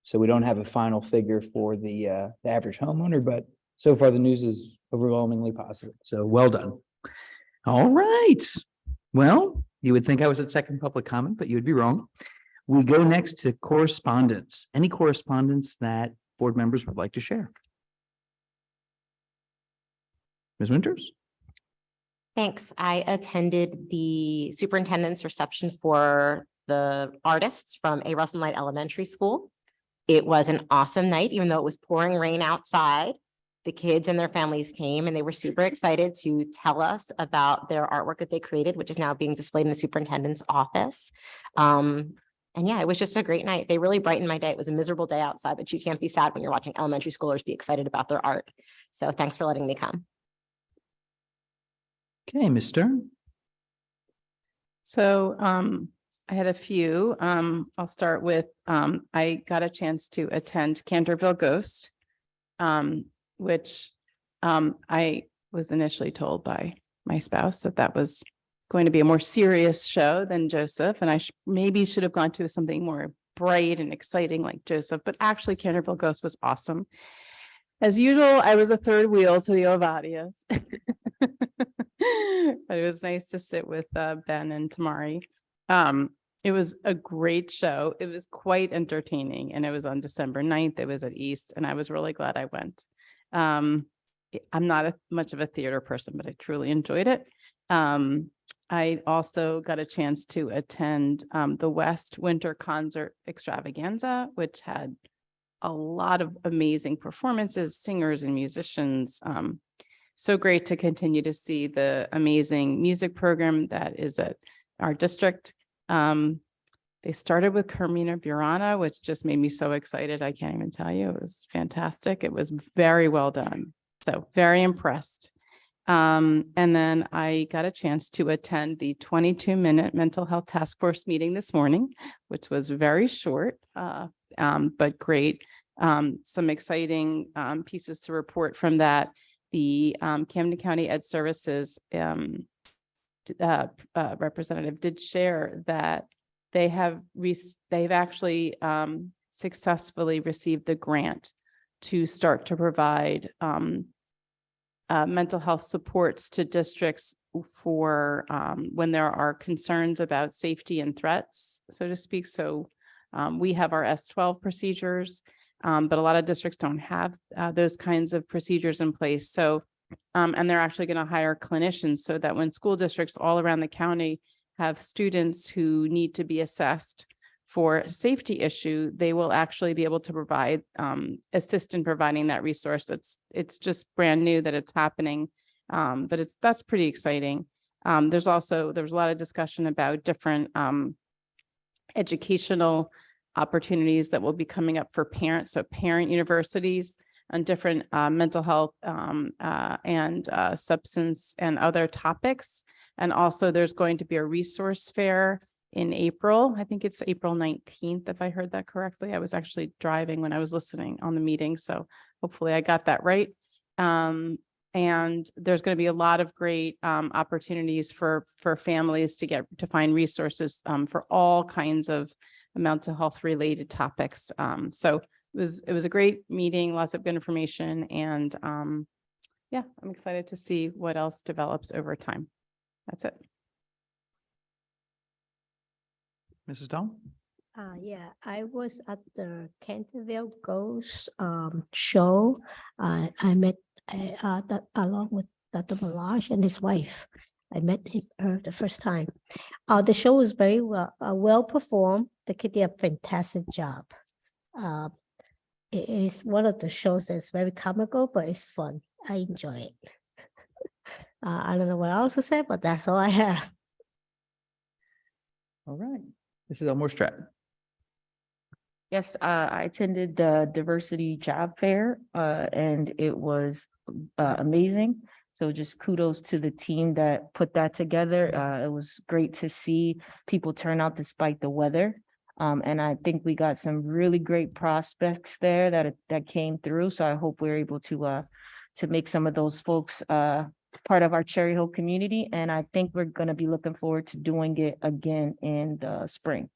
So we don't have a final figure for the average homeowner, but so far the news is overwhelmingly positive. So well done. All right. Well, you would think I was at second public comment, but you would be wrong. We go next to correspondence. Any correspondence that board members would like to share? Ms. Winters? Thanks. I attended the superintendent's reception for the artists from A. Russell Knight Elementary School. It was an awesome night, even though it was pouring rain outside. The kids and their families came and they were super excited to tell us about their artwork that they created, which is now being displayed in the superintendent's office. And yeah, it was just a great night. They really brightened my day. It was a miserable day outside, but you can't be sad when you're watching elementary schoolers be excited about their art. So thanks for letting me come. Okay, Ms. Stern. So I had a few. I'll start with, I got a chance to attend Canterville Ghost, which I was initially told by my spouse that was going to be a more serious show than Joseph, and I maybe should have gone to something more bright and exciting like Joseph, but actually Canterville Ghost was awesome. As usual, I was a third wheel to the Ovadias. But it was nice to sit with Ben and Tamari. It was a great show. It was quite entertaining, and it was on December 9th. It was at East, and I was really glad I went. I'm not much of a theater person, but I truly enjoyed it. I also got a chance to attend the West Winter Concert Extravaganza, which had a lot of amazing performances, singers and musicians. So great to continue to see the amazing music program that is at our district. They started with Carmina Burana, which just made me so excited. I can't even tell you. It was fantastic. It was very well done. So very impressed. And then I got a chance to attend the 22-minute mental health task force meeting this morning, which was very short, but great. Some exciting pieces to report from that. The Camden County Ed Services representative did share that they've actually successfully received the grant to start to provide mental health supports to districts for when there are concerns about safety and threats, so to speak. So We have our S12 procedures, but a lot of districts don't have those kinds of procedures in place. So, and they're actually going to hire clinicians so that when school districts all around the county have students who need to be assessed for a safety issue, they will actually be able to provide, assist in providing that resource. It's just brand new that it's happening, but that's pretty exciting. There was a lot of discussion about different educational opportunities that will be coming up for parents, so parent universities on different mental health and substance and other topics. And also there's going to be a resource fair in April. I think it's April 19th, if I heard that correctly. I was actually driving when I was listening on the meeting, so hopefully I got that right. And there's going to be a lot of great opportunities for families to find resources for all kinds of mental health related topics. So it was a great meeting, lots of good information, and yeah, I'm excited to see what else develops over time. That's it. Mrs. Dahl? Yeah, I was at the Canterville Ghost show. I met along with Dr. Malash and his wife. I met her the first time. The show was very well performed. The kid did a fantastic job. It is one of the shows that's very comical, but it's fun. I enjoy it. I don't know what else to say, but that's all I have. All right. Mrs. Elmore Stratton. Yes, I attended the diversity job fair, and it was amazing. So just kudos to the team that put that together. It was great to see people turn out despite the weather. And I think we got some really great prospects there that came through. So I hope we're able to make some of those folks part of our Cherry Hill community. And I think we're going to be looking forward to doing it again in the spring.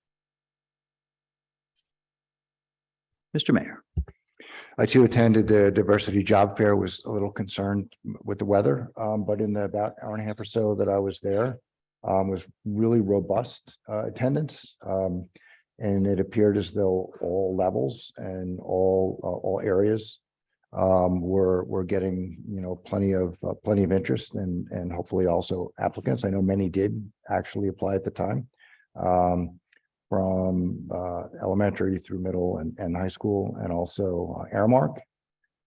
Mr. Mayor. I too attended the diversity job fair, was a little concerned with the weather, but in the about hour and a half or so that I was there, was really robust attendance. And it appeared as though all levels and all areas were getting, plenty of interest and hopefully also applicants. I know many did actually apply at the time. From elementary through middle and high school, and also Airmark.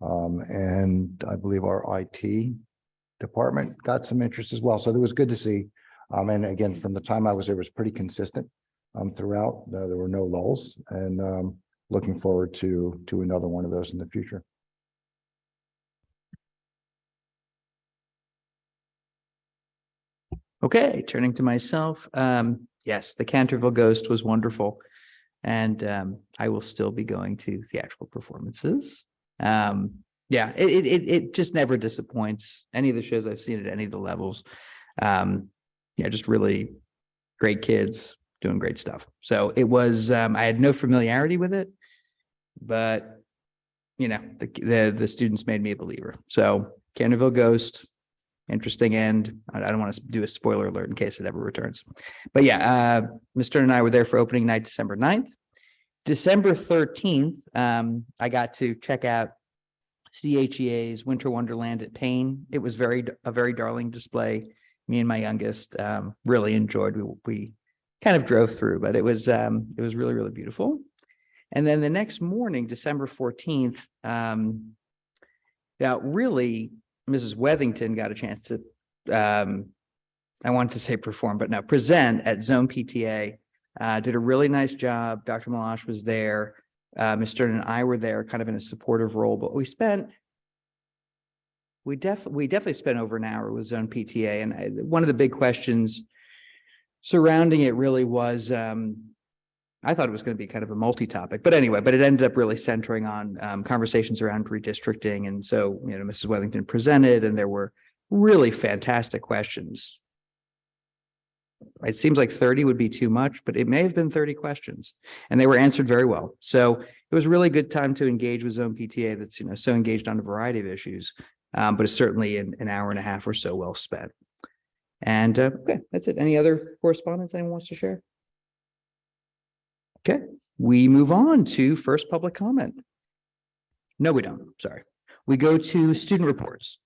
And I believe our IT department got some interest as well. So it was good to see. And again, from the time I was there, it was pretty consistent throughout. There were no lulls, and looking forward to another one of those in the future. Okay, turning to myself. Yes, the Canterville Ghost was wonderful. And I will still be going to theatrical performances. Yeah, it just never disappoints. Any of the shows I've seen at any of the levels. Yeah, just really great kids doing great stuff. So it was, I had no familiarity with it, but the students made me a believer. So Canterville Ghost, interesting end. I don't want to do a spoiler alert in case it ever returns. But yeah, Mr. and I were there for opening night, December 9th. December 13th, I got to check out CHEA's Winter Wonderland at Payne. It was a very darling display. Me and my youngest really enjoyed. We kind of drove through, but it was really, really beautiful. And then the next morning, December 14th, really, Mrs. Wethington got a chance to, I wanted to say perform, but no, present at Zone PTA. Did a really nice job. Dr. Malash was there. Mr. and I were there kind of in a supportive role, but we definitely spent over an hour with Zone PTA. And one of the big questions surrounding it really was, I thought it was going to be kind of a multi-topic, but anyway, but it ended up really centering on conversations around redistricting. And so, Mrs. Wethington presented, and there were really fantastic questions. It seems like 30 would be too much, but it may have been 30 questions, and they were answered very well. So it was a really good time to engage with Zone PTA that's, so engaged on a variety of issues, but it's certainly an hour and a half or so well spent. And okay, that's it. Any other correspondence anyone wants to share? Okay, We move on to first public comment. No, we don't. Sorry. We go to student reports.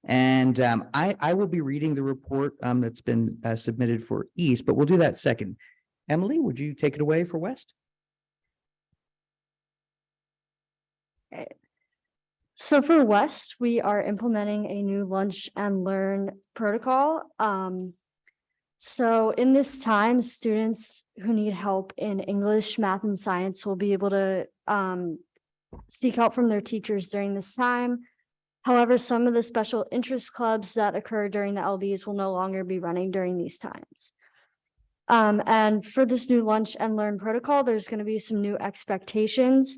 And I will be reading the report that's been submitted for East, but we'll do that second. Emily, would you take it away for West? So for West, we are implementing a new lunch and learn protocol. So in this time, students who need help in English, math, and science will be able to seek help from their teachers during this time. However, some of the special interest clubs that occur during the LBs will no longer be running during these times. And for this new lunch and learn protocol, there's going to be some new expectations.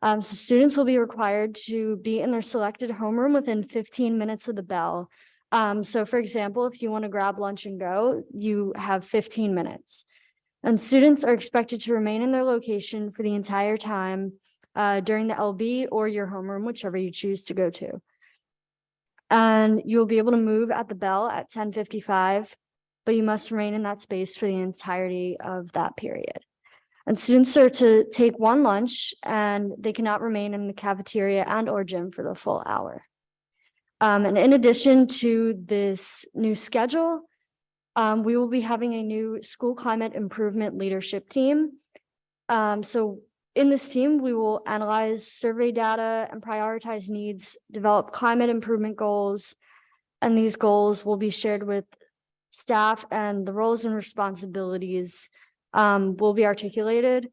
So students will be required to be in their selected homeroom within 15 minutes of the bell. So for example, if you want to grab lunch and go, you have 15 minutes. And students are expected to remain in their location for the entire time during the LB or your homeroom, whichever you choose to go to. And you'll be able to move at the bell at 10:55, but you must remain in that space for the entirety of that period. And students are to take one lunch and they cannot remain in the cafeteria and or gym for the full hour. And in addition to this new schedule, we will be having a new school climate improvement leadership team. So in this team, we will analyze survey data and prioritize needs, develop climate improvement goals, and these goals will be shared with staff, and the roles and responsibilities will be articulated.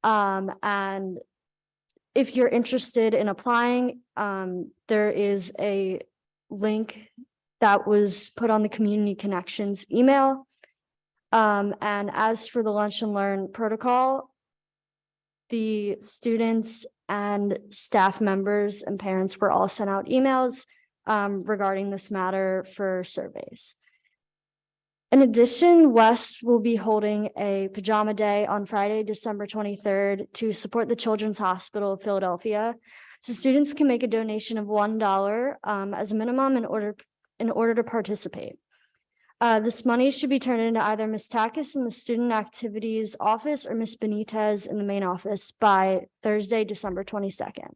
And if you're interested in applying, there is a link that was put on the Community Connections email. And as for the lunch and learn protocol, the students and staff members and parents were all sent out emails regarding this matter for surveys. In addition, West will be holding a pajama day on Friday, December 23rd to support the Children's Hospital of Philadelphia. So students can make a donation of $1 as a minimum in order to participate. This money should be turned into either Ms. Takis in the Student Activities Office or Ms. Benitez in the main office by Thursday, December 22nd.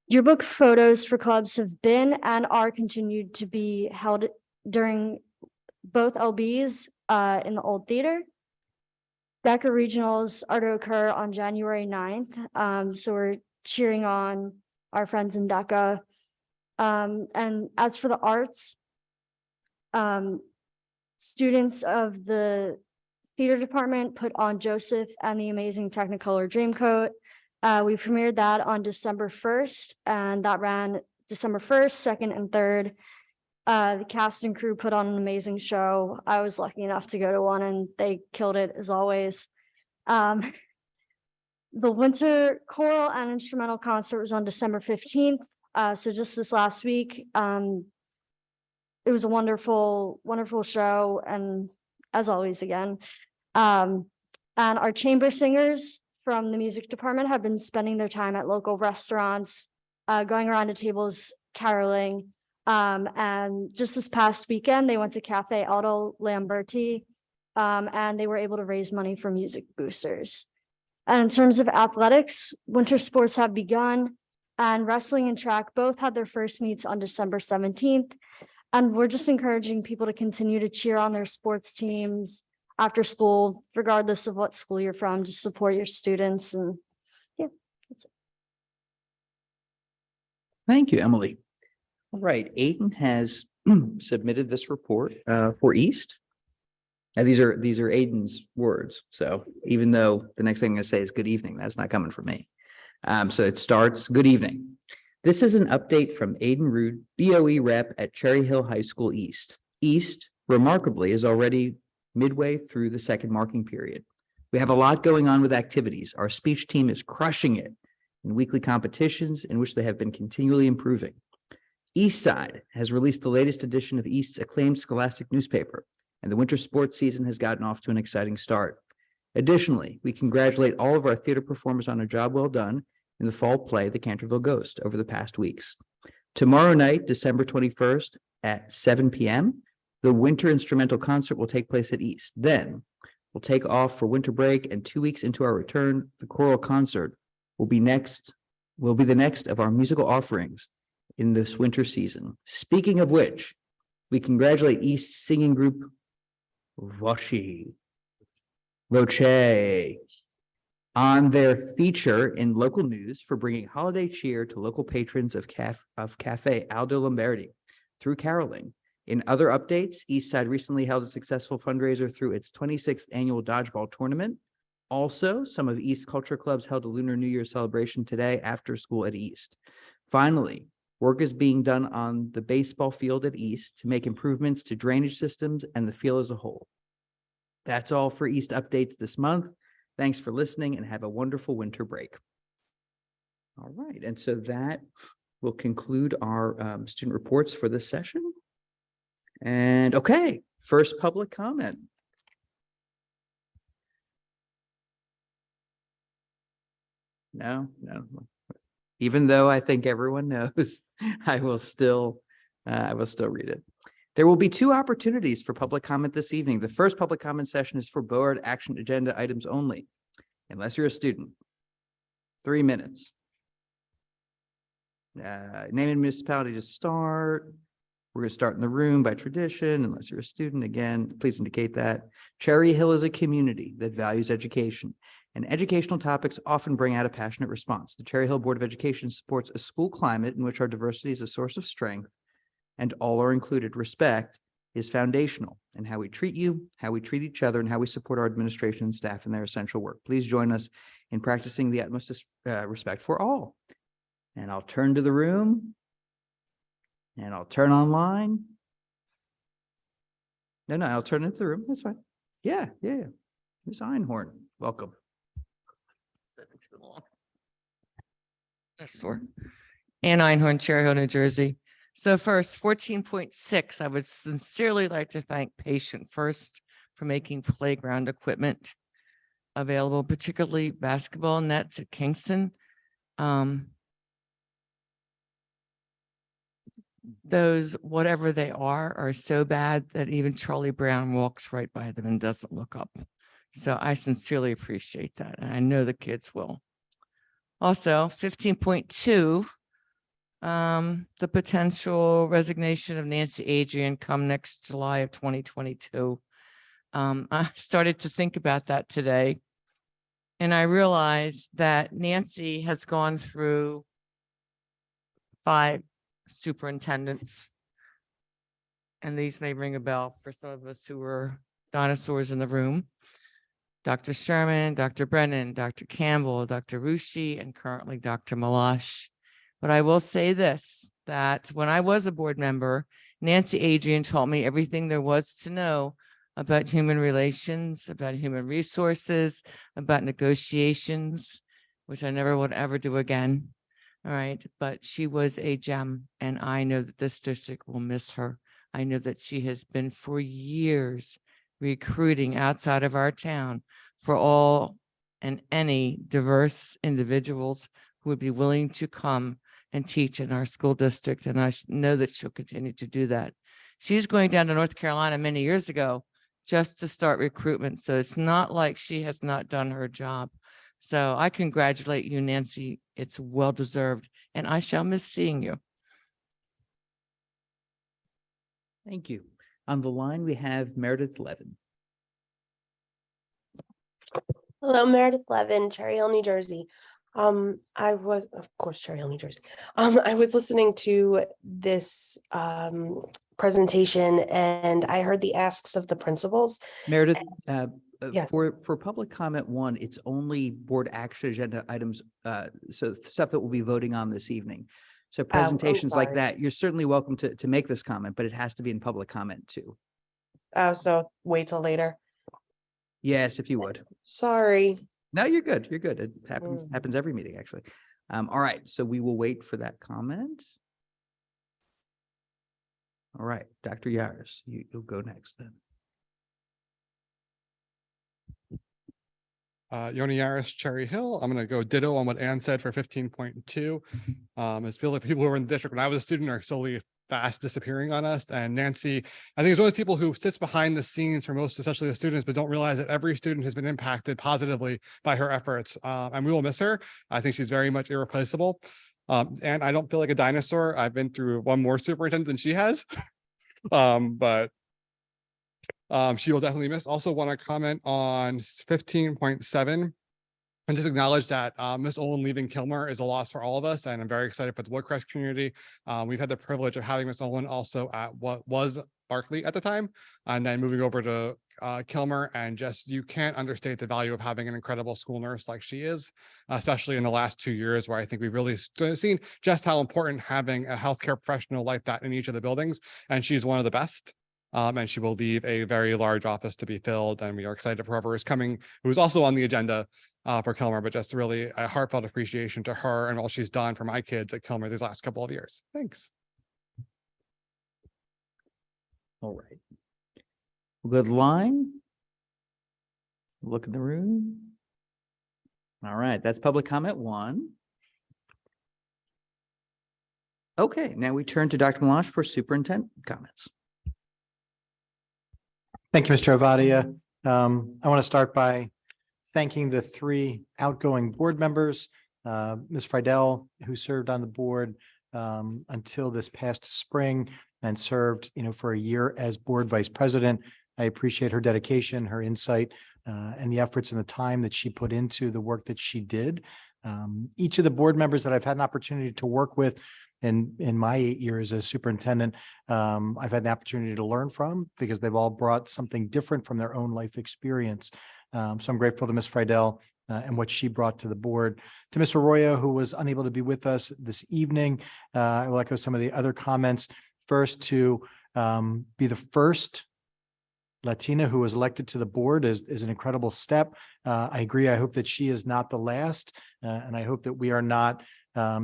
Yearbook photos for clubs have been and are continued to be held during both LBs in the old theater. DECA regionals are to occur on January 9th. So we're cheering on our friends in DECA. And as for the arts, students of the theater department put on Joseph and the Amazing Technicolor Dreamcoat. We premiered that on December 1st, and that ran December 1st, 2nd, and 3rd. The cast and crew put on an amazing show. I was lucky enough to go to one and they killed it as always. The winter choral and instrumental concert was on December 15th. So just this last week, it was a wonderful, wonderful show. And as always, again, and our chamber singers from the music department have been spending their time at local restaurants, going around to tables, caroling. And just this past weekend, they went to Cafe Aldo Lamberti, and they were able to raise money for music boosters. And in terms of athletics, winter sports have begun, and wrestling and track both had their first meets on December 17th. And we're just encouraging people to continue to cheer on their sports teams after school, regardless of what school you're from. Just support your students, and yeah, that's it. Thank you, Emily. All right, Aiden has submitted this report for East. Now, these are Aiden's words. So even though the next thing I'm going to say is good evening, that's not coming from me. So it starts, good evening. This is an update from Aiden Rude, BoE rep at Cherry Hill High School East. East, remarkably, is already midway through the second marking period. We have a lot going on with activities. Our speech team is crushing it in weekly competitions in which they have been continually improving. East Side has released the latest edition of East's acclaimed scholastic newspaper, and the winter sports season has gotten off to an exciting start. Additionally, we congratulate all of our theater performers on a job well done in the fall play, The Canterville Ghost, over the past weeks. Tomorrow night, December 21st at 7 p.m., the winter instrumental concert will take place at East. Then, will take off for winter break, and 2 weeks into our return, the choral concert will be the next of our musical offerings in this winter season. Speaking of which, we congratulate East Singing Group Voce on their feature in local news for bringing holiday cheer to local patrons of Cafe Aldo Lombardi through caroling. In other updates, Eastside recently held a successful fundraiser through its 26th annual dodgeball tournament. Also, some of East Culture Clubs held a Lunar New Year celebration today after school at East. Finally, work is being done on the baseball field at East to make improvements to drainage systems and the field as a whole. That's all for East updates this month. Thanks for listening and have a wonderful winter break. All right, and so that will conclude our student reports for this session. And okay, first public comment. No. Even though I think everyone knows, I will still read it. There will be 2 opportunities for public comment this evening. The first public comment session is for board action agenda items only, unless you're a student. 3 minutes. Name and municipality to start. We're going to start in the room by tradition, unless you're a student. Again, please indicate that. Cherry Hill is a community that values education, and educational topics often bring out a passionate response. The Cherry Hill Board of Education supports a school climate in which our diversity is a source of strength and all are included. Respect is foundational in how we treat you, how we treat each other, and how we support our administration and staff in their essential work. Please join us in practicing the utmost respect for all. And I'll turn to the room. And I'll turn online. No, I'll turn into the room. That's fine. Yeah. Ms. Einhorn, welcome. That's sore. Ann Einhorn, Cherry Hill, New Jersey. So first, 14.6, I would sincerely like to thank Patient First for making playground equipment available, particularly basketball nets at Kingston. Those, whatever they are so bad that even Charlie Brown walks right by them and doesn't look up. So I sincerely appreciate that. And I know the kids will. Also, 15.2, the potential resignation of Nancy Adrian come next July of 2022. I started to think about that today. And I realized that Nancy has gone through 5 superintendents. And these may ring a bell for some of us who were dinosaurs in the room. Dr. Sherman, Dr. Brennan, Dr. Campbell, Dr. Rushi, and currently Dr. Malash. But I will say this, that when I was a board member, Nancy Adrian taught me everything there was to know about human relations, about human resources, about negotiations, which I never would ever do again. All right, but she was a gem, and I know that this district will miss her. I know that she has been for years recruiting outside of our town for all and any diverse individuals who would be willing to come and teach in our school district. And I know that she'll continue to do that. She's going down to North Carolina many years ago just to start recruitment. So it's not like she has not done her job. So I congratulate you, Nancy. It's well-deserved, and I shall miss seeing you. Thank you. On the line, we have Meredith Levin. Hello, Meredith Levin, Cherry Hill, New Jersey. I was, of course, Cherry Hill, New Jersey. I was listening to this presentation and I heard the asks of the principals. Meredith, Yes. for public comment 1, it's only board action agenda items, so stuff that we'll be voting on this evening. So presentations like sorry. that, you're certainly welcome to make this comment, but it has to be in public comment too. Oh, so wait till later. Yes, if you would. Sorry. No, you're good. You're good. It happens every meeting, actually. All right, so we will wait for that comment. All right, Dr. Yaris, you'll go next then. Yoni Yaris, Cherry Hill. I'm going to go ditto on what Ann said for 15.2. It feels like the people who were in the district when I was a student are slowly fast disappearing on us. And Nancy, I think, is one of those people who sits behind the scenes for most, especially the students, but don't realize that every student has been impacted positively by her efforts. And we will miss her. I think she's very much irreplaceable. And I don't feel like a dinosaur. I've been through one more superintendent than she has. But she will definitely miss. Also want to comment on 15.7 and just acknowledge that Miss Olin leaving Kilmer is a loss for all of us. And I'm very excited for the Woodcrest community. We've had the privilege of having Miss Olin also at what was Barkley at the time, and then moving over to Kilmer. And just, you can't understate the value of having an incredible school nurse like she is, especially in the last 2 years, where I think we've really seen just how important having a healthcare professional like that in each of the buildings. And she's one of the best. And she will leave a very large office to be filled. And we are excited for whoever is coming, who is also on the agenda for Kilmer, but just really a heartfelt appreciation to her and all she's done for my kids at Kilmer these last couple of years. Thanks. All right. Good line. Look in the room. All right, that's public comment 1. Okay, now we turn to Dr. Melange for superintendent comments. Thank you, Mr. Avadia. I want to start by thanking the 3 outgoing board members, Ms. Friedel, who served on the board until this past spring and served, for a year as board vice president. I appreciate her dedication, her insight, and the efforts and the time that she put into the work that she did. Each of the board members that I've had an opportunity to work with in my 8 years as superintendent, I've had the opportunity to learn from, because they've all brought something different from their own life experience. So I'm grateful to Ms. Friedel and what she brought to the board. To Ms. Arroyo, who was unable to be with us this evening, I will echo some of the other comments. First, to be the first Latina who was elected to the board is an incredible step. I agree. I hope that she is not the last, and I hope that we are not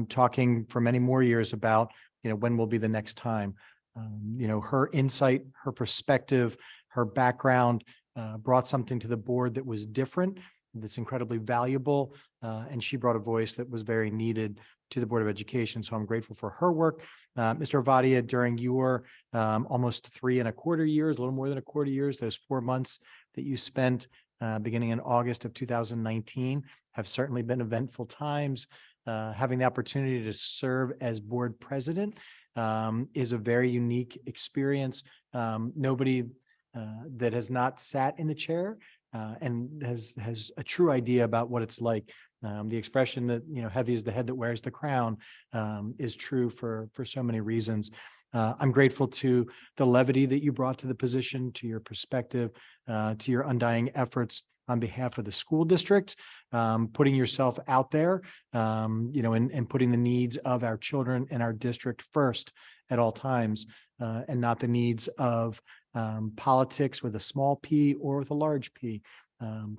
talking for many more years about, when will be the next time. Her insight, her perspective, her background brought something to the board that was different, that's incredibly valuable, and she brought a voice that was very needed to the Board of Education. So I'm grateful for her work. Mr. Avadia, during your almost 3¼ years, a little more than a quarter years, those 4 months that you spent beginning in August of 2019 have certainly been eventful times. Having the opportunity to serve as board president is a very unique experience. Nobody that has not sat in the chair and has a true idea about what it's like. The expression that, heavy is the head that wears the crown is true for so many reasons. I'm grateful to the levity that you brought to the position, to your perspective, to your undying efforts on behalf of the school district, putting yourself out there, and putting the needs of our children and our district first at all times, and not the needs of politics with a small p or with a large p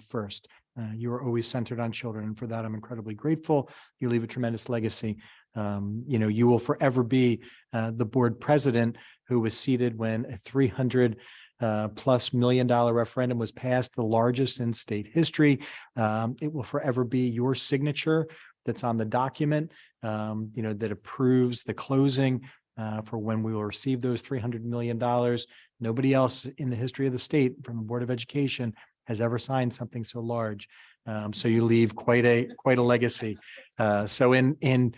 first. You are always centered on children, and for that, I'm incredibly grateful. You leave a tremendous legacy. You will forever be the board president who was seated when a $300+ million referendum was passed, the largest in state history. It will forever be your signature that's on the document, that approves the closing for when we will receive those $300 million. Nobody else in the history of the state from the Board of Education has ever signed something so large. So you leave quite a legacy. So in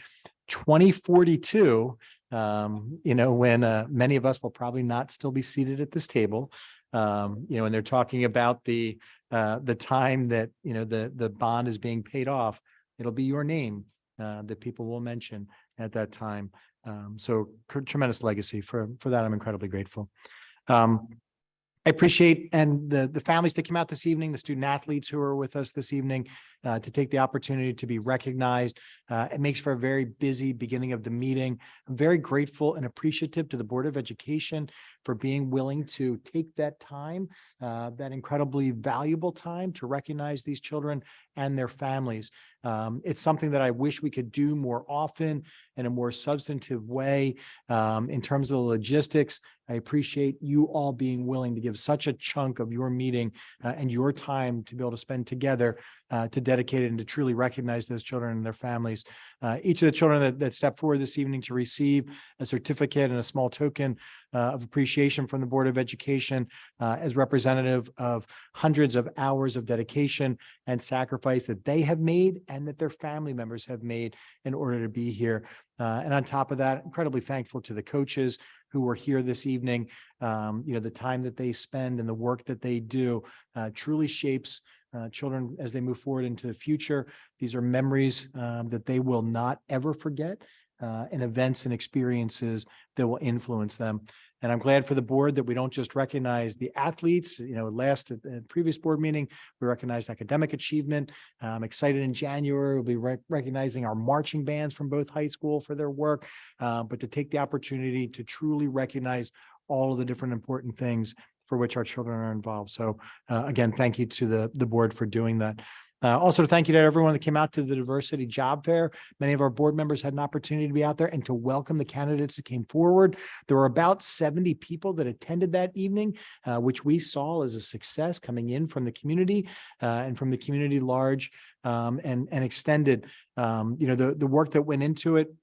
2042, when many of us will probably not still be seated at this table, and they're talking about the time that the bond is being paid off, it'll be your name that people will mention at that time. So tremendous legacy. For that, I'm incredibly grateful. I appreciate the families that came out this evening, the student athletes who are with us this evening, to take the opportunity to be recognized. It makes for a very busy beginning of the meeting. I'm very grateful and appreciative to the Board of Education for being willing to take that time, that incredibly valuable time, to recognize these children and their families. It's something that I wish we could do more often in a more substantive way. In terms of the logistics, I appreciate you all being willing to give such a chunk of your meeting and your time to be able to spend together to dedicate it and to truly recognize those children and their families. Each of the children that stepped forward this evening to receive a certificate and a small token of appreciation from the Board of Education as representative of hundreds of hours of dedication and sacrifice that they have made and that their family members have made in order to be here. And on top of that, incredibly thankful to the coaches who were here this evening. The time that they spend and the work that they do truly shapes children as they move forward into the future. These are memories that they will not ever forget, and events and experiences that will influence them. And I'm glad for the board that we don't just recognize the athletes. Previous board meeting, we recognized academic achievement. I'm excited in January, we'll be recognizing our marching bands from both high school for their work, but to take the opportunity to truly recognize all of the different important things for which our children are involved. So again, thank you to the board for doing that. Also, thank you to everyone that came out to the diversity job fair. Many of our board members had an opportunity to be out there and to welcome the candidates that came forward. There were about 70 people that attended that evening, which we saw as a success coming in from the community and from the community large and extended. The work that went into it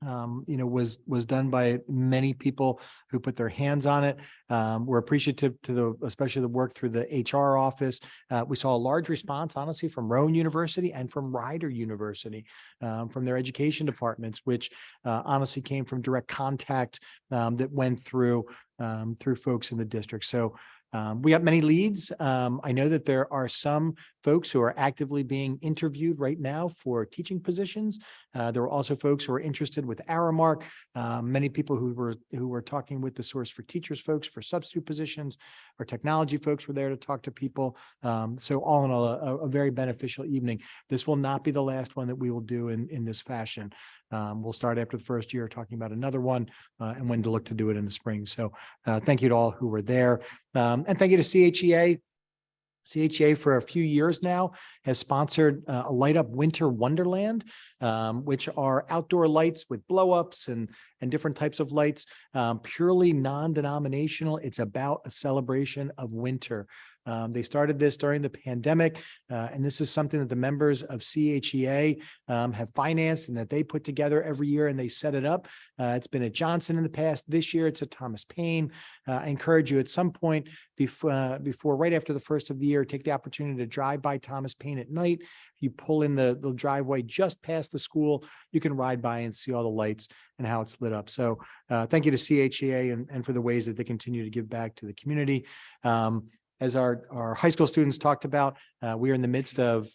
was done by many people who put their hands on it. We're appreciative to especially the work through the HR office. We saw a large response, honestly, from Rowan University and from Rider University, from their education departments, which honestly came from direct contact that went through folks in the district. So we got many leads. I know that there are some folks who are actively being interviewed right now for teaching positions. There were also folks who are interested with Aramark. Many people who were talking with the Source for Teachers folks for substitute positions. Our technology folks were there to talk to people. So all in all, a very beneficial evening. This will not be the last one that we will do in this fashion. We'll start after the first year talking about another one and when to look to do it in the spring. So thank you to all who were there. And thank you to CHEA. CHEA for a few years now has sponsored a Light Up Winter Wonderland, which are outdoor lights with blow-ups and different types of lights, purely non-denominational. It's about a celebration of winter. They started this during the pandemic, and this is something that the members of CHEA have financed and that they put together every year and they set it up. It's been at Johnson in the past. This year, it's at Thomas Paine. I encourage you at some point before right after the first of the year, take the opportunity to drive by Thomas Paine at night. You pull in the driveway just past the school, you can ride by and see all the lights and how it's lit up. So thank you to CHEA and for the ways that they continue to give back to the community. As our high school students talked about, we are in the midst of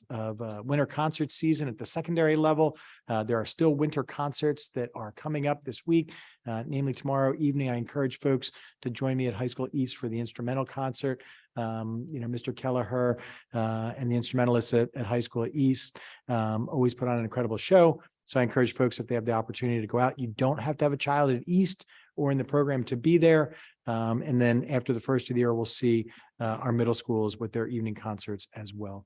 winter concert season at the secondary level. There are still winter concerts that are coming up this week, namely tomorrow evening. I encourage folks to join me at High School East for the instrumental concert. Mr. Kelleher and the instrumentalists at High School East always put on an incredible show. So I encourage folks, if they have the opportunity to go out, you don't have to have a child at East or in the program to be there. And then after the first of the year, we'll see our middle schools with their evening concerts as well.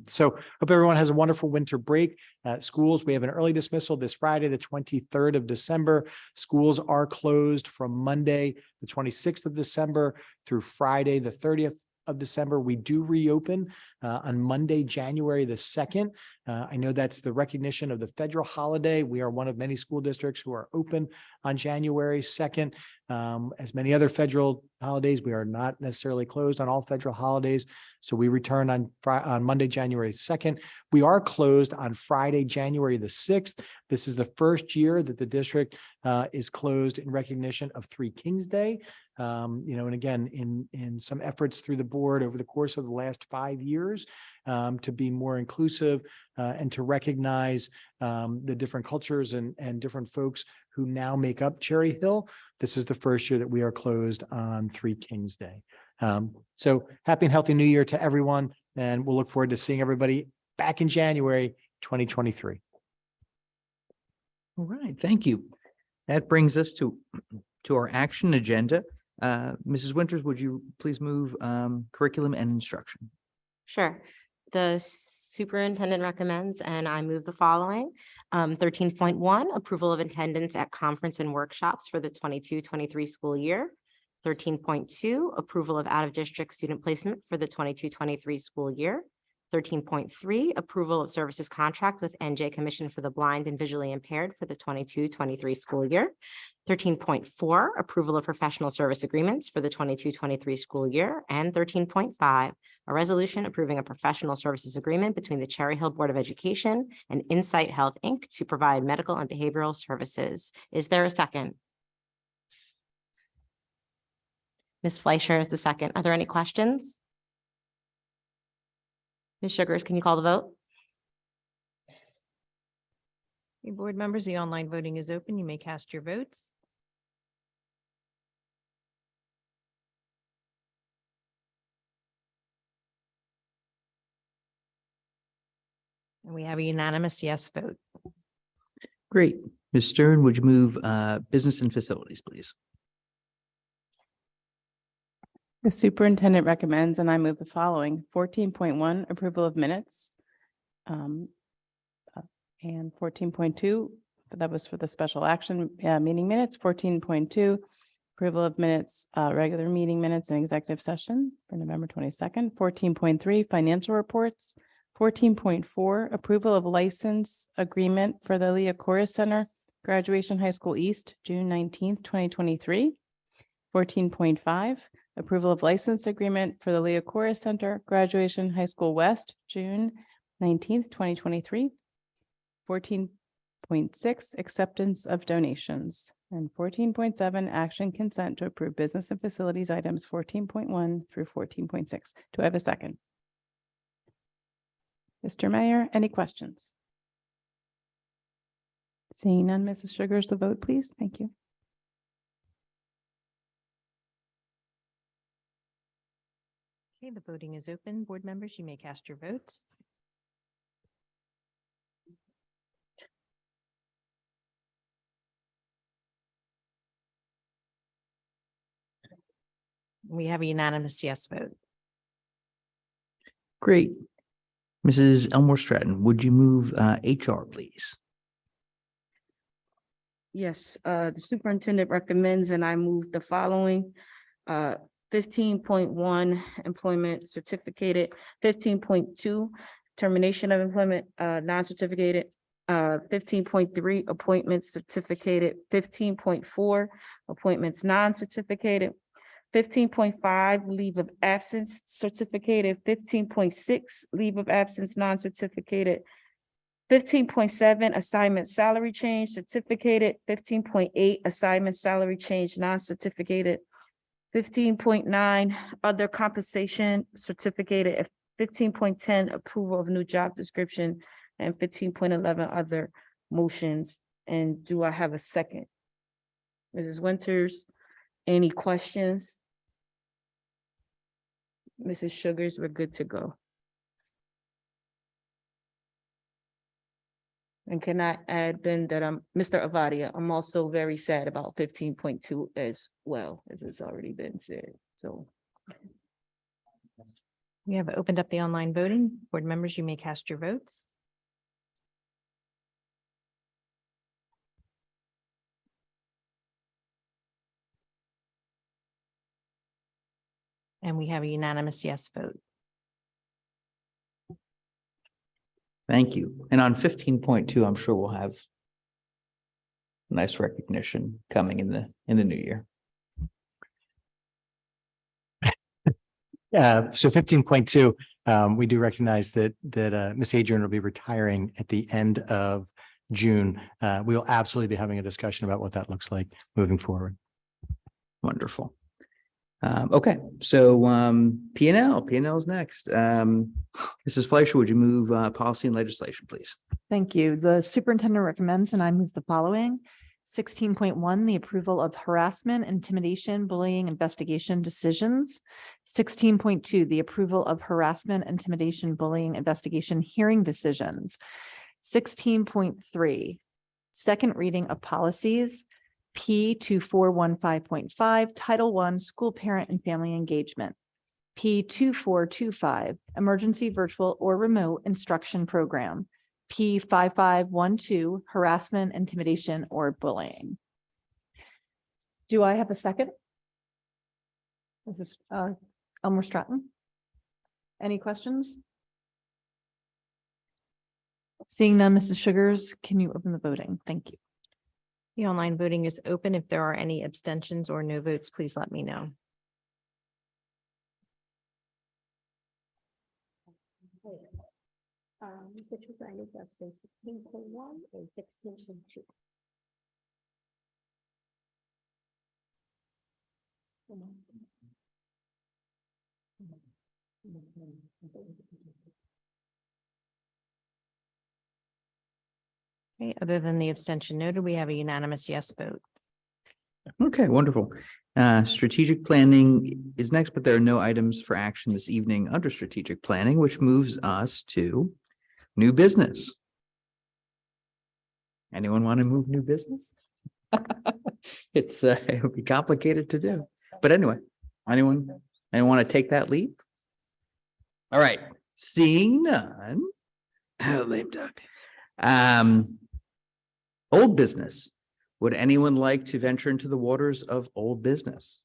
So hope everyone has a wonderful winter break. Schools, we have an early dismissal this Friday, the 23rd of December. Schools are closed from Monday, the 26th of December through Friday, the 30th of December. We do reopen on Monday, January the 2nd. I know that's the recognition of the federal holiday. We are one of many school districts who are open on January 2nd. As many other federal holidays, we are not necessarily closed on all federal holidays. So we return on Monday, January 2nd. We are closed on Friday, January the 6th. This is the first year that the district is closed in recognition of Three Kings Day. And again, in some efforts through the board over the course of the last 5 years to be more inclusive and to recognize the different cultures and different folks who now make up Cherry Hill. This is the first year that we are closed on Three Kings Day. So happy and healthy new year to everyone. And we'll look forward to seeing everybody back in January 2023. All right, thank you. That brings us to our action agenda. Mrs. Winters, would you please move curriculum and instruction? Sure. The superintendent recommends, and I move the following. 13.1, approval of attendance at conference and workshops for the 22-23 school year. 13.2, approval of out-of-district student placement for the 22-23 school year. 13.3, approval of services contract with NJ Commission for the Blind and Visually Impaired for the 22-23 school year. 13.4, approval of professional service agreements for the 22-23 school year. And 13.5, a resolution approving a professional services agreement between the Cherry Hill Board of Education and Insight Health, Inc. to provide medical and behavioral services. Is there a second? Ms. Fleischer is the second. Are there any questions? Ms. Sugars, can you call the vote? Okay, board members, the online voting is open. You may cast your votes. And we have a unanimous yes vote. Great. Ms. Stern, would you move business and facilities, please? The superintendent recommends, and I move the following: 14.1, approval of minutes. And 14.2, that was for the special action meeting minutes. 14.2, approval of minutes, regular meeting minutes and executive session for November 22nd. 14.3, financial reports. 14.4, approval of license agreement for the Leah Chorus Center, Graduation High School East, June 19th, 2023. 14.5, approval of license agreement for the Leah Chorus Center, Graduation High School West, June 19th, 2023. 14.6, acceptance of donations. And 14.7, action consent to approve business and facilities items 14.1 through 14.6. Do I have a second? Mr. Mayor, any questions? Seeing none, Mrs. Sugars, the vote, please. Thank you. Okay, the voting is open. Board members, you may cast your votes. We have a unanimous yes vote. Great. Mrs. Elmore Stratton, would you move HR, please? Yes, the superintendent recommends and I move the following. 15.1, employment certificated. 15.2, termination of employment, non-certificated. 15.3, appointments certificated. 15.4, appointments non-certificated. 15.5, leave of absence certificated. 15.6, leave of absence non-certificated. 15.7, assignment salary change certificated. 15.8, assignment salary change non-certificated. 15.9, other compensation certificated. 15.10, approval of new job description. And 15.11, other motions. And do I have a second? Mrs. Winters, any questions? Mrs. Sugars, we're good to go. And can I add then that Mr. Avadia, I'm also very sad about 15.2 as well, as it's already been said, so. We have opened up the online voting. Board members, you may cast your votes. And we have a unanimous yes vote. Thank you. And on 15.2, I'm sure we'll have nice recognition coming in the new year. So 15.2, we do recognize that Ms. Adrian will be retiring at the end of June. We will absolutely be having a discussion about what that looks like moving forward. Wonderful. Okay, so P&L is next. Mrs. Fleischer, would you move policy and legislation, please? Thank you. The superintendent recommends and I move the following. 16.1, the approval of harassment, intimidation, bullying, investigation decisions. 16.2, the approval of harassment, intimidation, bullying, investigation, hearing decisions. 16.3, second reading of policies. P2415.5, Title I, School Parent and Family Engagement. P2425, Emergency Virtual or Remote Instruction Program. P5512, Harassment, Intimidation, or Bullying. Do I have a second? This is Elmer Stratton. Any questions? Seeing none, Mrs. Sugars, can you open the voting? Thank you. The online voting is open. If there are any abstentions or no votes, please let me know. Okay, other than the abstention noted, we have a unanimous yes vote. Okay, wonderful. Strategic planning is next, but there are no items for action this evening under strategic planning, which moves us to new business. Anyone want to move new business? It would be complicated to do, but anyway, anyone want to take that lead? All right, seeing none. Lame duck. Old business. Would anyone like to venture into the waters of old business?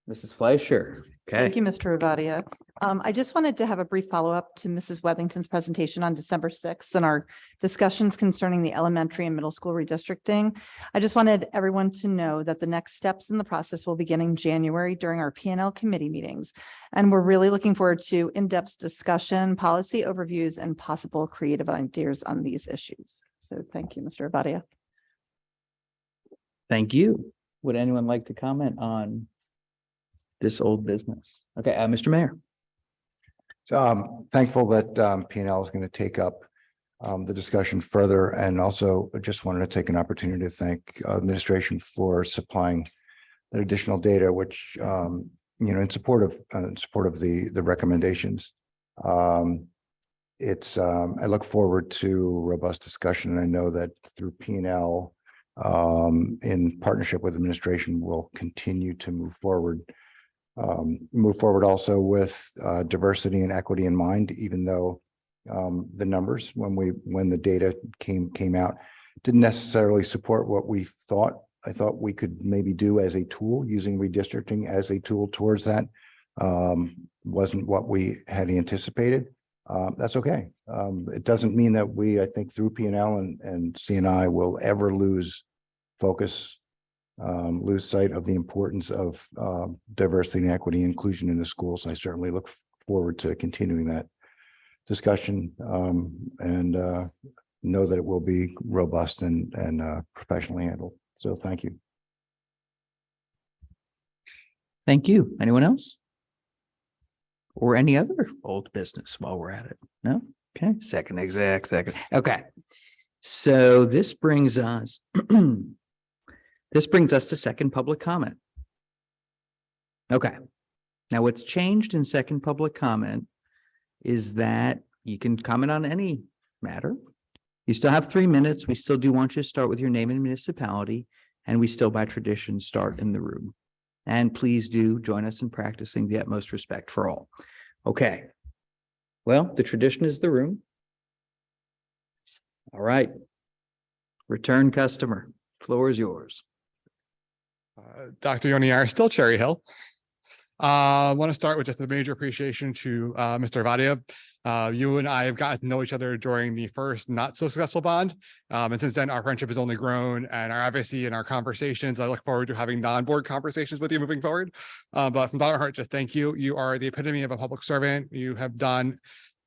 Mrs. Fleischer. Thank you, Okay, Mr. Ravadia. I just wanted to have a brief follow-up to Mrs. Wethington's presentation on December 6th and our discussions concerning the elementary and middle school redistricting. I just wanted everyone to know that the next steps in the process will begin in January during our P&L committee meetings. And we're really looking forward to in-depth discussion, policy overviews, and possible creative ideas on these issues. So thank you, Mr. Ravadia. thank you. Would anyone like to comment on this old business? Okay, Mr. Mayor. So I'm thankful that P&L is going to take up the discussion further, and also I just wanted to take an opportunity to thank administration for supplying that additional data, which in support of the recommendations. I look forward to robust discussion, and I know that through P&L in partnership with administration will continue to move forward also with diversity and equity in mind, even though the numbers when the data came out didn't necessarily support what we thought. I thought we could maybe do as a tool, using redistricting as a tool towards that. Wasn't what we had anticipated. That's okay. It doesn't mean that I think through P&L and CNI will ever lose focus, lose sight of the importance of diversity and equity inclusion in the schools. I certainly look forward to continuing that discussion and know that it will be robust and professionally handled. So thank you. Thank you. Anyone else? Or any other old business while we're at it? No? Okay, second. Okay. So this brings us to second public comment. Okay. Now what's changed in second public comment is that you can comment on any matter. You still have 3 minutes. We still do want you to start with your name and municipality, and we still by tradition start in the room. And please do join us in practicing the utmost respect for all. Okay. Well, the tradition is the room. All right. Return customer, floor is yours. Dr. Yoni, still Cherry Hill. I want to start with just a major appreciation to Mr. Vadia. You and I have gotten to know each other during the first not so successful bond. And since then, our friendship has only grown, and our advocacy and our conversations. I look forward to having non-board conversations with you moving forward. But from the bottom of my heart, just thank you. You are the epitome of a public servant. You have done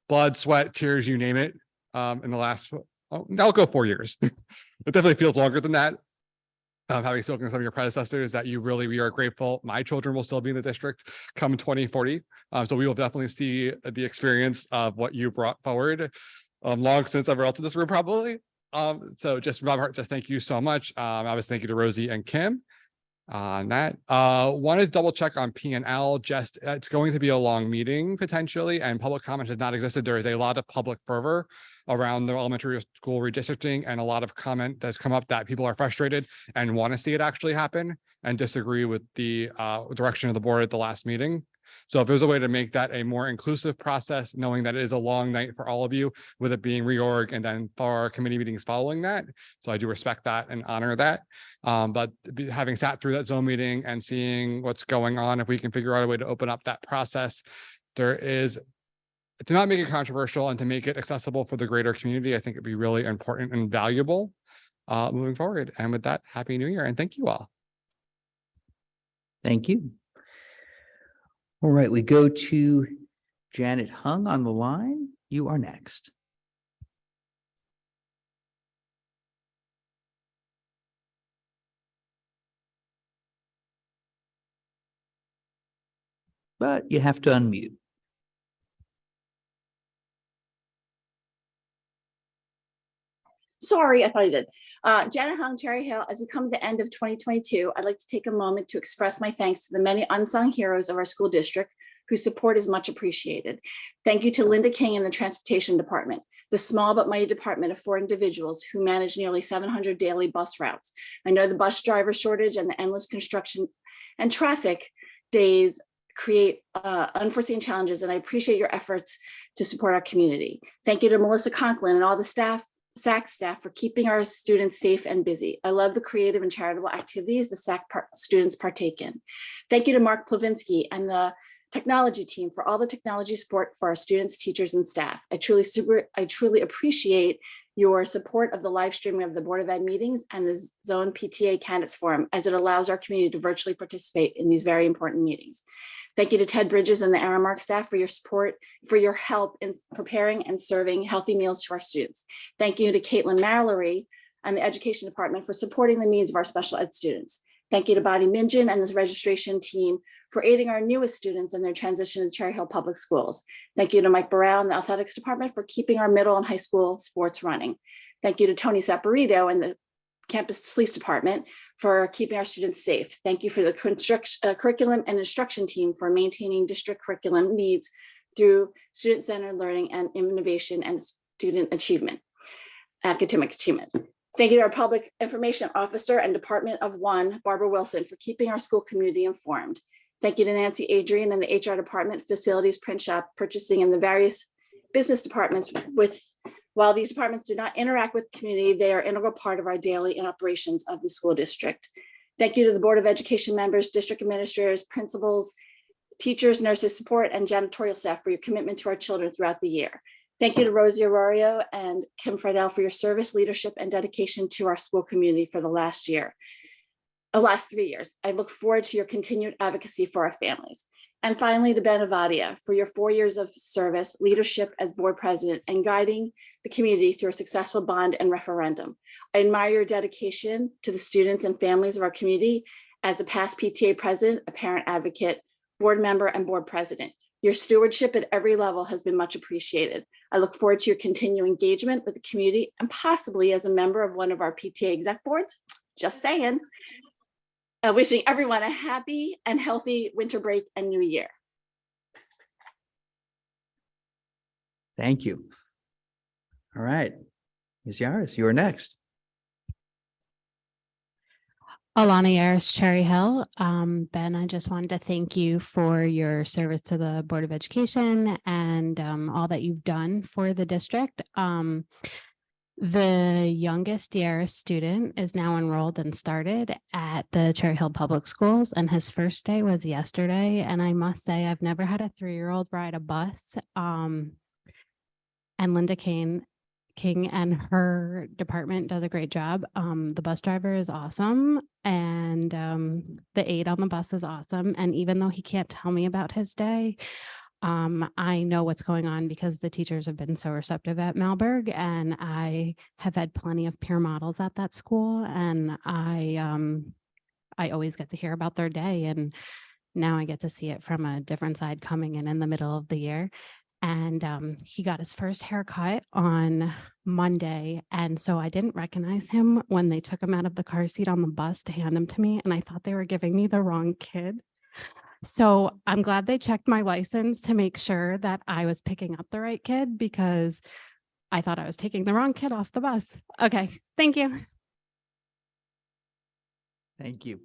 blood, sweat, tears, you name it, in the last, I'll go 4 years. It definitely feels longer than that. Having spoken to some of your predecessors, that we are grateful. My children will still be in the district come 2040. So we will definitely see the experience of what you brought forward long since everyone else in this room, probably. So just from my heart, just thank you so much. I was thanking to Rosie and Kim on that. Want to double check on P&L. Just it's going to be a long meeting potentially, and public comment has not existed. There is a lot of public fervor around the elementary school redistricting, and a lot of comment that's come up that people are frustrated and want to see it actually happen and disagree with the direction of the board at the last meeting. So if there's a way to make that a more inclusive process, knowing that it is a long night for all of you, with it being reorg and then for our committee meetings following that. So I do respect that and honor that. But having sat through that Zoom meeting and seeing what's going on, if we can figure out a way to open up that process, there is to not make it controversial and to make it accessible for the greater community, I think it'd be really important and valuable moving forward. And with that, Happy New Year and thank you all. Thank you. All right, we go to Janet Hung on the line. You are next. But you have to unmute. Sorry, I thought I did. Janet Hung, Cherry Hill, as we come to the end of 2022, I'd like to take a moment to express my thanks to the many unsung heroes of our school district whose support is much appreciated. Thank you to Linda King and the Transportation Department, the small but mighty department of 4 individuals who manage nearly 700 daily bus routes. I know the bus driver shortage and the endless construction and traffic days create unforeseen challenges, and I appreciate your efforts to support our community. Thank you to Melissa Conklin and all the SAC staff for keeping our students safe and busy. I love the creative and charitable activities the SAC students partake in. Thank you to Mark Plavinsky and the technology team for all the technology support for our students, teachers, and staff. I truly appreciate your support of the live streaming of the Board of Ed meetings and the Zone PTA Candidates Forum, as it allows our community to virtually participate in these very important meetings. Thank you to Ted Bridges and the Aramark staff for your support, for your help in preparing and serving healthy meals to our students. Thank you to Caitlin Mallory and the Education Department for supporting the needs of our special ed students. Thank you to Bonnie Minjin and the registration team for aiding our newest students in their transition to Cherry Hill Public Schools. Thank you to Mike Burrell and the Athletics Department for keeping our middle and high school sports running. Thank you to Tony Saporito and the Campus Police Department for keeping our students safe. Thank you for the curriculum and instruction team for maintaining district curriculum needs through student-centered learning and innovation and student achievement, academic achievement. Thank you to our Public Information Officer and Department of One, Barbara Wilson, for keeping our school community informed. Thank you to Nancy Adrian and the HR Department, Facilities, Print Shop, Purchasing, and the various business departments. While these departments do not interact with the community, they are an integral part of our daily operations of the school district. Thank you to the Board of Education members, district administrators, principals, teachers, nurses, support, and janitorial staff for your commitment to our children throughout the year. Thank you to Rosie Arroyo and Kim Friedel for your service, leadership, and dedication to our school community for the last 3 years. I look forward to your continued advocacy for our families. And finally, to Ben Avadia for your 4 years of service, leadership as board president, and guiding the community through a successful bond and referendum. I admire your dedication to the students and families of our community as a past PTA president, a parent advocate, board member, and board president. Your stewardship at every level has been much appreciated. I look forward to your continued engagement with the community and possibly as a member of one of our PTA exec boards, just saying. Wishing everyone a happy and healthy winter break and new year. Thank you. All right, Ms. Yaris, you are next. Alana Yaris, Cherry Hill. Ben, I just wanted to thank you for your service to the Board of Education and all that you've done for the district. The youngest Yaris student is now enrolled and started at the Cherry Hill Public Schools, and his first day was yesterday. And I must say, I've never had a 3-year-old ride a bus. And Linda King and her department does a great job. The bus driver is awesome, and the aide on the bus is awesome. And even though he can't tell me about his day, I know what's going on because the teachers have been so receptive at Malberg, and I have had plenty of peer models at that school, and I always get to hear about their day, and now I get to see it from a different side coming in the middle of the year. And he got his first haircut on Monday. And so I didn't recognize him when they took him out of the car seat on the bus to hand him to me. And I thought they were giving me the wrong kid. So I'm glad they checked my license to make sure that I was picking up the right kid, because I thought I was taking the wrong kid off the bus. Okay, thank you. Thank you.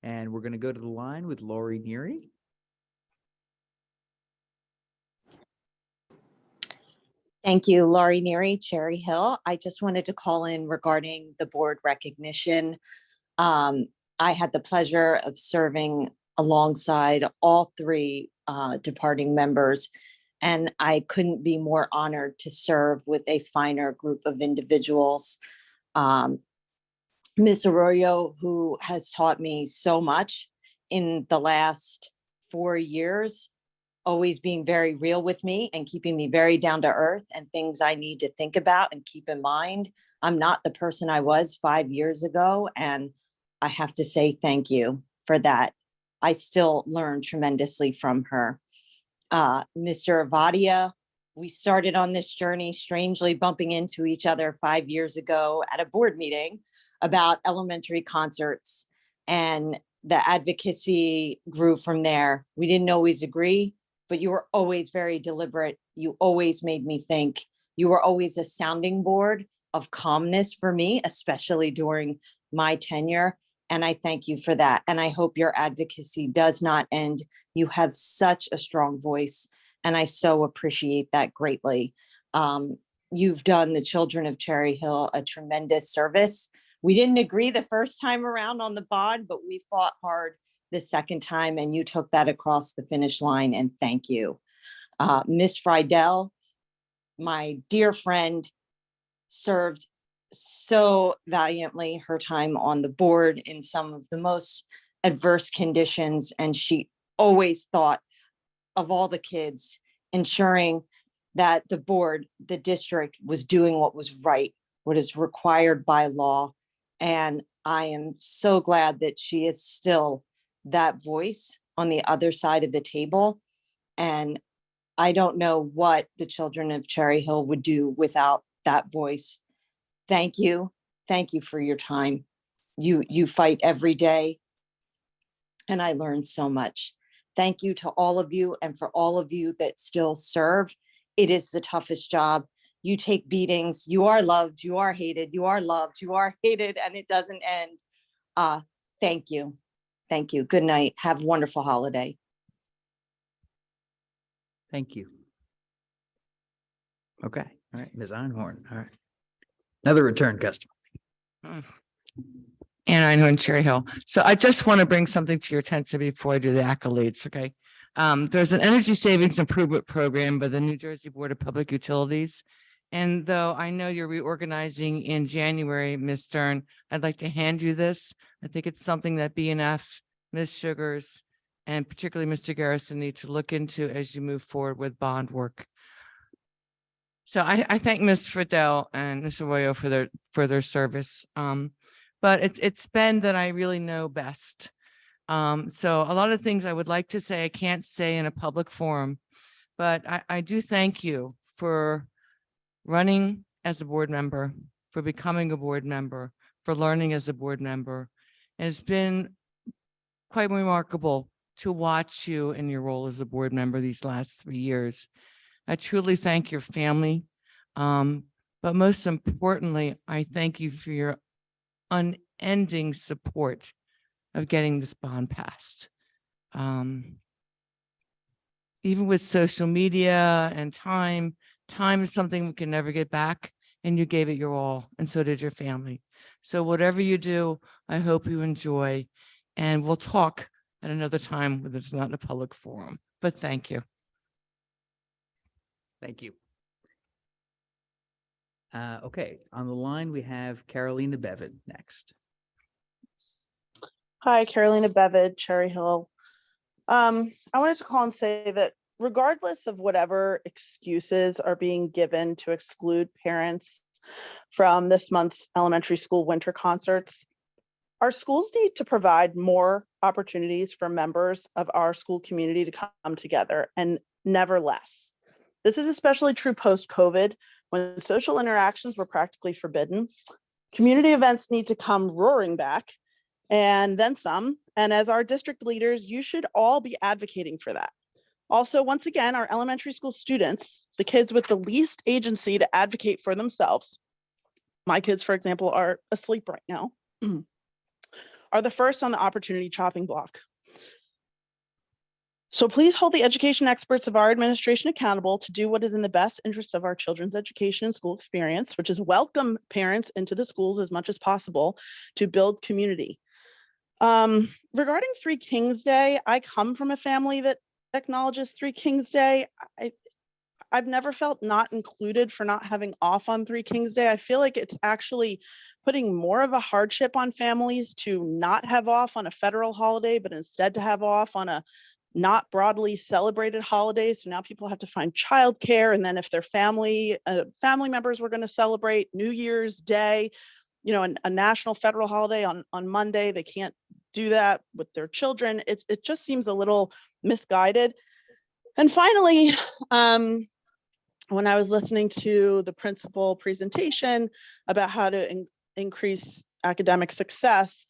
And we're going to go to the line with Lori Neary. Thank you, Laurie Neary, Cherry Hill. I just wanted to call in regarding the board recognition. I had the pleasure of serving alongside all 3 departing members And I couldn't be more honored to serve with a finer group of individuals. Ms. Arroyo, who has taught me so much in the last 4 years, always being very real with me and keeping me very down to earth and things I need to think about and keep in mind. I'm not the person I was 5 years ago, and I have to say thank you for that. I still learn tremendously from her. Mr. Avadia, we started on this journey strangely bumping into each other 5 years ago at a board meeting about elementary concerts, and the advocacy grew from there. We didn't always agree, but you were always very deliberate. You always made me think. You were always a sounding board of calmness for me, especially during my tenure. And I thank you for that. And I hope your advocacy does not end. You have such a strong voice, and I so appreciate that greatly. You've done the children of Cherry Hill a tremendous service. We didn't agree the first time around on the bond, but we fought hard the second time, and you took that across the finish line, and thank you. Miss Friedel, my dear friend, served so valiantly her time on the board in some of the most adverse conditions, and she always thought of all the kids, ensuring that the board, the district, was doing what was right, what is required by law. And I am so glad that she is still that voice on the other side of the table. And I don't know what the children of Cherry Hill would do without that voice. Thank you. Thank you for your time. You fight every day, and I learned so much. Thank you to all of you, and for all of you that still serve. It is the toughest job. You take beatings. You are loved. You are hated. You are loved. You are hated, and it doesn't end. Thank you. Thank you. Good night. Have a wonderful holiday. Thank you. Okay, all right, Ms. Einhorn, all right. Another return customer. And Einhorn, Cherry Hill. So I just want to bring something to your attention before I do the accolades, okay? There's an energy savings improvement program by the New Jersey Board of Public Utilities. And though I know you're reorganizing in January, Ms. Stern, I'd like to hand you this. I think it's something that BNF, Ms. Sugars, and particularly Mr. Garrison need to look into as you move forward with bond work. So I thank Ms. Friedel and Mr. Arroyo for their service. But it's Ben that I really know best. So a lot of things I would like to say, I can't say in a public forum, but I do thank you for running as a board member, for becoming a board member, for learning as a board member. And it's been quite remarkable to watch you in your role as a board member these last 3 years. I truly thank your family. But most importantly, I thank you for your unending support of getting this bond passed. Even with social media and time is something we can never get back, and you gave it your all, and so did your family. So whatever you do, I hope you enjoy, and we'll talk at another time when it's not in a public forum, but thank you. Thank you. Okay, on the line, we have Carolina Bevan next. Hi, Carolina Bevan, Cherry Hill. I wanted to call and say that regardless of whatever excuses are being given to exclude parents from this month's elementary school winter concerts, our schools need to provide more opportunities for members of our school community to come together, and never less. This is especially true post-COVID, when social interactions were practically forbidden. Community events need to come roaring back, and then some. And as our district leaders, you should all be advocating for that. Also, once again, our elementary school students, the kids with the least agency to advocate for themselves, my kids, for example, are asleep right now, are the first on the opportunity chopping block. So please hold the education experts of our administration accountable to do what is in the best interest of our children's education and school experience, which is welcome parents into the schools as much as possible to build community. Regarding Three Kings Day, I come from a family that acknowledges Three Kings Day. I've never felt not included for not having off on 3 Kings Day. I feel like it's actually putting more of a hardship on families to not have off on a federal holiday, but instead to have off on a not broadly celebrated holiday. So now people have to find childcare. And then if their family members were going to celebrate New Year's Day, you know, a national federal holiday on Monday, they can't do that with their children. It just seems a little misguided. And finally, when I was listening to the principal presentation about how to increase academic success,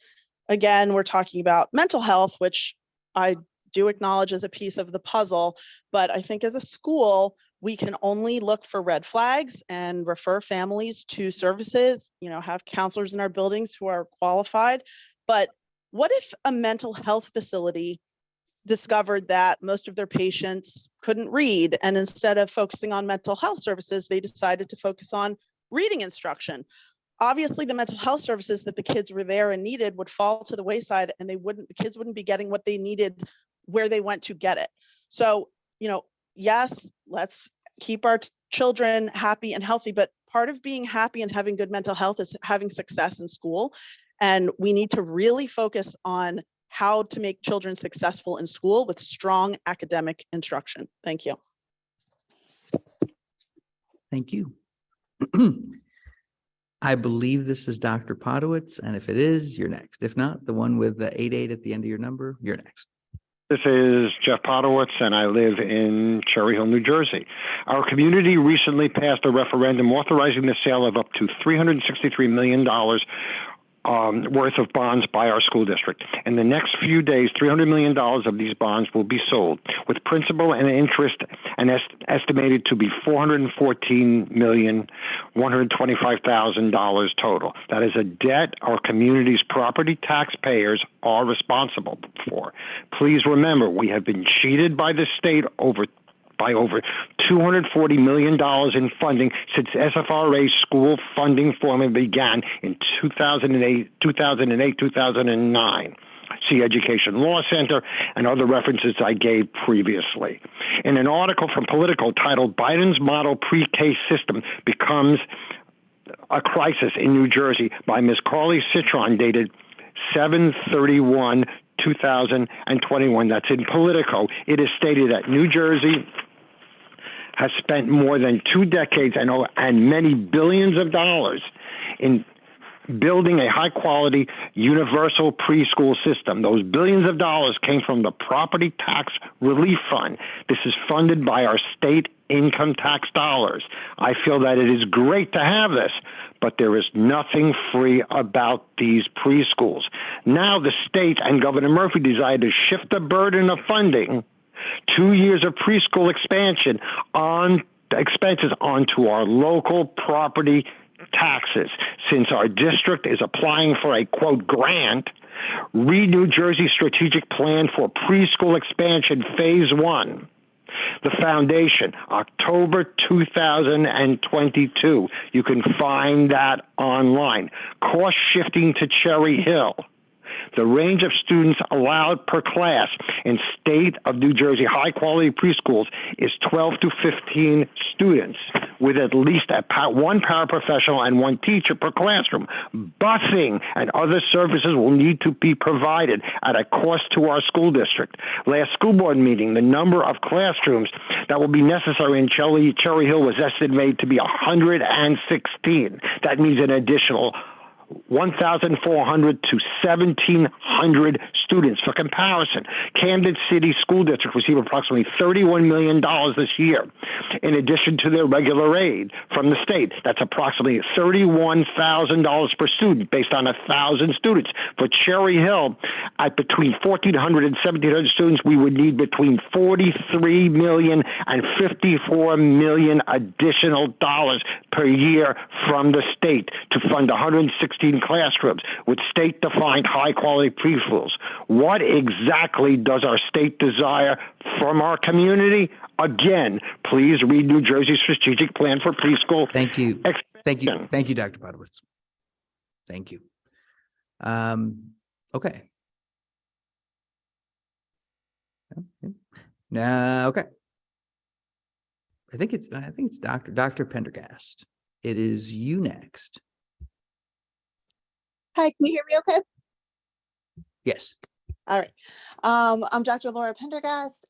again, we're talking about mental health, which I do acknowledge as a piece of the puzzle, but I think as a school, we can only look for red flags and refer families to services, you know, have counselors in our buildings who are qualified. But what if a mental health facility discovered that most of their patients couldn't read, and instead of focusing on mental health services, they decided to focus on reading instruction? Obviously, the mental health services that the kids were there and needed would fall to the wayside, and the kids wouldn't be getting what they needed where they went to get it. So, you know, yes, let's keep our children happy and healthy, but part of being happy and having good mental health is having success in school. And we need to really focus on how to make children successful in school with strong academic instruction. Thank you. Thank you. I believe this is Dr. Podowitz, and if it is, you're next. If not, the one with the 88 at the end of your number, you're next. This is Jeff Podowitz, and I live in Cherry Hill, New Jersey. Our community recently passed a referendum authorizing the sale of up to $363 million worth of bonds by our school district. In the next few days, $300 million of these bonds will be sold, with principal and interest and estimated to be $414,125,000 total. That is a debt our community's property taxpayers are responsible for. Please remember, we have been cheated by the state by over $240 million in funding since SFRA's school funding formula began in 2008-2009. See Education Law Center and other references I gave previously. In an article from Politico titled "Biden's Model Pre-K System Becomes a Crisis in New Jersey" by Ms. Carly Citron, dated 7/31/2021, that's in Politico, it is stated that New Jersey has spent more than 2 decades and many billions of dollars in building a high-quality universal preschool system. Those billions of dollars came from the Property Tax Relief Fund. This is funded by our state income tax dollars. I feel that it is great to have this, but there is nothing free about these preschools. Now the state and Governor Murphy decided to shift the burden of funding 2 years of preschool expansion on expenses onto our local property taxes. Since our district is applying for a, quote, grant, Read New Jersey Strategic Plan for Preschool Expansion Phase 1. The Foundation, October 2022. You can find that online. Cost shifting to Cherry Hill. The range of students allowed per class in state of New Jersey high-quality preschools is 12 to 15 students, with at least one paraprofessional and 1 teacher per classroom. Busing and other services will need to be provided at a cost to our school district. Last school board meeting, the number of classrooms that will be necessary in Cherry Hill was estimated to be 116. That means an additional 1,400 to 1,700 students. For comparison, Camden City School District received approximately $31 million this year, in addition to their regular aid from the state. That's approximately $31,000 per student based on 1,000 students. For Cherry Hill, at between 1,400 and 1,700 students, we would need between $43 million and $54 million additional dollars per year from the state to fund 116 classrooms with state-defined high-quality preschools. What exactly does our state desire from our community? Again, please read New Jersey Strategic Plan for Preschool. Thank you. Thank you. Thank you, Dr. Podowitz. Thank you. Okay. Now, okay. I think it's Dr. Pendergast. It is you next. Hi, can you hear me okay? Yes. All right. I'm Dr. Laura Pendergast,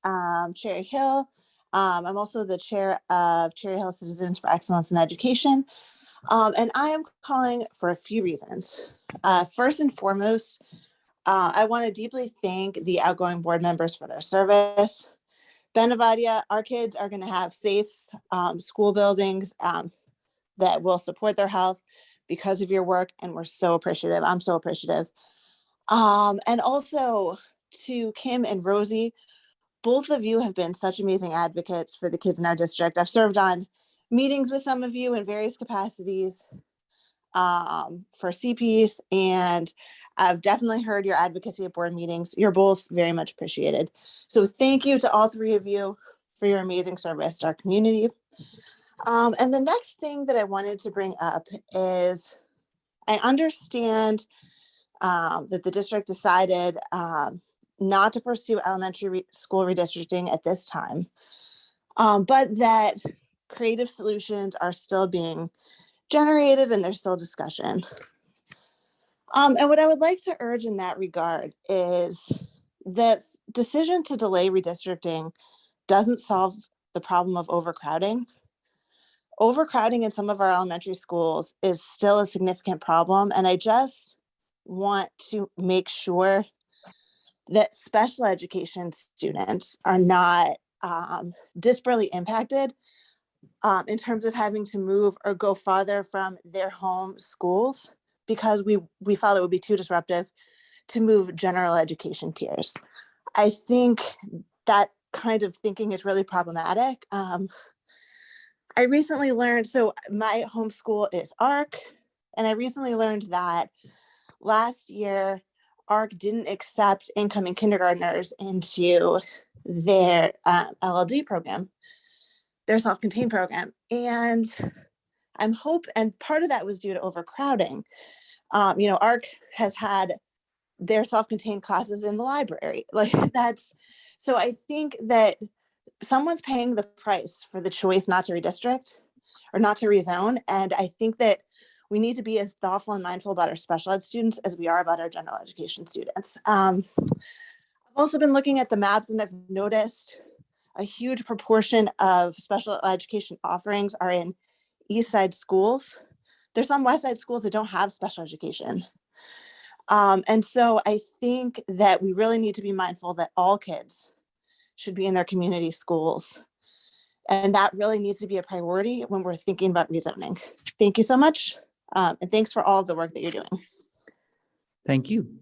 Cherry Hill. I'm also the chair of Cherry Hill Citizens for Excellence in Education. And I am calling for a few reasons. First and foremost, I want to deeply thank the outgoing board members for their service. Benevadia, our kids are going to have safe school buildings that will support their health because of your work. And we're so appreciative. I'm so appreciative. And also to Kim and Rosie, both of you have been such amazing advocates for the kids in our district. I've served on meetings with some of you in various capacities for CPs, and I've definitely heard your advocacy at board meetings. You're both very much appreciated. So thank you to all three of you for your amazing service to our community. And the next thing that I wanted to bring up is I understand that the district decided not to pursue elementary school redistricting at this time, but that creative solutions are still being generated and there's still discussion. And what I would like to urge in that regard is that decision to delay redistricting doesn't solve the problem of overcrowding. Overcrowding in some of our elementary schools is still a significant problem, and I just want to make sure that special education students are not disparately impacted in terms of having to move or go farther from their home schools, because we felt it would be too disruptive to move general education peers. I think that kind of thinking is really problematic. I recently learned, so my homeschool is ARC, and I recently learned that last year ARC didn't accept incoming kindergartners into their LLD program, their self-contained program. And and part of that was due to overcrowding. ARC has had their self-contained classes in the library. So I think that someone's paying the price for the choice not to redistrict or not to rezone. And I think that we need to be as thoughtful and mindful about our special ed students as we are about our general education students. I've also been looking at the maps, and I've noticed a huge proportion of special education offerings are in East Side schools. There's some West Side schools that don't have special education. And so I think that we really need to be mindful that all kids should be in their community schools. And that really needs to be a priority when we're thinking about rezoning. Thank you so much. And thanks for all of the work that you're doing. Thank you.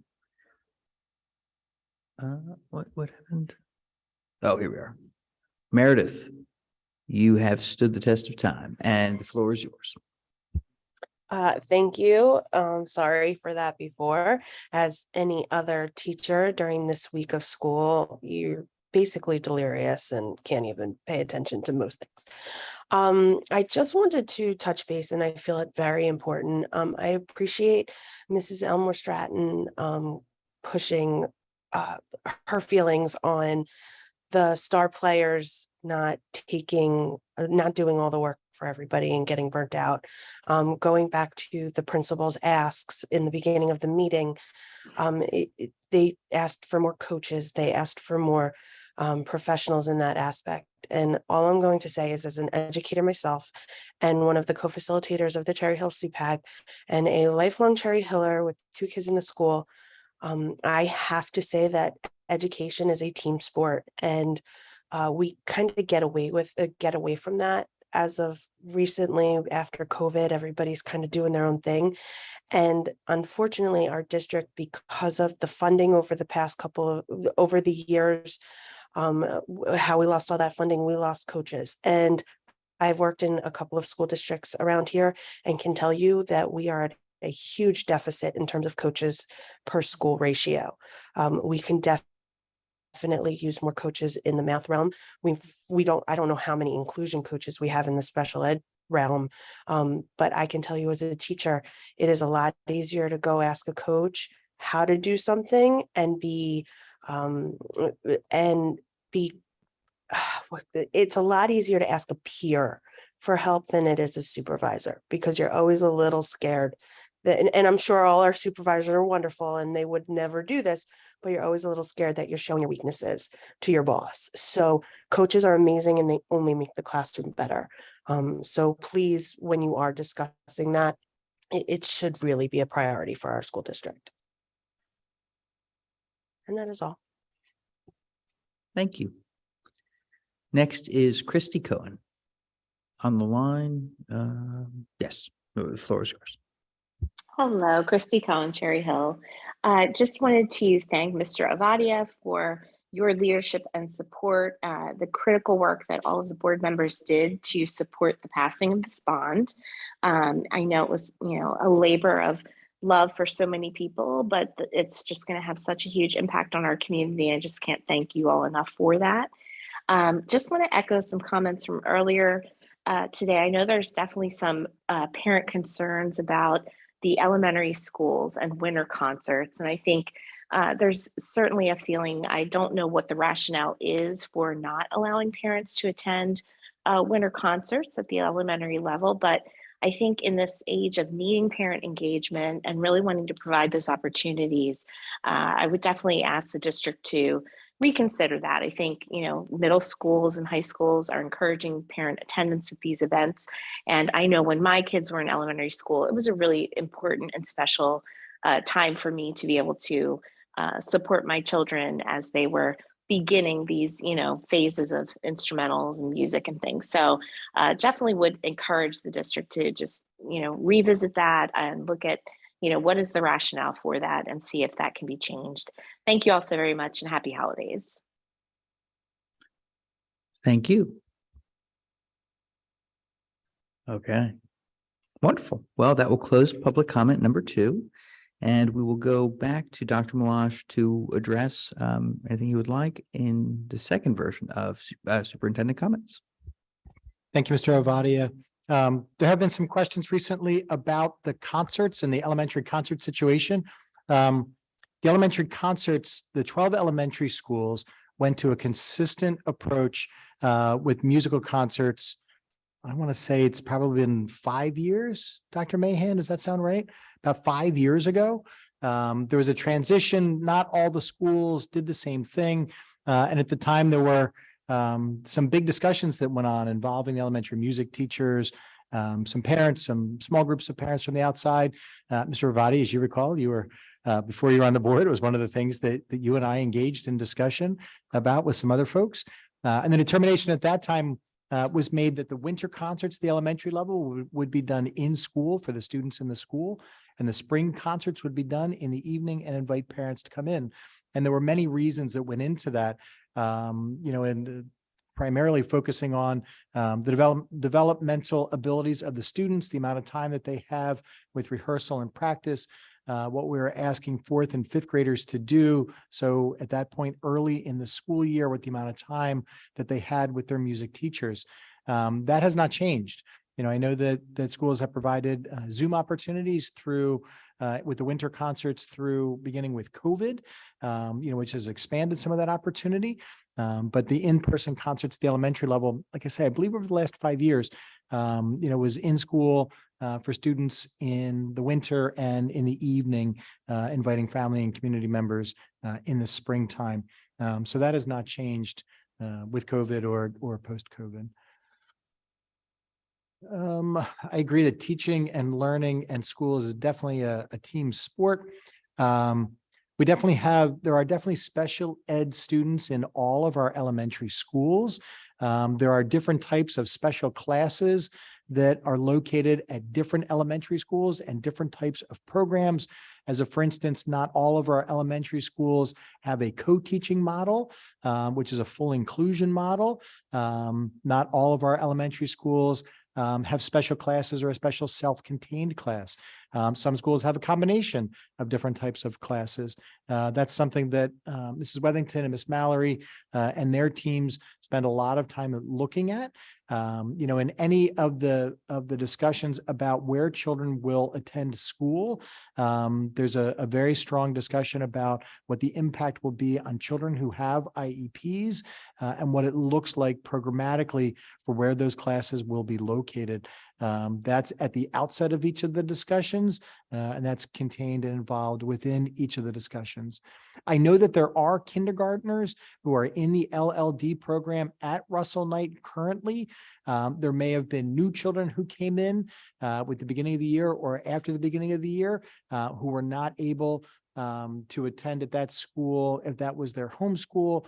What happened? Oh, here we are. Meredith, you have stood the test of time and the floor is yours. Thank you. Sorry for that before. As any other teacher during this week of school, you're basically delirious and can't even pay attention to most things. I just wanted to touch base, and I feel it very important. I appreciate Mrs. Elmore Stratton pushing her feelings on the star players not doing all the work for everybody and getting burnt out. Going back to the principal's asks in the beginning of the meeting, they asked for more coaches, they asked for more professionals in that aspect. And all I'm going to say is, as an educator myself and one of the co-facilitators of the Cherry Hill CPAC and a lifelong Cherry Hiller with 2 kids in the school, I have to say that education is a team sport, and we kind of get away from that. As of recently, after COVID, everybody's kind of doing their own thing. And unfortunately, our district, because of the funding over the years, how we lost all that funding, we lost coaches. And I've worked in a couple of school districts around here and can tell you that we are at a huge deficit in terms of coaches per school ratio. We can definitely use more coaches in the math realm. I don't know how many inclusion coaches we have in the special ed realm, but I can tell you as a teacher, it is a lot easier to go ask a coach how to do something and be it's a lot easier to ask a peer for help than it is a supervisor, because you're always a little scared that, and I'm sure all our supervisors are wonderful and they would never do this, but you're always a little scared that you're showing your weaknesses to your boss. So coaches are amazing and they only make the classroom better. So please, when you are discussing that, it should really be a priority for our school district. And that is all. Thank you. Next is Christy Cohen. On the line, yes, the floor is yours. Hello, Christy Cohen, Cherry Hill. Just wanted to thank Mr. Avadia for your leadership and support, the critical work that all of the board members did to support the passing of this bond. I know it was, a labor of love for so many people, but it's just going to have such a huge impact on our community. I just can't thank you all enough for that. Just want to echo some comments from earlier today. I know there's definitely some parent concerns about the elementary schools and winter concerts. And I think there's certainly a feeling, I don't know what the rationale is for not allowing parents to attend winter concerts at the elementary level, but I think in this age of needing parent engagement and really wanting to provide those opportunities, I would definitely ask the district to reconsider that. I think, middle schools and high schools are encouraging parent attendance at these events. And I know when my kids were in elementary school, it was a really important and special time for me to be able to support my children as they were beginning these, phases of instrumentals and music and things. So definitely would encourage the district to just, revisit that and look at, what is the rationale for that and see if that can be changed. Thank you all so very much and happy holidays. Thank you. Okay. Wonderful. Well, that will close public comment number 2. And we will go back to Dr. Malash to address anything you would like in the second version of superintendent comments. Thank you, Mr. Avadia. There have been some questions recently about the concerts and the elementary concert situation. The elementary concerts, the 12 elementary schools went to a consistent approach with musical concerts. I want to say it's probably been 5 years, Dr. Mahan, does that sound right? About 5 years ago. There was a transition. Not all the schools did the same thing. And at the time there were some big discussions that went on involving the elementary music teachers, some parents, some small groups of parents from the outside. Mr. Ravati, as you recall, you were before you were on the board, it was one of the things that you and I engaged in discussion about with some other folks. And the determination at that time was made that the winter concerts at the elementary level would be done in school for the students in the school, and the spring concerts would be done in the evening and invite parents to come in. And there were many reasons that went into that, and primarily focusing on the developmental abilities of the students, the amount of time that they have with rehearsal and practice, what we were asking 4th and 5th graders to do. So at that point, early in the school year, with the amount of time that they had with their music teachers, that has not changed. I know that schools have provided Zoom opportunities through with the winter concerts through beginning with COVID, which has expanded some of that opportunity. But the in-person concerts at the elementary level, like I say, I believe over the last 5 years, was in school for students in the winter and in the evening, inviting family and community members in the springtime. So that has not changed with COVID or post-COVID. I agree that teaching and learning and schools is definitely a team sport. There are definitely special ed students in all of our elementary schools. There are different types of special classes that are located at different elementary schools and different types of programs. For instance, not all of our elementary schools have a co-teaching model, which is a full inclusion model. Not all of our elementary schools have special classes or a special self-contained class. Some schools have a combination of different types of classes. That's something that Mrs. Wethington and Miss Mallory and their teams spend a lot of time looking at. In any of the discussions about where children will attend school, there's a very strong discussion about what the impact will be on children who have IEPs and what it looks like programmatically for where those classes will be located. That's at the outset of each of the discussions, and that's contained and involved within each of the discussions. I know that there are kindergartners who are in the LLD program at Russell Knight currently. There may have been new children who came in with the beginning of the year or after the beginning of the year who were not able to attend at that school, if that was their home school,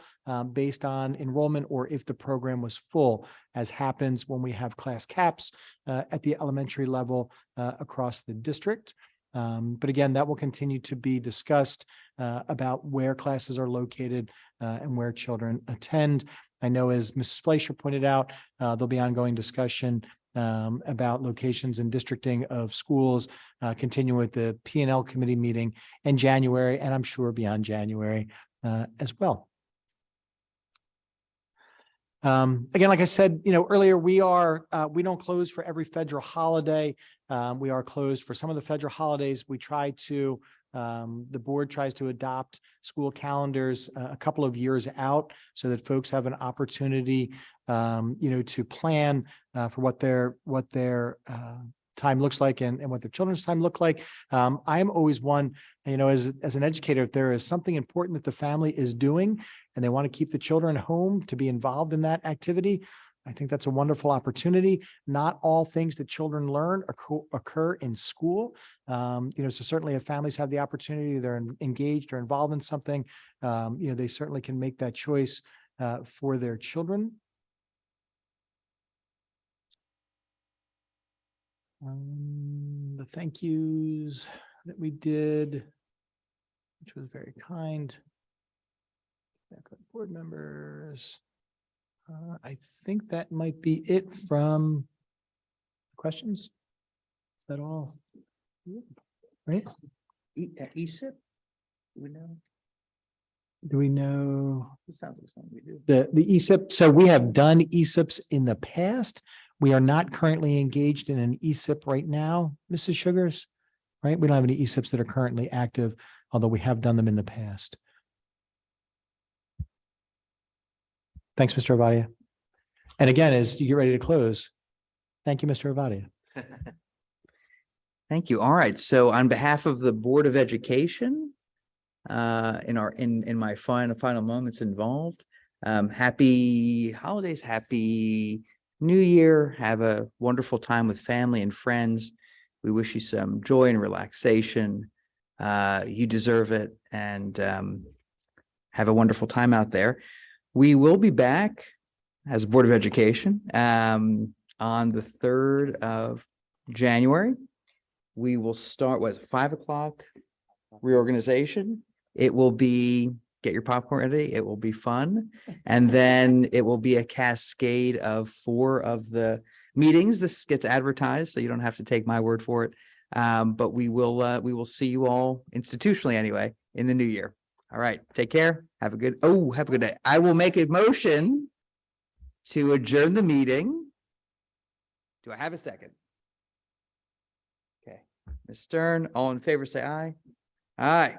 based on enrollment, or if the program was full, as happens when we have class caps at the elementary level across the district. But again, that will continue to be discussed about where classes are located and where children attend. I know, as Mrs. Fleischer pointed out, there'll be ongoing discussion about locations and districting of schools, continue with the P&L committee meeting in January, and I'm sure beyond January as well. Again, like I said, earlier, we don't close for every federal holiday. We are closed for some of the federal holidays. We try to, the board tries to adopt school calendars a couple of years out so that folks have an opportunity, to plan for what their time looks like and what their children's time look like. I'm always one, as an educator, if there is something important that the family is doing and they want to keep the children home to be involved in that activity, I think that's a wonderful opportunity. Not all things that children learn occur in school. So certainly if families have the opportunity, they're engaged or involved in something, they certainly can make that choice for their children. The thank yous that we did, which was very kind. Board members. I think that might be it from questions. Is that all? Right? ESIP? Do we know? Do we know? It sounds like something we do. The ESIP, so we have done ESIPs in the past. We are not currently engaged in an ESIP right now, Mrs. Sugars, right? We don't have any ESIPs that are currently active, although we have done them in the past. Thanks, Mr. Avadia. And again, as you get ready to close, thank you, Mr. Avadia. Thank you. All right. So on behalf of the Board of Education, in my final moments involved, happy holidays, happy New Year. Have a wonderful time with family and friends. We wish you some joy and relaxation. You deserve it, and have a wonderful time out there. We will be back as Board of Education on the 3rd of January. We will start, what is it, 5 o'clock reorganization. It will be, get your popcorn ready. It will be fun. And then it will be a cascade of 4 of the meetings. This gets advertised, so you don't have to take my word for it. But we will see you all institutionally anyway in the new year. All right. Take care. Have a good day. I will make a motion to adjourn the meeting. Do I have a second? Okay. Ms. Stern, all in favor, say aye. Aye.